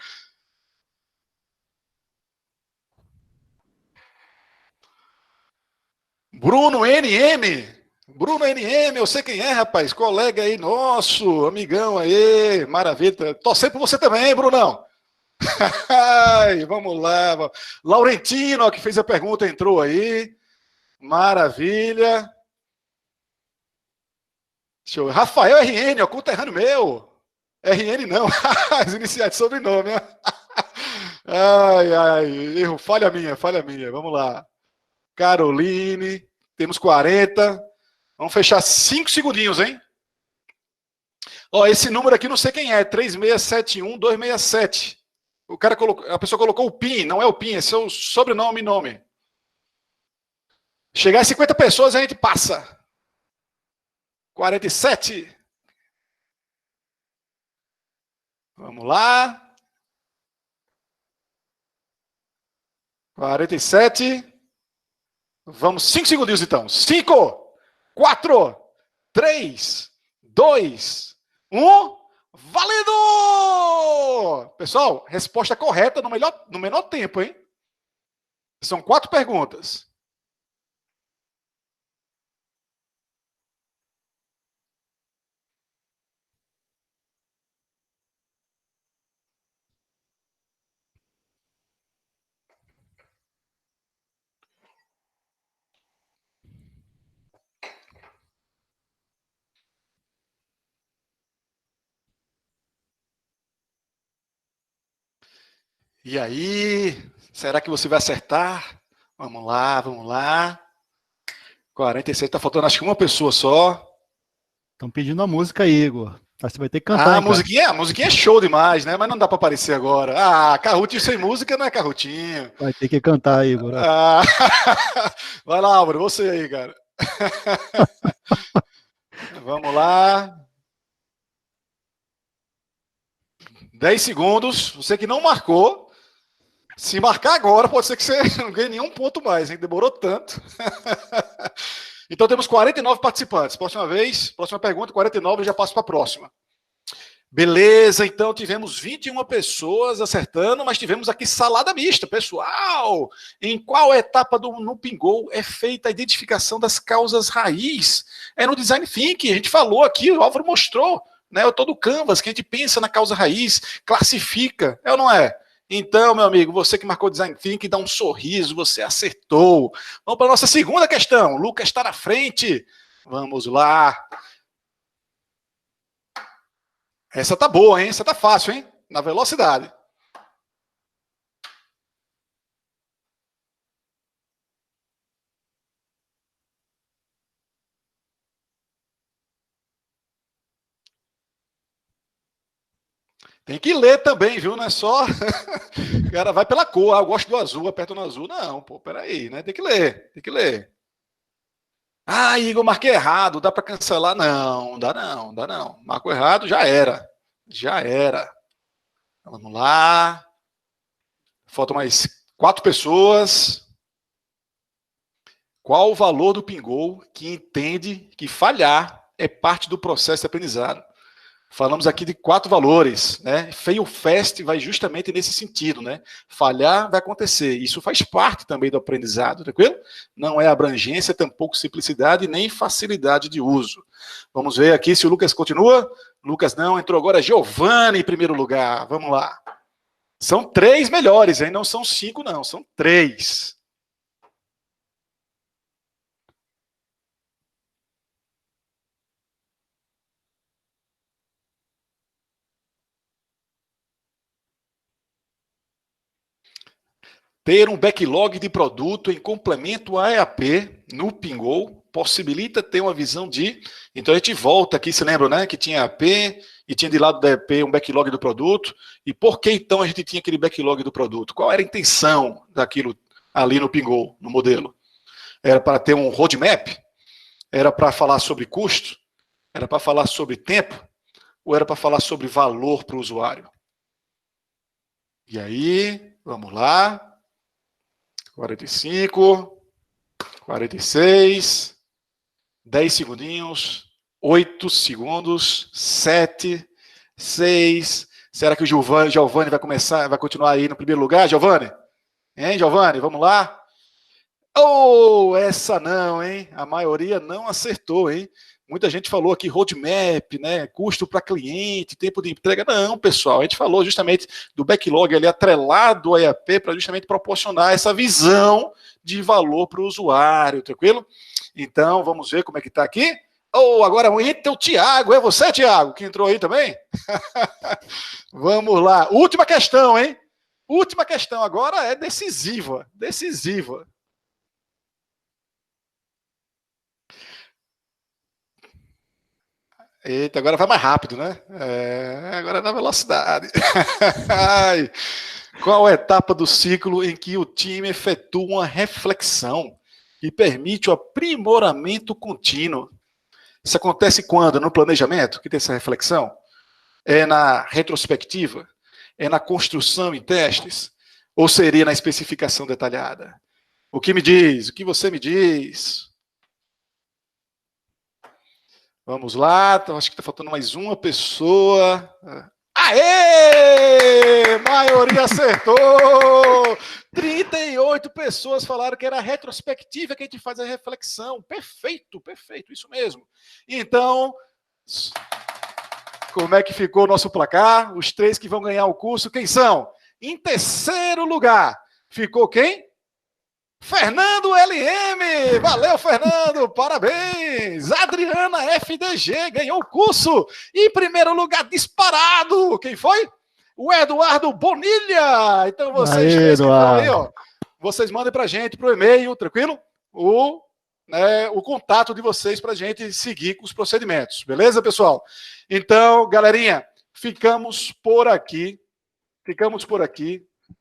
Bruno NM. Bruno NM, eu sei quem é, rapaz. Colega aí nosso, amigão aí. Maravilha. Torcendo por você também, hein, Brunão? Ai, vamos lá. Laurentino, ó, que fez a pergunta, entrou aí. Maravilha. Deixa eu... Rafael RN, ó, conterrâneo meu. RN não, as iniciais de sobrenome. Ai, ai, erro, falha minha. Vamos lá. Caroline, temos 40. Vamos fechar 5 segundinhos, hein? Ó, esse número aqui não sei quem é, 3671267. A pessoa colocou o PIN, não é o PIN, é seu sobrenome e nome. Chegar a 50 pessoas, a gente passa. 47. Vamos lá. 47. Vamos, 5 segundinhos então. 5, 4, 3, 2, 1. Valendo! Pessoal, resposta correta no menor tempo, hein? São 4 perguntas. E aí, será que você vai acertar? Vamos lá, vamos lá. 46, tá faltando acho que uma pessoa só. Estão pedindo a música aí, Igor. Você vai ter que cantar, a musiquinha é show demais, né? Mas não dá para aparecer agora. Carrutinho sem música não é carrutinho. Vai ter que cantar, Igor. Vai lá, Álvaro, você aí, cara. Vamos lá. 10 segundos. Você que não marcou. Se marcar agora, pode ser que você não ganhe nenhum ponto mais, hein? Demorou tanto. Então temos 49 participantes. Próxima pergunta, 49, eu já passo para a próxima. Beleza, então tivemos 21 pessoas acertando, mas tivemos aqui salada mista. Pessoal, em qual etapa no Pingou é feita a identificação das causas raiz? É no Design Thinking, a gente falou aqui, o Álvaro mostrou, né? Todo o Canvas, que a gente pensa na causa raiz, classifica, é ou não é? Então, meu amigo, você que marcou Design Thinking, dá um sorriso, você acertou. Vamos para a nossa segunda questão. O Lucas está na frente. Vamos lá. Essa tá boa, hein? Essa tá fácil, hein? Na velocidade. Tem que ler também, viu? Não é só... O cara vai pela cor. Eu gosto do azul, aperta no azul. Não, pô, peraí, né? Tem que ler, tem que ler. Igor, marquei errado, dá para cancelar? Não, dá não. Marcou errado, já era. Vamos lá. Faltam mais 4 pessoas. Qual o valor do Pingou que entende que falhar é parte do processo de aprendizado? Falamos aqui de 4 valores, né? Fail fast vai justamente nesse sentido, né? Falhar vai acontecer. Isso faz parte também do aprendizado, tranquilo? Não é abrangência, tampouco simplicidade, nem facilidade de uso. Vamos ver aqui se o Lucas continua. Lucas não, entrou agora Giovanni em primeiro lugar. Vamos lá. São 3 melhores, hein? Não são 5, não. São 3. Ter um backlog de produto em complemento a EAP no Pingou possibilita ter uma visão de... Então a gente volta aqui, se lembra, né? Que tinha EAP e tinha de lado da EAP um backlog do produto. E por que então a gente tinha aquele backlog do produto? Qual era a intenção daquilo ali no Pingou, no modelo? Era para ter um roadmap? Era para falar sobre custo? Era para falar sobre tempo? Ou era para falar sobre valor para o usuário? E aí, vamos lá. 45, 46, 10 segundinhos, 8 segundos, 7, 6. Será que o Giovanni vai continuar aí no primeiro lugar, Giovanni? Hein, Giovanni? Vamos lá? Essa não, hein? A maioria não acertou, hein? Muita gente falou aqui roadmap, né? Custo para cliente, tempo de entrega. Não, pessoal, a gente falou justamente do backlog ali atrelado ao EAP para justamente proporcionar essa visão de valor para o usuário, tranquilo? Então, vamos ver como é que está aqui. Agora entra o Tiago. É você, Tiago, que entrou aí também? Vamos lá. Última questão, hein? Última questão agora é decisiva. Decisiva. Eita, agora vai mais rápido, né? Agora é na velocidade. Qual a etapa do ciclo em que o time efetua uma reflexão que permite o aprimoramento contínuo? Isso acontece quando? No planejamento, que tem essa reflexão? É na retrospectiva? É na construção em testes? Ou seria na especificação detalhada? O que me diz? O que você me diz? Vamos lá, acho que está faltando mais uma pessoa. Aê! Maioria acertou! 38 pessoas falaram que era a retrospectiva que a gente faz a reflexão. Perfeito, perfeito, isso mesmo. Então, como é que ficou o nosso placar? Os 3 que vão ganhar o curso, quem são? Em terceiro lugar, ficou quem? Fernando LM, valeu Fernando, parabéns. Adriana FDG ganhou o curso. Em primeiro lugar, disparado, quem foi? o Eduardo Bonilha. Então, vocês Aê, três que estão aí, Eduardo. ó, vocês mandem para a gente, pro e-mail, tranquilo? O contato de vocês para a gente seguir com os procedimentos. Beleza, pessoal? Então, galerinha, ficamos por aqui.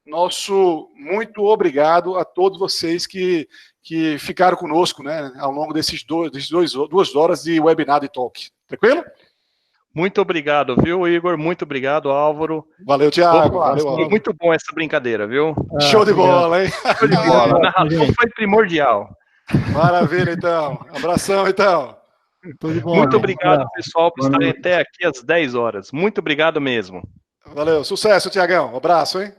Nosso muito obrigado a todos vocês que ficaram conosco, né, ao longo desses 2 horas de webinar de talk. Tranquilo? Muito obrigado, viu, Igor? Muito obrigado, Álvaro. Valeu, Thiago. Valeu, Foi Álvaro. muito bom essa brincadeira, viu? Show de bola, hein? Show de bola. A narração gente. foi primordial. Maravilha, então. Abração, então. Tudo de bom. Muito gente. obrigado, pessoal, por Boa estarem noite. até aqui às 10 horas. Muito obrigado mesmo. Valeu. Sucesso, Tiagão. Abraço, hein?